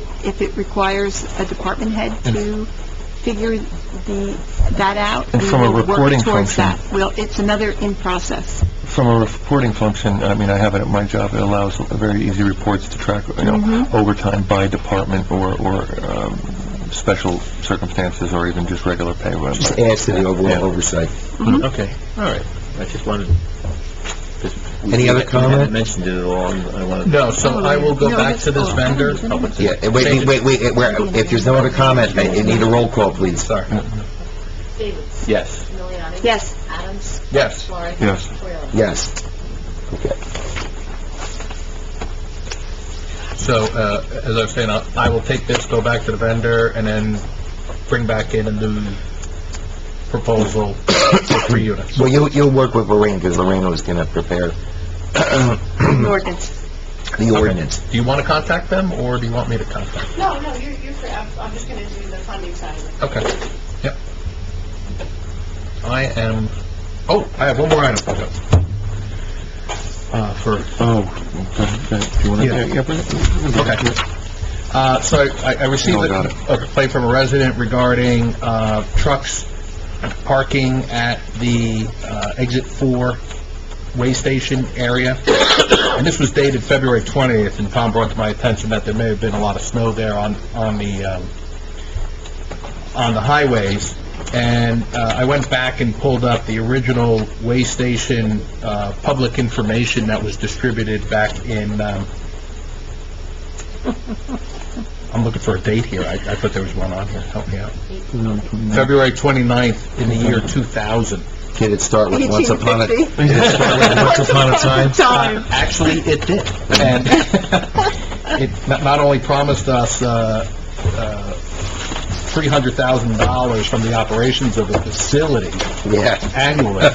it requires a department head to figure that out, And from a we will work reporting towards function. that. Well, it's another in process. From a reporting function, I mean, I have it at my job, it allows very easy reports to track, overtime by department or special circumstances, or even just regular pay. Just adds to the overall oversight. Okay, all right. I just wanted... Any other You comment? haven't mentioned it at all, and I wanted... No, so I will go back to this vendor. Yeah, wait, if there's no other comment, I need a roll call, please. Sorry. Davis. Yes. Miliani. Yes. Adams. Yes. Florida. Yes. Toyota. Yes. Okay. So, as I was saying, I will take this, go back to the vendor, and then bring back in a new proposal for 3 units. Well, you'll work with Lorraine, because Lorraine was gonna prepare Ordinance. the ordinance. Do you want to contact them, or do you want me to contact them? No, you're free. I'm just going to do the funding side of it. Okay. Yep. I have one more item. For Oh, okay. Do you want to... Yeah. bring it. Okay. So I received No, I got a complaint from a resident regarding trucks parking at the Exit 4 way station area. And this was dated February 20th, and Tom brought to my attention that there may have been a lot of snow there on the highways. And I went back and pulled up the original way station public information that was distributed back in, I'm looking for a date here. I thought there was one on here. Help me out. February 29th in the year 2000. Did it start with once upon a... 1850. Once upon a time? Actually, it did. And it not only promised us $300,000 from the operations of the facility Yeah. annually,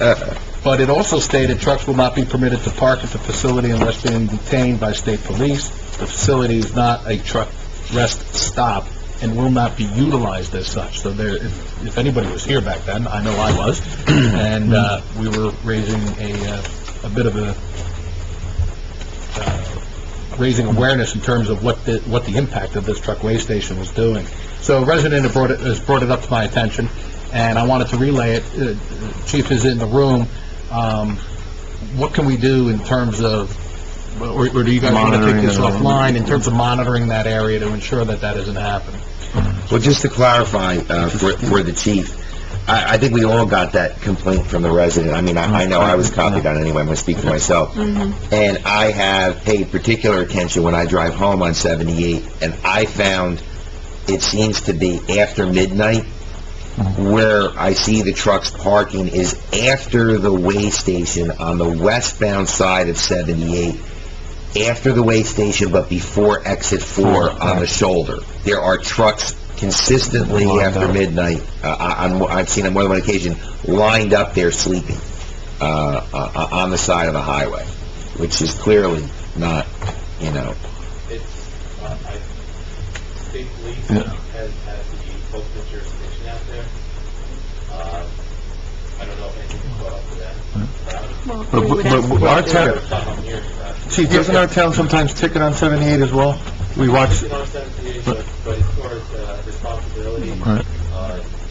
but it also stated trucks will not be permitted to park at the facility unless being detained by state police. The facility is not a truck rest stop and will not be utilized as such. So there, if anybody was here back then, I know I was, and we were raising a bit of raising awareness in terms of what the impact of this truck way station was doing. So a resident has brought it up to my attention, and I wanted to relay it. Chief is in the room. What can we do in terms of, or do you guys want to take this offline, in terms of monitoring that area to ensure that that isn't happening? Well, just to clarify, for the chief, I think we all got that complaint from the resident. I mean, I know I was copied on it anyway, I'm going to speak for myself. And I have paid particular attention when I drive home on 78, and I found it seems to be after midnight where I see the trucks parking is after the way station on the westbound side of 78, after the way station but before exit 4 on the shoulder. There are trucks consistently after midnight, I've seen on more than one occasion, lined up there sleeping on the side of the highway, which is clearly not, It's, state police has the ultimate jurisdiction out there. I don't know if anything is brought up to them. But our town, Something I'm hearing about. Chief, doesn't our town sometimes ticket on 78 as well? We watch, It's on 78, but as far as responsibility, Right.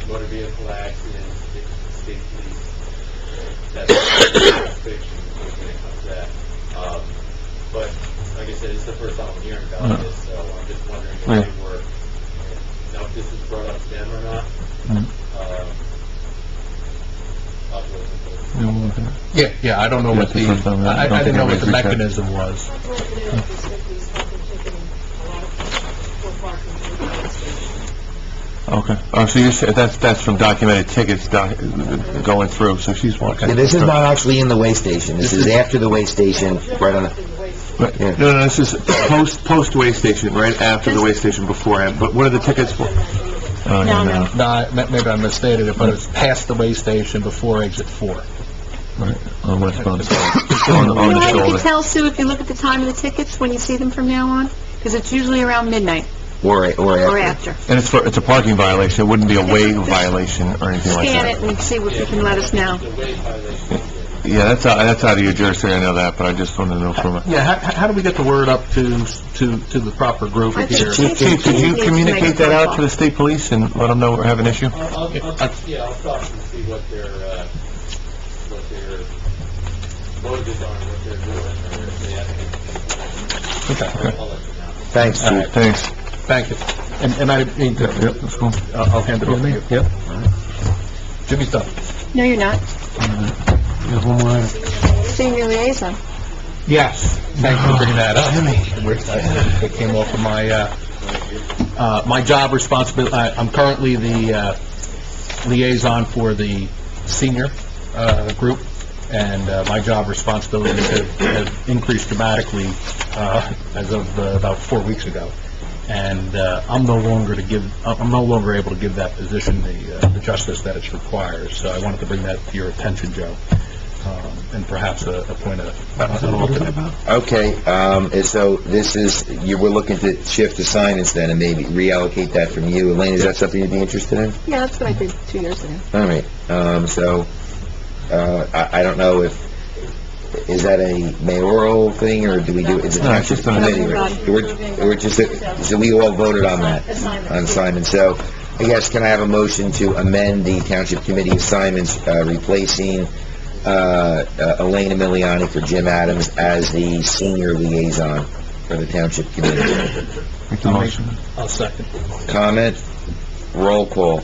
motor vehicle accidents, state police, that's jurisdiction when it comes to that. But like I said, it's the first time I'm hearing about this, so I'm just wondering if they were, now if this is brought up to them or not. I'll go with it. Yeah, I don't know what the, I didn't know what the mechanism was. okay. Oh, so you said that's from documented tickets going through, so she's walking. Yeah, this is not actually in the way station. This is after the way station, right on the... Right. Yeah. No, this is post way station, right after the way station, beforehand. But what are the tickets for? No. No, maybe I misstated it, but it's past the way station before exit 4. Right, on westbound side, on You know the how you shoulder. can tell, Sue, if you look at the time of the tickets when you see them from now on? Because it's usually around midnight Or or after. after. And it's a parking violation, it wouldn't be a way violation or anything like Scan that. it and see what you can let us know. The way violation, Yeah, that's out of your jurisdiction, I know that, but I just wanted to know from it. Yeah, how do we get the word up to the proper group I think here? Chief Chief, could you needs to communicate make a that out phone to the state police and let them know we're having an issue? I'll talk to them and see what their motives are, and what they're doing, or if they have anything. I'll let you know. Thanks, All Chief. right. Thanks. Thank you. And I didn't mean to, Yep, that's cool. I'll hand it over to you. Yep. Jimmy's done. No, you're not. There's one more item. Senior liaison. Yes, thanks for bringing that up. It came off of my job responsibility. I'm currently the liaison for the senior group, and my job responsibilities have increased dramatically as of about 4 weeks ago. And I'm no longer able to give that position the justice that it requires. So I wanted to bring that to your attention, Joe, and perhaps appoint an alternate. Okay, so this is, we're looking to shift assignments then and maybe reallocate that from you. Elaine, is that something you'd be interested in? Yeah, that's what I did 2 years ago. All right, I don't know if, is that a mayoral thing, or do we do, is it No, it's township just an- committee? We're just, so we all voted on that, on assignment. So I guess, can I have a motion to amend the township committee assignments, replacing Elaine Emiliani for Jim Adams as the senior liaison for the township committee? Make the motion. I'll second. Comment? Roll call.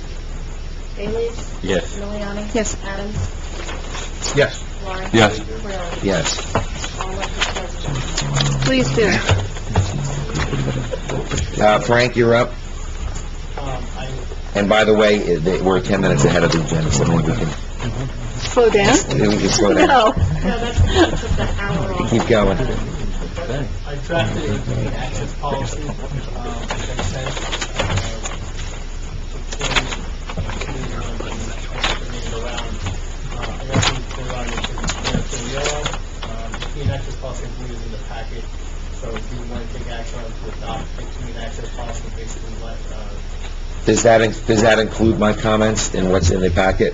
Bailey? Yes. Miliani? Yes. Adams? Yes. Lawrence? Yes. Cordero? Yes. All elected president. Please do. Frank, you're up. And by the way, we're 10 minutes ahead of the agenda, so maybe we can Slow down. slow down. No. No, that's what took the hour off. Keep going. I drafted a community access policy, which I sent, around, I got these put on your yellow, community access policy included in the packet, so if you want to take action on to adopt the community access policy, basically let, Does that include my comments and what's in the packet?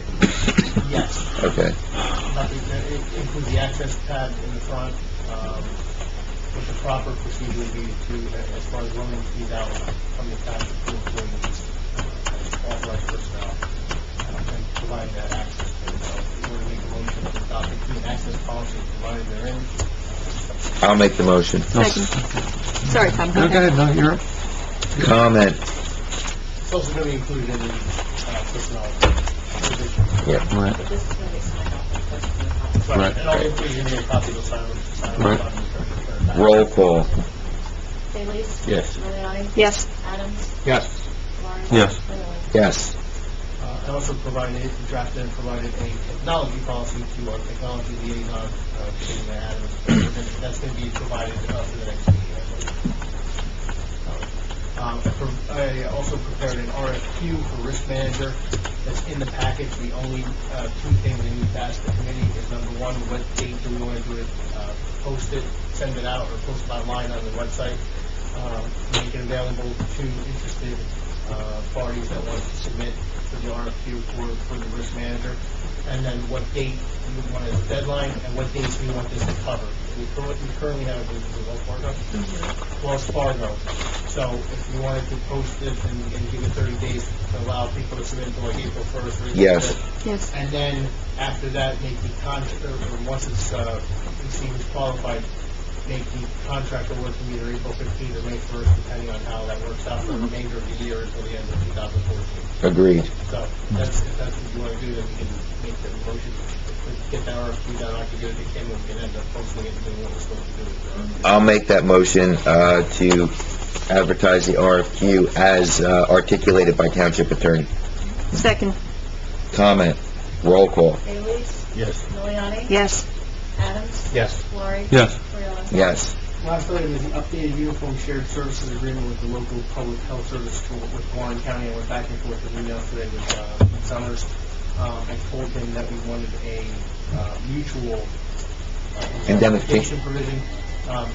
yes. Okay. It includes the access pad in the front, what the proper procedure would be to, as far as loaning fees out from the township to employees, authorized personnel, and provide that access to them. So if you were to make a motion to adopt the community access policy provided therein, I'll make the motion. Second. Sorry, Tom. No, go ahead, no, you're up. Comment. it's also going to be included in the personnel provision. Yeah. Right. But this is going to be signed off. Right. And I'll include in your copy of the sign Right. Roll call. Bailey? Yes. Miliani? Yes. Adams? Yes. Lawrence? Yes. Cordero? Yes. I also drafted and provided a technology policy to our technology liaison, Katie Adams. That's going to be provided for the next meeting, I believe. I also prepared an RFQ for risk manager that's in the package. The only two things I need to ask the committee is, number one, what date do we want to do it? Post it, send it out, or post it online on the website. Make it available to interested parties that want to submit for the RFQ for the risk manager. And then what date you want as a deadline, and what dates we want this to cover. We currently have it with Wells Fargo. Wells Fargo. So if you wanted to post it and give it 30 days to allow people to submit until like April 1st or April Yes. 5th. Yes. And then after that, make the contract, or once it's seen as qualified, make the contract award from either April 15th or May 1st, depending on how that works out for the remainder of the year until the end of 2014. Agreed. So if that's what you want to do, then we can make the motion to get that RFQ done. I can do it to Kim, and we can end up posting it and doing what we're supposed to do with it. I'll make that motion to advertise the RFQ as articulated by Township Attorney. Second. Comment. Roll call. Bailey's? Yes. Miliani? Yes. Adams? Yes. Lori? Yes. Cordero? Yes. Last item is the updated uniform shared services agreement with the local public health service with Warren County. I went back and forth with emails today with Summers. I told him that we wanted a mutual Indemnification. provision.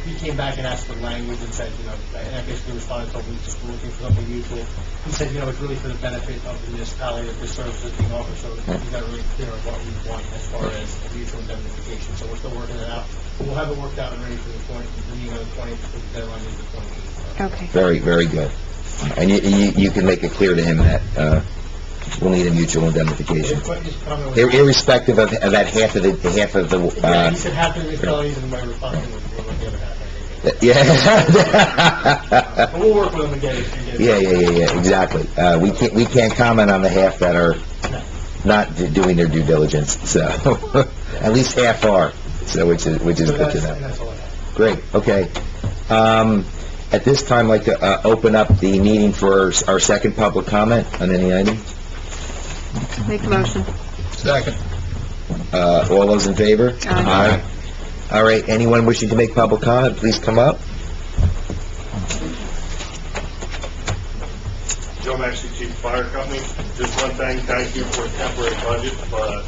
He came back and asked for language and said, and I basically responded, told him we're just looking for something mutual. He said, it's really for the benefit of the municipality that this service is being offered, so he's not really clear on what we want as far as a mutual indemnification. So we're still working it out. We'll have it worked out and ready for the meeting on the 20th, because the deadline is the 28th. Okay. Very, very good. And you can make it clear to him that we'll need a mutual indemnification, His comment was, irrespective of that half of the yeah, he said half the municipalities, and my response was, we'll look at half. yeah. But we'll work with them and get it. Yeah, exactly. We can't comment on the half that are not doing their due diligence, so, at least half are, so, which is So good to know. that's all I have. Great, okay. At this time, I'd like to open up the meeting for our second public comment on any item. Make a motion. Second. All those in favor? Aye. All right, anyone wishing to make public comment, please come up. Joe Maxey, Chief Fire Company. Just one thing, thank you for a temporary budget, but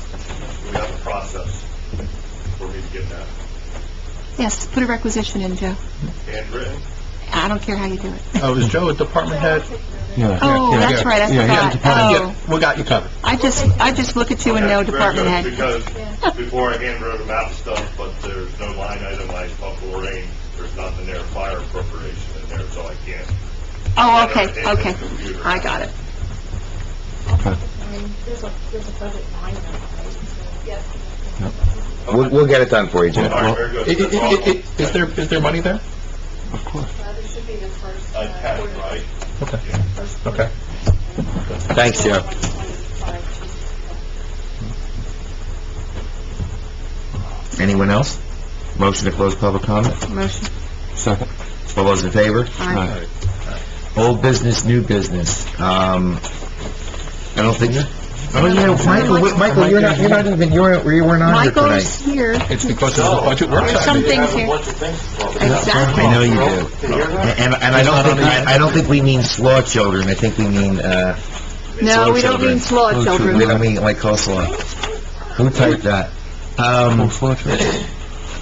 we have a process for me to get that Yes, put a requisition in, Joe. handwritten. I don't care how you do it. Oh, is Joe a department head? Yeah. Oh, that's right, I forgot. Yeah, we got you covered. I just look at you and know Very department good, head. Because before I handwrote them out and stuff, but there's no line item like Buffalo Range, there's nothing there, fire appropriation in there, so I can't. Oh, enter it in the okay. computer. I got it. I mean, there's a budget line item, right? So, yes. We'll get it done for you, All Jim. right, very good. Is there money there? Of course. There should be the first. I had it, right? Okay. First Okay. Thanks, Joe. Anyone else? Motion to close public comment? Motion. Second. All those in favor? Aye. Old business, new business. I don't think... Oh, yeah, Michael, you weren't on here Michael's tonight. here. It's because of the budget work There's some things here. Exactly. I know you do. And I don't think we mean slaw children, I think we mean, No, we don't mean slaw we children. don't mean like coleslaw. Who typed that?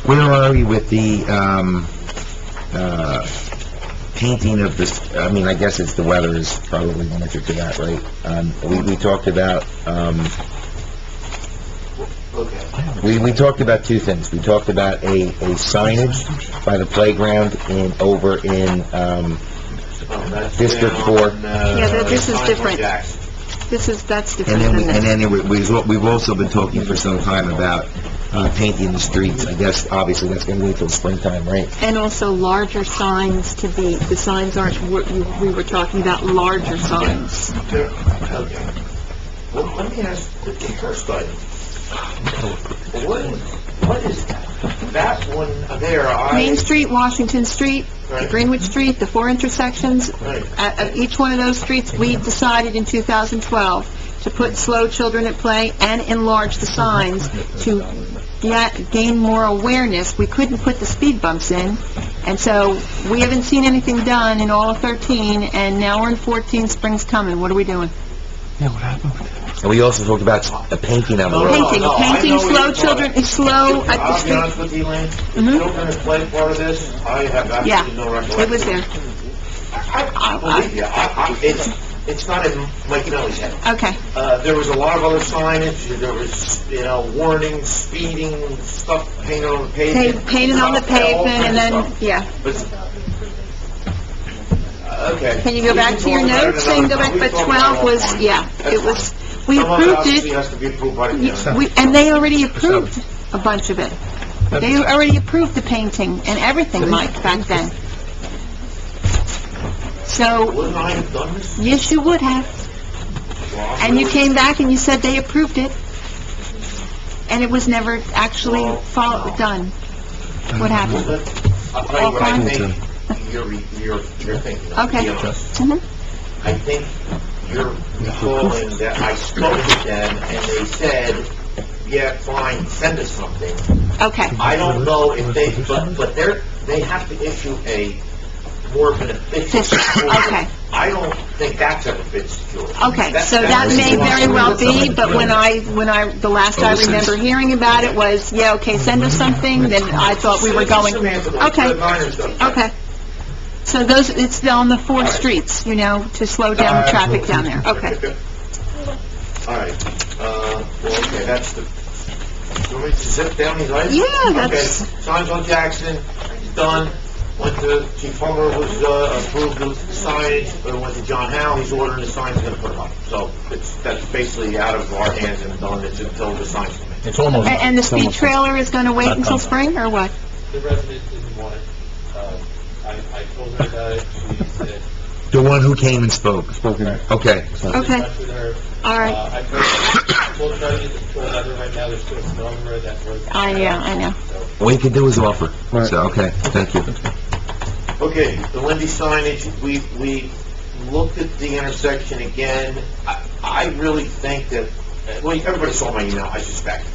Where are we with the, painting of this, I guess it's the weather is probably the answer to that, right? We talked about, we talked about two things. We talked about a signage by the playground over in, District 4. Yeah, this is different. That's different And than then this. we've also been talking for some time about, painting the streets. I guess, obviously, that's gonna wait till springtime, right? And also larger signs the signs aren't what we were talking about, larger signs. Well, let me ask the first item. What is that? That one there, Main Street, Washington Street, Right. Greenwich Street, the 4 intersections. Right. At each one of those streets, we decided in 2012 to put slow children at play and enlarge the signs to gain more awareness. We couldn't put the speed bumps in, and so we haven't seen anything done in all of 13, and now we're in 14, spring's coming. What are we doing? Yeah, what happened? And we also talked about a painting on the road. Painting, no, I painting know what slow you're children, slow at the I'll be street. honest with you, Elaine, the Mhm. children that play part of this, I have Yeah, absolutely no recollection. it was there. I believe you. It's not in Mike Anelli's head. Okay, There was a lot of other signage, there was, warnings, speeding, stuff painted on the pavement. painted on the All pavement, and kinds of then, stuff. yeah. But- Okay. Can you go back to your notes and go back, but 12 was, yeah, it was, we Some of it approved obviously it, has to be approved by the council. and they already approved a bunch of it. They already approved the painting and everything, Mike, back then. So, Wouldn't I have done this? yes, you would have. And you came back and you said they approved it, and it was never actually done. What happened? I'll tell you what I All think you're thinking of, to Okay. be honest. Mhm. I think you're recalling that I spoke with them and they said, yeah, fine, send us something. Okay, I don't know if they, but they have to issue more of an official order. okay. I don't think that's ever been secured. Okay, so that may very well be, but the last I remember hearing about it was, yeah, okay, send us something, then I thought we were going, okay, okay. So it's on the 4 streets, to slow down the traffic down there, okay. All right, well, okay, that's the, you want me to zip down these items? Yeah, that's- Okay, signs on Jackson, done. Went to, Chief Hummer was, approved the signage, but went to John Howe, he's ordering the signs, he's gonna put them up. So, that's basically out of our hands and done, it's until the signs come in. It's almost... And the speed trailer is going to wait until spring, or what? The resident didn't want it. I told her about it, she said, The one who came and spoke. Okay. Okay, touch with her. all right. I told her to get the control letter right now, there's still a snow on the road, that road. I know. All you can do is offer. So, okay, thank you. Okay, the Lindy signage, we looked at the intersection again. I really think that, well, everybody saw my email, I suspect.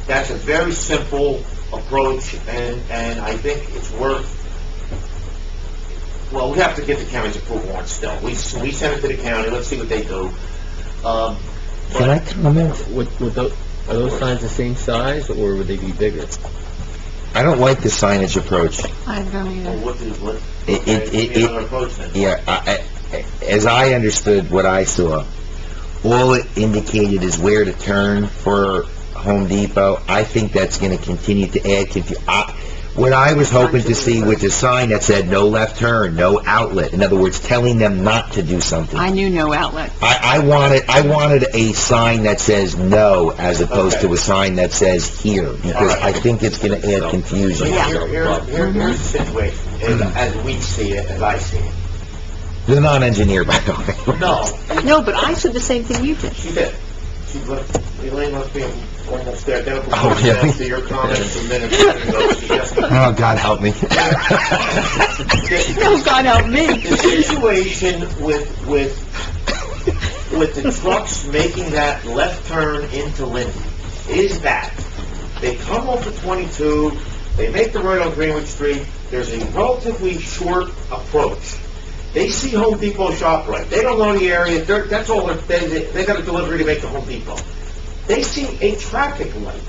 That's a very simple approach, and I think it's worth, well, we have to get the county's approval on it still. We sent it to the county, let's see what they do. Can I comment? Are those signs the same size, or would they be bigger? I don't like the signage approach. I don't Well, either. what, It- another approach then? Yeah, as I understood what I saw, all it indicated is where to turn for Home Depot. I think that's going to continue to add confusion. What I was hoping to see was a sign that said no left turn, no outlet. In other words, telling them not to do something. I knew no outlet. I wanted a sign that says no as opposed to a sign that says here, because I think it's going to add confusion. So here's the situation, as we see it, as I see it. You're not an engineer, by the way. No, No, but I said the same thing you did. she did. Elaine must be almost the identical Oh, person really? to your comments a minute ago. She just- Oh, God help me. No, God help me. The situation with the trucks making that left turn into Lindy is that they come off of 22, they make the right on Greenwich Street, there's a relatively short approach. They see Home Depot ShopRite. They don't know the area. That's all. They got a delivery to make to Home Depot. They see a traffic light.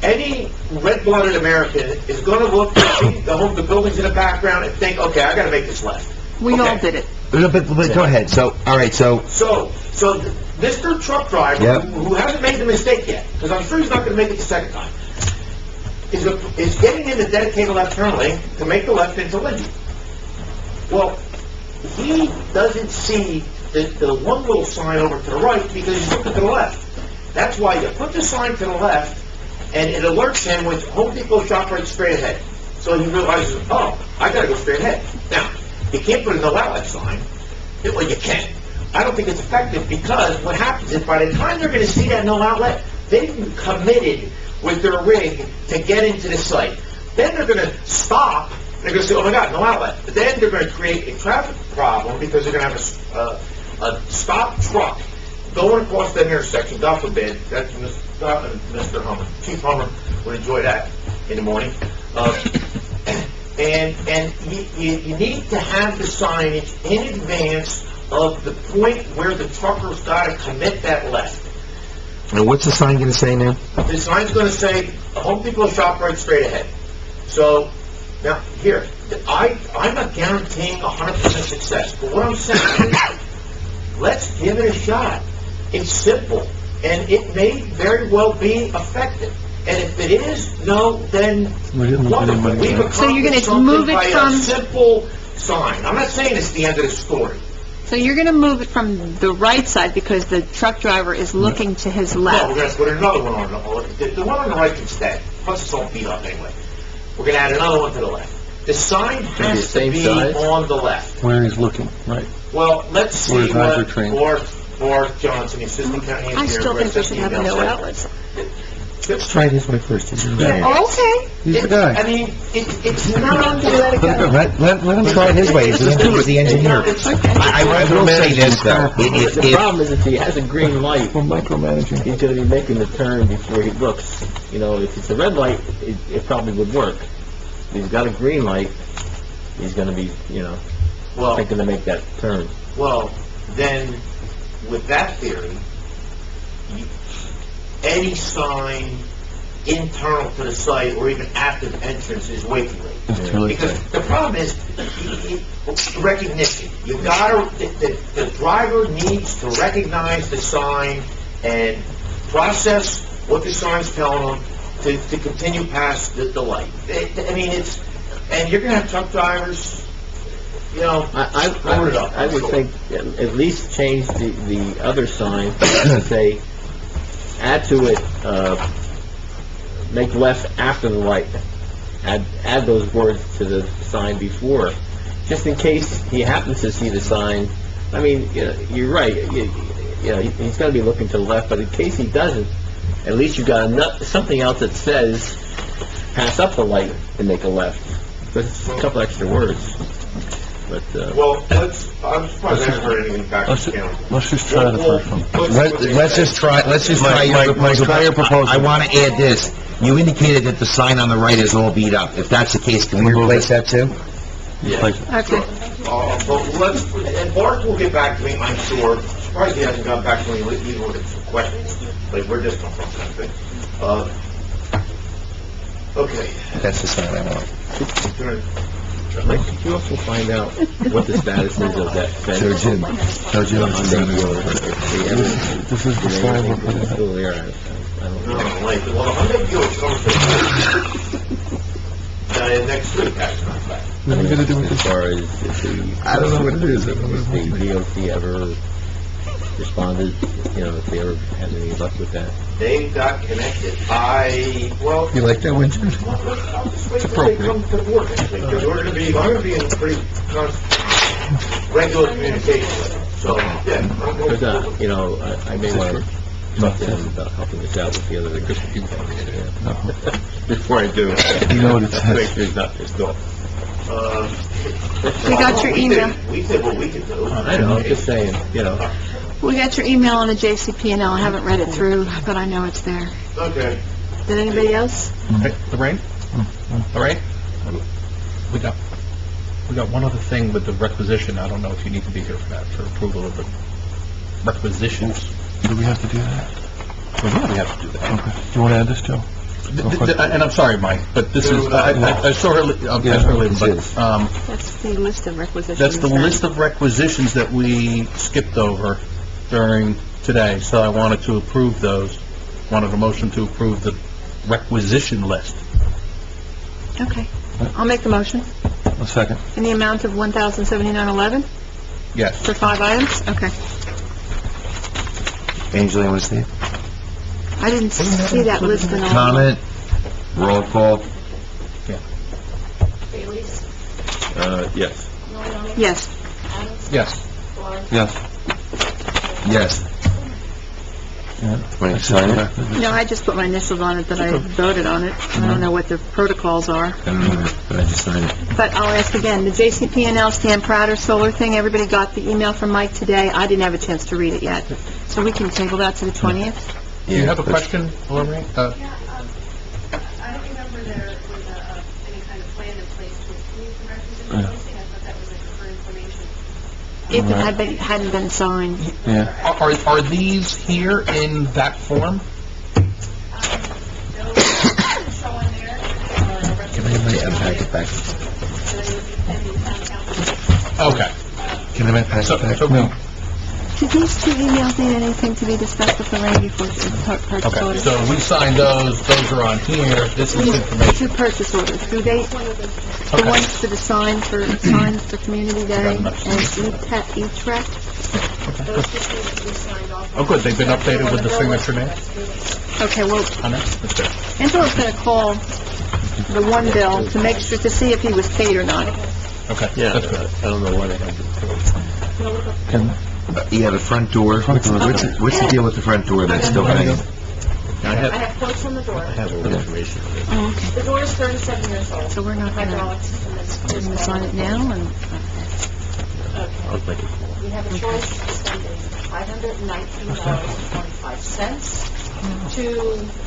Any red-blooded American is going to look at the buildings in the background and think, okay, I got to make this left. We Okay. all did it. But go ahead. So, all right, so... So Mr. Truck Driver, Yep. who hasn't made the mistake yet, because I'm sure he's not going to make it the second time, is getting in the dedicated left turn lane to make the left into Lindy. Well, he doesn't see the one little sign over to the right because he's looking to the left. That's why you put the sign to the left, and it alerts him with Home Depot ShopRite straight ahead. So he realizes, oh, I got to go straight ahead. Now, you can't put a no outlet sign. Well, you can. I don't think it's effective because what happens is by the time they're going to see that no outlet, they've committed with their rig to get into the site. Then they're going to stop. They're going to say, oh my God, no outlet. But then they're going to create a traffic problem because they're going to have a stopped truck going across that intersection, God forbid, that's Mr. Hummer, Chief Hummer would enjoy that in the morning. And you need to have the signage in advance of the point where the trucker's got to commit that left. And what's the sign gonna say now? The sign's going to say, Home Depot shop right straight ahead. So, now, here, I'm not guaranteeing 100% success, but what I'm saying is, let's give it a shot. It's simple, and it may very well be effective. And if it is, no, then wonderful. We've So you're gonna accomplished something move it by a from- simple sign. I'm not saying it's the end of the story. So you're going to move it from the right side because the truck driver is looking to his No, we're left. going to put another one on the one on the right can stay. Plus it's all beat up anyway. We're going to add another one to the left. The sign has to be on the left. Where he's looking, right. Well, let's see Where's Roger what Train? Forrest Johnson, the assistant county engineer. I still think we should have no email outlets. Let's try it his way first. He's the guy. Okay. He's the guy. I mean, it's not... Let him try it his way. He's the engineer. I will say this, though. The problem is if he has a green light, We're micromanaging. he's going to be making the turn before he looks. You know, if it's a red light, it probably would work. If he's got a green light, he's going to be, Well, thinking to make that turn. well, then, with that theory, any sign internal to the site or even active entrance is way too late. It's too late. Because the problem is recognition. You gotta, the driver needs to recognize the sign and process what the sign's telling them to continue past the light. I mean, and you're gonna have truck drivers, I would think at least change the other sign to say, add to it, make left after the light. Add those words to the sign before, just in case he happens to see the sign. I mean, you're right. He's going to be looking to the left, but in case he doesn't, at least you got something else that says pass up the light and make a left. But it's a couple extra words. But well, I'm surprised I haven't heard anything back from the county. Let's just try the first one. Let's just try your proposal. try your proposal. I want to add this. You indicated that the sign on the right is all beat up. If that's the case, can we replace that too? Okay. But and Bart will get back to me, I'm sure. Surprised he hasn't gotten back to me even with some questions. Like, where'd this come from, kind of thing. Okay. That's the sign I want. Mike, could you also find out what the status is of that fence? Joe Jim. This is the slide we're putting up. Still there, I don't No, know. like, well, the Hyundai deal comes to next week, actually, not back. What are we gonna do with As this? far as if the... I don't know what it is. Has the DOT ever responded, if they ever had any luck with that? They got connected. You like that one, Jude? It's appropriate. Come to the board next week, because I'm going to be in pretty regular communication with them. So, yeah. Because, I may want to talk to them about helping us out with the other people. Before I do. You know what it says. Make sure he's not pissed off. We got your email. We did what we could do. I know, I'm just saying, We got your email on the JCP&L. I haven't read it through, but I know it's there. Okay. Did anybody else? Hey, Lorraine? Lorraine? We got one other thing with the requisition. I don't know if you need to be here for that, for approval of the requisitions. Do we have to do that? Well, yeah, we have to do that. Okay. Do you want to add this, Joe? And I'm sorry, Mike, but this is, I saw her, but, That's the list of requisitions. that's the list of requisitions that we skipped over during today, so I wanted to approve those. Wanted a motion to approve the requisition list. Okay. I'll make the motion. A second. In the amount of $1,079.11 Yes. for 5 items? Okay. Angela, you want to say? I didn't see that list in all. Comment? Roll call? Bailey's, Yes. Miliani, Yes. Adams, Yes. Flores, Yes. Yes. Want to sign it? No, I just put my initials on it that I voted on it. I don't know what the protocols are. I don't know, but I just signed it. But I'll ask again, the JCP&L Stan Prouder solar thing, everybody got the email from Mike today. I didn't have a chance to read it yet. So we can table that to the 20th? Do you have a question, Lorraine? I don't remember there was any kind of plan in place to approve the requisition posting. I thought that was like for information. If it hadn't been signed. Yeah. Are these here in that form? No, show on there. Can I have my packet back? Okay. Can I have my packet back? No. Did these two emails need anything to be discussed with Lorraine before the purchase Okay, order? so we signed those are on here, this is information. Two purchase orders, do they, the ones for the signs for Community Day and E-Trek? Oh, good, they've been updated with the signature name? Okay, well, On it? That's good. Angela's gonna call the one bill to make sure, to see if he was paid or not. Okay, Yeah, that's good. I don't know what I have to Yeah, the front door. What's the deal with the front door that's still hanging? I I have, have quotes from the door. I have all the information on it. Oh, okay. The door is 37 years old. So we're not gonna, Hydraulic system is we're gonna sign it now and, I'll take it. We have a choice of spending $519.25 to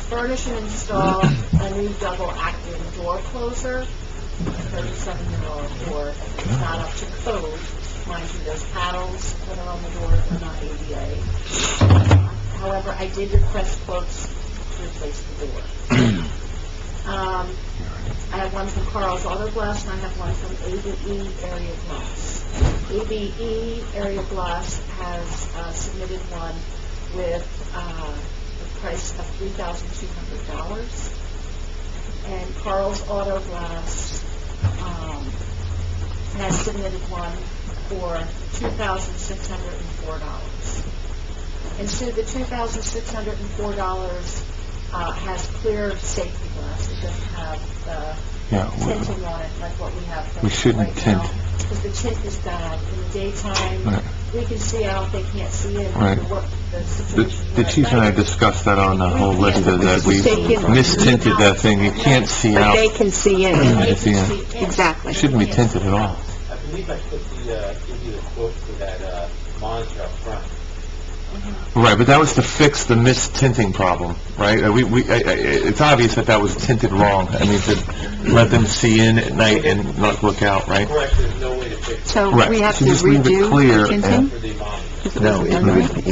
furnish and install a new double acting door closer, a 37-year-old door. It's not up to code. Mind you, those paddles that are on the door are not ADA. However, I did request quotes to replace the door. I have one from Carl's Auto Glass, and I have one from ABE Area Glass. ABE Area Glass has submitted one with a price of $3,200. And Carl's Auto Glass has submitted one for $2,604. And so the $2,604 has clear safety glass. It doesn't have tinting on it like what we have. We shouldn't right tint. now, because the tint is bad. In the daytime, Right. we can see out, they can't see in. Right. The situation The at chief and I night. discussed that on the whole list, that we mistinted that thing. You can't see but out. they can see in. At the end. Exactly. It shouldn't be tinted at all. I believe I put give you the quote for that, monitor up front. Right, but that was to fix the mistinting problem, right? It's obvious that was tinted wrong. I mean, to let them see in at night and not look out, right? Correct, there's no way to fix it So Right. we have So to just leave it redo clear the tinting? for the monitor. No, it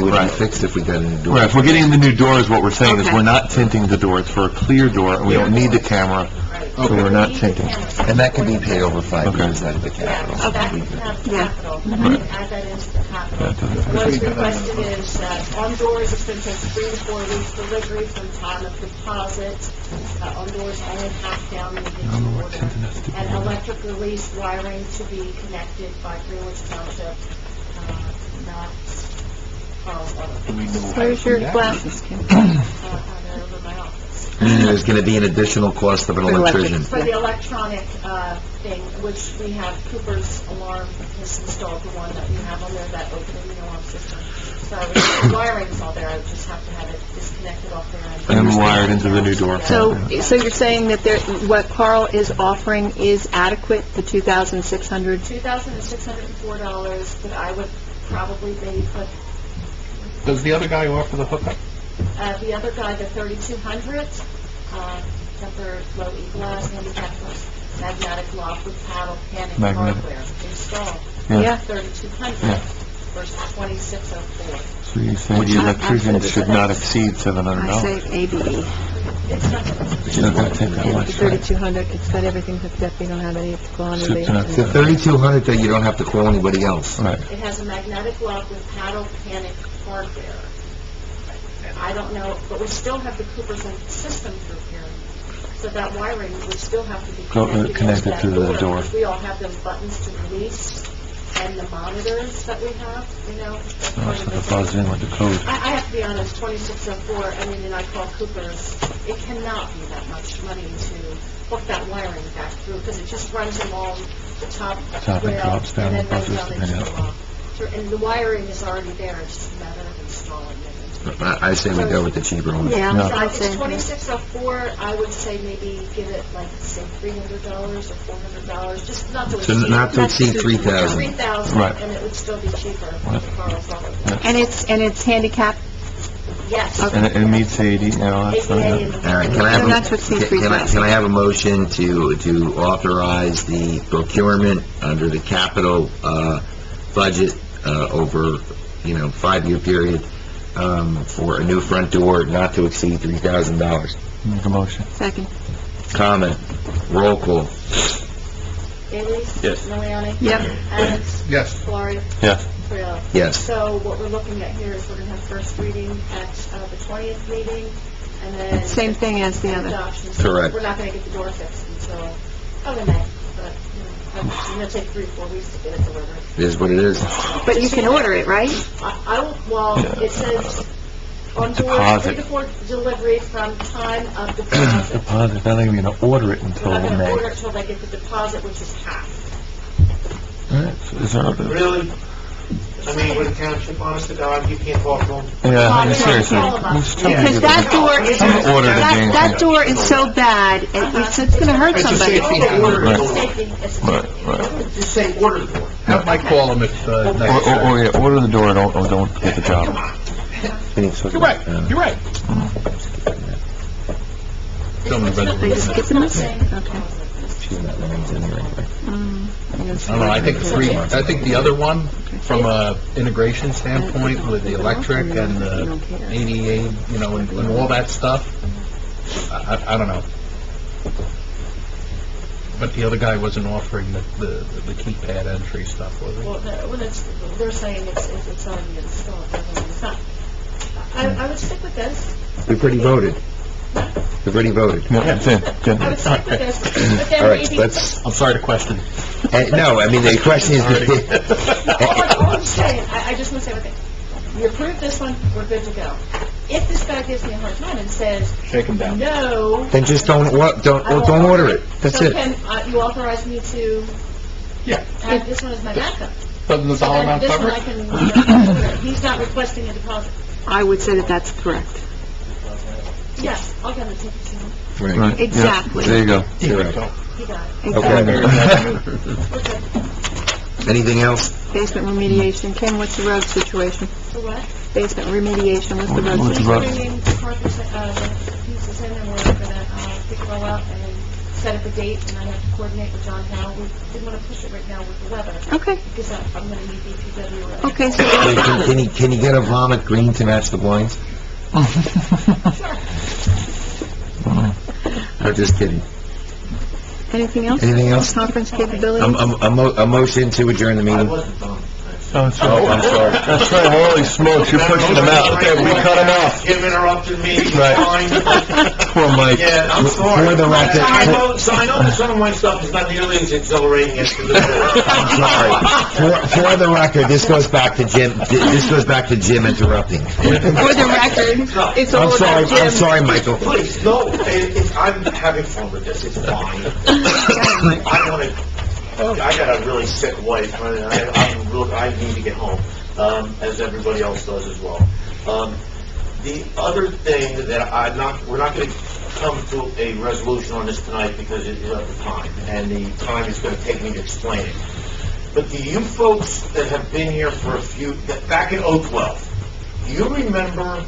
would be fixed if we got a new door. Right, if we're getting the new doors, what we're saying is Okay. we're not tinting the doors for a clear door, and we don't need the camera, so we're not tinting. And that can be paid over 5 Okay. years out of the Yeah, capital. so that can have Yeah. capital. Mhm. We can add that into the capital. What is requested is that on doors, it's going to take 3 to 4 weeks delivery from time of deposit. On doors only half down in the digital order. And electric release wiring to be connected by Greenwich Township, not Carl's Auto. Where's your glasses, Kim? They're over my office. And there's going to be an additional cost of an For electric. electrician. For the electronic thing, which we have Cooper's alarm has installed, the one that we have on there, that opening the alarm system. So the wiring's all there, I would just have to have it disconnected off there. And wired into the new door. So you're saying that what Carl is offering is adequate, the $2,600? $2,604, but I would probably maybe put, Does the other guy offer the hookup? the other guy, the 3200, tempered low E-glass, handicap magnetic lock with paddle panic Magnetic. hardware installed. Yeah. 3200 Yeah. versus 2604. So you're saying the electrician should not exceed I $700? say ABE. It's not going to It's not going to take that The much, right? 3,200, it's got everything hooked up, you don't have any quantity. It's not- The 3,200 that you don't have to call anybody else. Right. It has a magnetic lock with paddle panic hardware. I don't know, but we still have the Cooper's own system through here. So that wiring would still have to be Connected to the door. because we all have those buttons to release and the monitors that we have, you know. that's part Oh, of so the it falls thing. in with the code. I have to be honest, 2604, I mean, and I call Cooper's, it cannot be that much money to hook that wiring back through, because it just runs along the top Top and rail, drops down and then the buses, runs down into yeah. the rock. And the wiring is already there, it's just a matter of installing it into I say we go with the cheaper one. Yeah, No. I'd It's say. 2604, I would say maybe give it like, say, $300 or $400, just not to So exceed. not to exceed 3,000. 3,000, Right. and it would still be cheaper for Carl's Auto. And it's handicap, Yes. And it meets 80, you know, that's ADA fine. and- All right, can I So have, not to exceed a- can I 3,000. have a motion to authorize the procurement under the capital, budget, over, 5-year period, for a new front door not to exceed $3,000? Make a motion. second. Comment, roll call. Bailey? Yes. Miliani? Yep. Adams? Yes. Laurie? Yes. Freeland. Yes. So what we're looking at here is we're going to have first reading at the 20th meeting, and then... Same thing as the other. Adoption. So Correct. We're not going to get the door fixed until, probably May, but, it's going to take 3-4 weeks to get it delivered. It is what it is. But you can order it, right? I will, well, it says on board, Deposit. 3 to 4 delivery from time of deposit. Deposit, they're not even gonna order it until We're not going to order May. it until they get the deposit, which is half. All right, so is there other? Really? I mean, with the township, honest to God, you can't talk to them? Yeah, I mean, seriously. All of us. Just tell me Because to- that door, I'm gonna order the dang that thing. door is so bad, it's gonna hurt It's a somebody. safety Don't order the Right. door. Safety, it's a Right, safety. right. Just say order the door. Have Mike call him if necessary. Yeah, order the door, don't get the job. You're right, you're right. Tell me the Are you resolution. skipping this? Okay. I don't know, I think the other one, from a integration standpoint with the electric and the ADA, and all that stuff, I don't know. But the other guy wasn't offering the keypad entry stuff, was he? Well, they're saying it's already installed, it's not. I would stick with this. We've already voted. We've already voted. Yeah, it's in, it's in. I would stick with this, but then All right, maybe... let's, I'm sorry to question. no, I mean, the question is, All I'm saying, I just want to say one thing. We approved this one, we're good to go. If this guy gives me a hard time and says, Shake him down. no... then just don't order it. That's So it. can you authorize me to Yeah. have this one as my backup? Doesn't the So dollar then amount this cover one I it? can, he's not requesting a deposit. I would say that that's correct. Yes, I'll get him to take it to him. Right. Right, yeah, Exactly. there you go. Correct. He got it. Okay. Okay. Anything else? Basement remediation. Kim, what's the road situation? For what? Basement remediation, what's the road What's the He's road? situation? bringing the carpets, the pieces in, and we're gonna pick it all up and set up a date, and I have to coordinate with John Howe. We didn't wanna push it right now with the weather, Okay, because I'm gonna need DPW. or- okay, so, Can you get a vomit green to match the blinds? I'm just kidding. anything else? Anything else? Conference capabilities? A motion to adjourn the I meeting. wasn't done. Oh, I'm sorry. That's right, holy smokes, you're pushing them out. Okay, we cut them off. Jim interrupted me, Right. fine. Poor Mike. Yeah, I'm sorry. For the record- I know that some of my stuff is not nearly as exhilarating as the I'm sorry. For the record, this goes back to Jim, interrupting. For the record, it's all about Jim. I'm sorry, Michael. Please, no, I'm having fun with this, it's fine. I got a really sick wife, and I need to get home, as everybody else does as well. The other thing that we're not going to come to a resolution on this tonight because of the time, and the time is going to take me to explain it. But do you folks that have been here for back in 2012, do you remember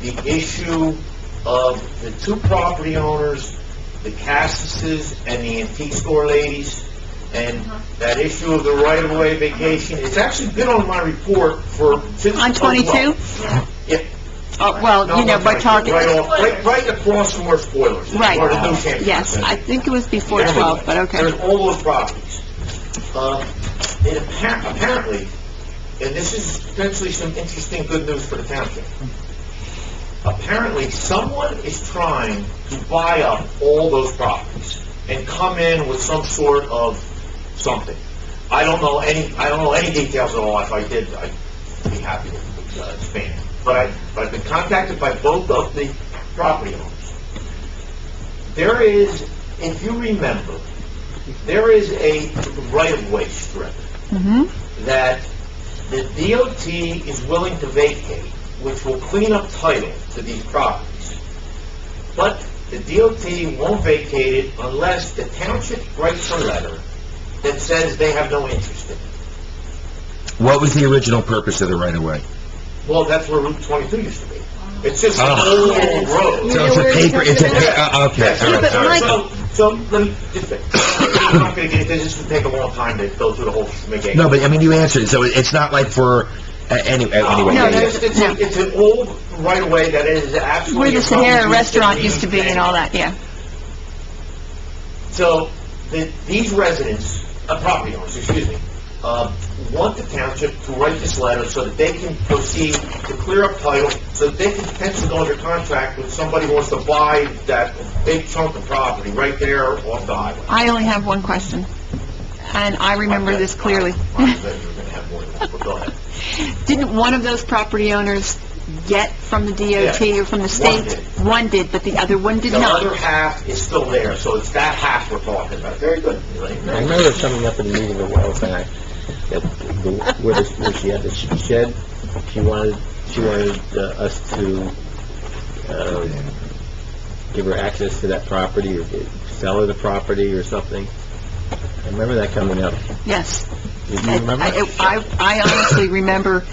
the issue of the two property owners, the Cassises and the antique store ladies, and that issue of the right-of-way vacation? It's actually been on my report since... On 22? Yeah. Oh, well, No, you know, not by 22, talking, right across from where Spoilers. right, Where the new Champions yes, is. I think it was before There we 12, go. but okay. There's all those properties. Apparently, and this is potentially some interesting good news for the township, apparently someone is trying to buy up all those properties and come in with some sort of something. I don't know any details at all. If I did, I'd be happy to expand. But I've been contacted by both of the property owners. There is, if you remember, there is a right-of-way strip Mm-hmm. that the DOT is willing to vacate which will clean up title to these properties. But the DOT won't vacate it unless the township writes a letter that says they have no interest in it. What was the original purpose of the right-of-way? Well, that's where Route 22 used to be. It's just an Oh. old road. So it's a paper, it's a, okay, all right, sorry. So, let me, just, I'm not gonna get into this, will take a long time to go through the whole schmick. No, but I mean, you answered it, so it's not like for, anyway, No, yeah, yeah. it's an old right-of-way that is absolutely... Where the Sahara a road restaurant used to be and all that, yeah. So, these residents, property owners, excuse me, want the township to write this letter so that they can proceed to clear up title, so that they can potentially go under contract with somebody who wants to buy that big chunk of property right there off the highway. I only have one question, and I remember this clearly. I bet you're gonna have more than that, but go ahead. Didn't one of those property owners get from the DOT Yeah, or from the state? One did, but the other one did The not. other half is still there, so it's that half we're talking about. Very good, Elaine. I remember coming up in a meeting a while back, that where she had the shed, she wanted us to give her access to that property, or sell her the property or something. I remember that coming up. Yes. Did you remember? I honestly remember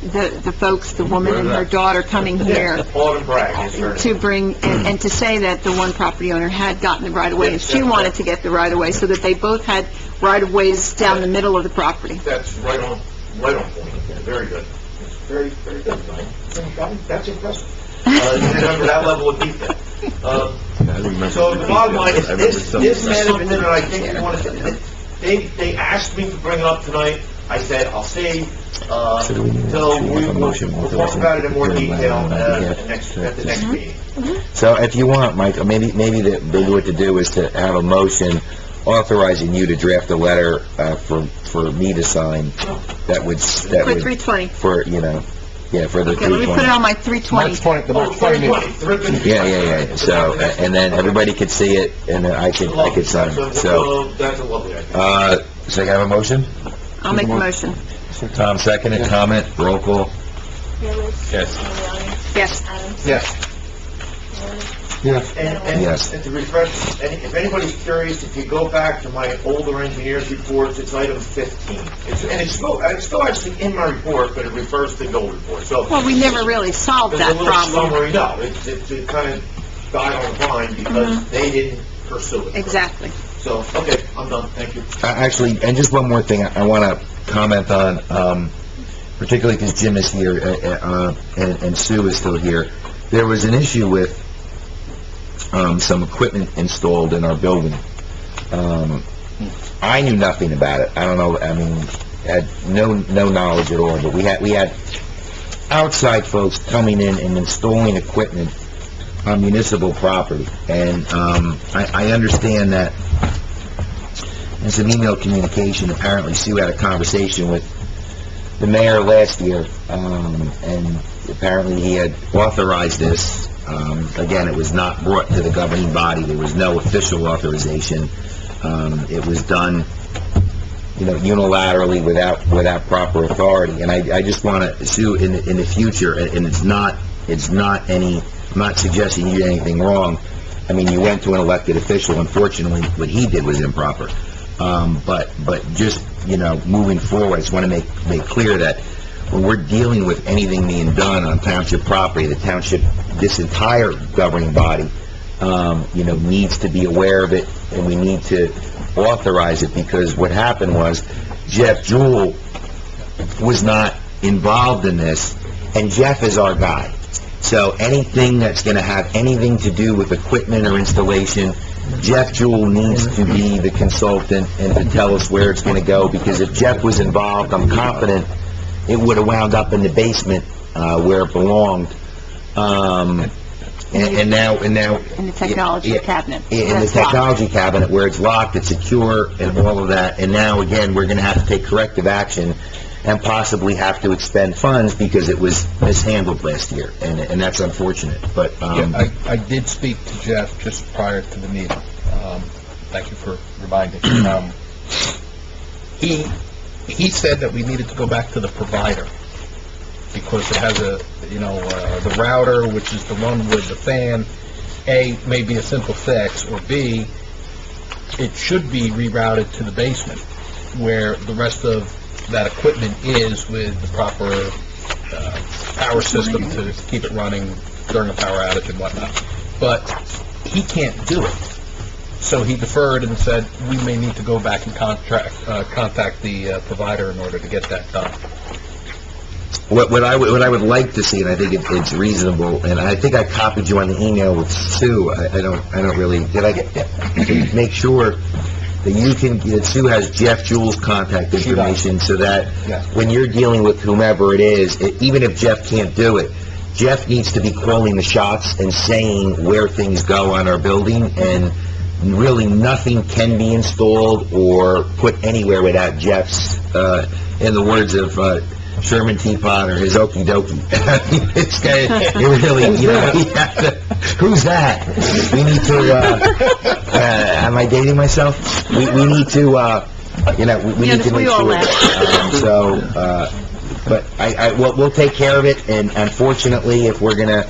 the folks, the woman and her daughter coming here Autumn Bragg is her name. to bring, and to say that the one property owner had gotten the right-of-way, and she wanted to get the right-of-way, so that they both had right-of-ways down the middle of the property. That's right on point. Yeah, very good. It's very, very good, Elaine. That's impressive. You remember that level of detail. So the bottom line is, this is something that I think we want to, they asked me to bring it up tonight. I said, I'll see, till we'll talk about it in more detail at the next meeting. So if you want, Mike, maybe what to do is to have a motion authorizing you to draft a letter, for me to sign, that would, For 320. for, you know, yeah, for the Okay, let me put it 320. on my 320. The March 20 meeting. Yeah, so, and then everybody could see it, and then I could sign it, so, That's a lovely idea. so I have a motion? I'll make the motion. Tom seconded, comment, roll call. Yes. Yes. Yes. And Yes. to refresh, and if anybody's curious, if you go back to my older engineer's reports, it's item 15. It's still actually in my report, but it refers to the old report, so. Well, we never really solved There's a that little problem. summary, no, it kind of died on the vine because they didn't pursue it. Exactly. So, okay, I'm done, thank you. Actually, and just one more thing I want to comment on, particularly because Jim is here, and Sue is still here. There was an issue with some equipment installed in our building. I knew nothing about it. I don't know, I mean, had no knowledge at all, but we had outside folks coming in and installing equipment on municipal property. And I understand that in some email communication, apparently Sue had a conversation with the mayor last year, and apparently he had authorized this. Again, it was not brought to the governing body. There was no official authorization. It was done, you know, unilaterally without proper authority. And I just want to, Sue, in the future, and it's not any, I'm not suggesting you did anything wrong. I mean, you went to an elected official. Unfortunately, what he did was improper. But just, you know, moving forward, I just want to make clear that when we're dealing with anything being done on township property, the township, this entire governing body, you know, needs to be aware of it, and we need to authorize it, because what happened was Jeff Jewell was not involved in this, and Jeff is our guy. So anything that's going to have anything to do with equipment or installation, Jeff Jewell needs to be the consultant and to tell us where it's going to go, because if Jeff was involved, I'm confident it would have wound up in the basement where it belonged. And now In the technology cabinet. in the That's locked. technology cabinet where it's locked, it's secure, and all of that. And now, again, we're going to have to take corrective action and possibly have to expend funds because it was mishandled last year, and that's unfortunate. But Yeah, I did speak to Jeff just prior to the meeting. Thank you for reminding. He said that we needed to go back to the provider because it has the router, which is the one with the fan, A, may be a simple fix, or B, it should be rerouted to the basement, where the rest of that equipment is with the proper power system to keep it running during a power outage and whatnot. But he can't do it. So he deferred and said, we may need to go back and contact the provider in order to get that done. What I would like to see, and I think it's reasonable, and I think I copied you on the email with Sue. I don't really, did I get that? Make sure that you can, that Sue has Jeff Jewell's contact information so that when you're dealing with whomever it is, even if Jeff can't do it, Jeff needs to be calling the shots and saying where things go on our building, and really nothing can be installed or put anywhere without Jeff's, in the words of Sherman Teapot or his okie dokie. It's it really, who's that? We need to, am I dating myself? We need to, we need to make sure. But we'll take care of it, and unfortunately, if we're gonna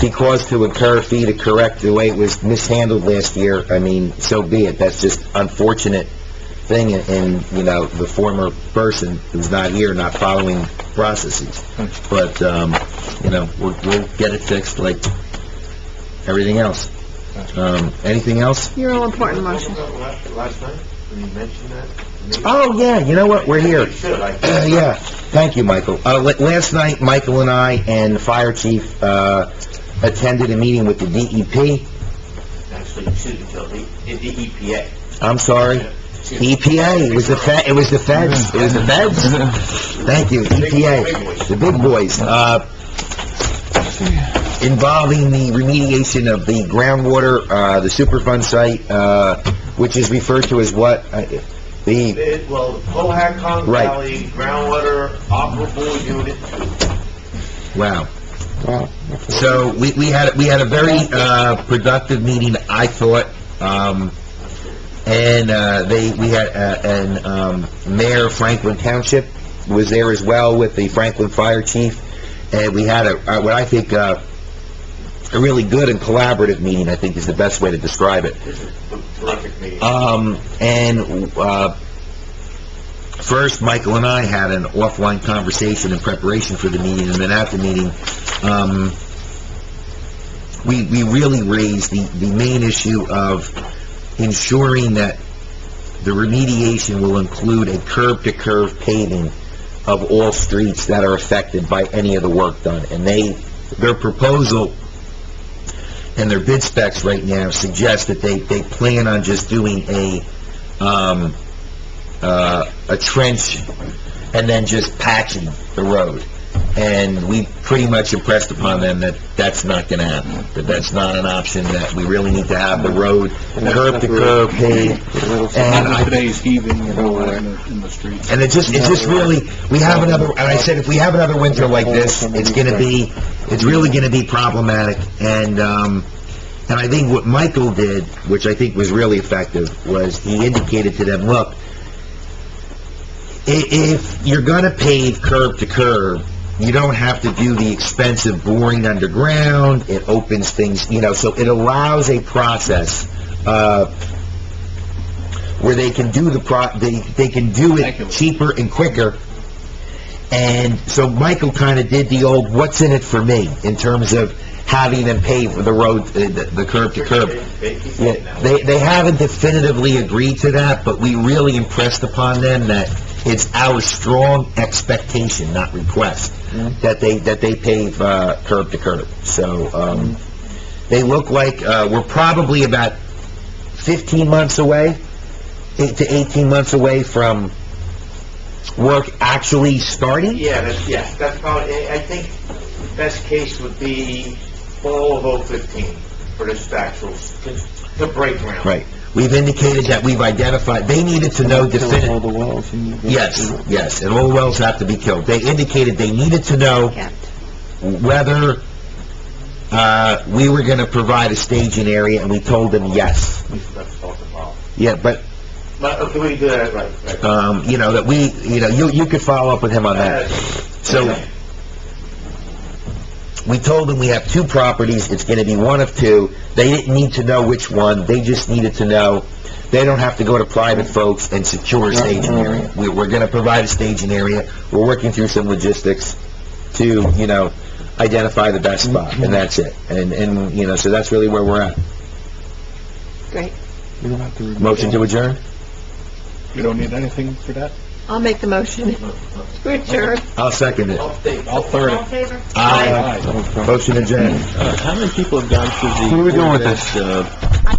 be caused to incur a fee to correct the way it was mishandled last year, I mean, so be it. That's just unfortunate thing in the former person who's not here, not following processes. But, we'll get it fixed like everything else. Anything else? Your all-important motion. Last night, when you mentioned that? Oh, yeah, you know what? We're here. Yeah, thank you, Michael. Last night, Michael and I and the fire chief attended a meeting with the DEP. Actually, you shouldn't tell the EPA. I'm sorry. EPA. It was the feds. It was the feds. Thank you, EPA. The big boys. Involving the remediation of the groundwater, the Superfund site, which is referred to as what? The Cohasset Valley Groundwater Operable Unit 2. Wow. So we had a very productive meeting, I thought, and Mayor Franklin Township was there as well with the Franklin Fire Chief, and we had what I think a really good and collaborative meeting, I think is the best way to describe it. Terrific meeting. First, Michael and I had an offline conversation in preparation for the meeting, and then at the meeting, we really raised the main issue of ensuring that the remediation will include a curb-to-curb paving of all streets that are affected by any of the work done. And their proposal and their bid specs right now suggest that they plan on just doing a trench and then just patching the road. And we pretty much impressed upon them that that's not going to happen, that that's not an option, that we really need to have the road curb to curb paved. And today's heaving in the streets. And it just really, we have another, and I said if we have another winter like this, it's really going to be problematic. And I think what Michael did, which I think was really effective, was he indicated to them, look, if you're going to pave curb to curb, you don't have to do the expensive boring underground. It opens things, so it allows a process where they can do they can do it cheaper and quicker. And so Michael kind of did the old what's in it for me in terms of having them pave the road, the curb to curb. Yeah, they haven't definitively agreed to that, but we really impressed upon them that it's our strong expectation, not request, that they pave curb to curb. So they look like we're probably about 15 months away, 8 to 18 months away from work actually starting. That's probably. I think best case would be fall of 015 for this actual the break ground. Right. We've indicated that we've identified, they needed to know definitively. Yes, and all the wells have to be killed. They indicated they needed to know whether we were going to provide a staging area, and we told them yes. Let's talk about. Yeah, but can we do that right? that you could follow up with him on that. So We told them we have 2 properties, it's gonna be one of 2. They didn't need to know which one, they just needed to know. They don't have to go to private folks and secure a staging area. We're gonna provide a staging area. We're working through some logistics to, identify the best spot, and that's it. And, so that's really where we're at. Great. Motion to adjourn? You don't need anything for that? I'll make the motion to adjourn. I'll second it. I'll third All in it. favor? Aye. Motion adjourned. How many people have gone through the... What are we doing with this? I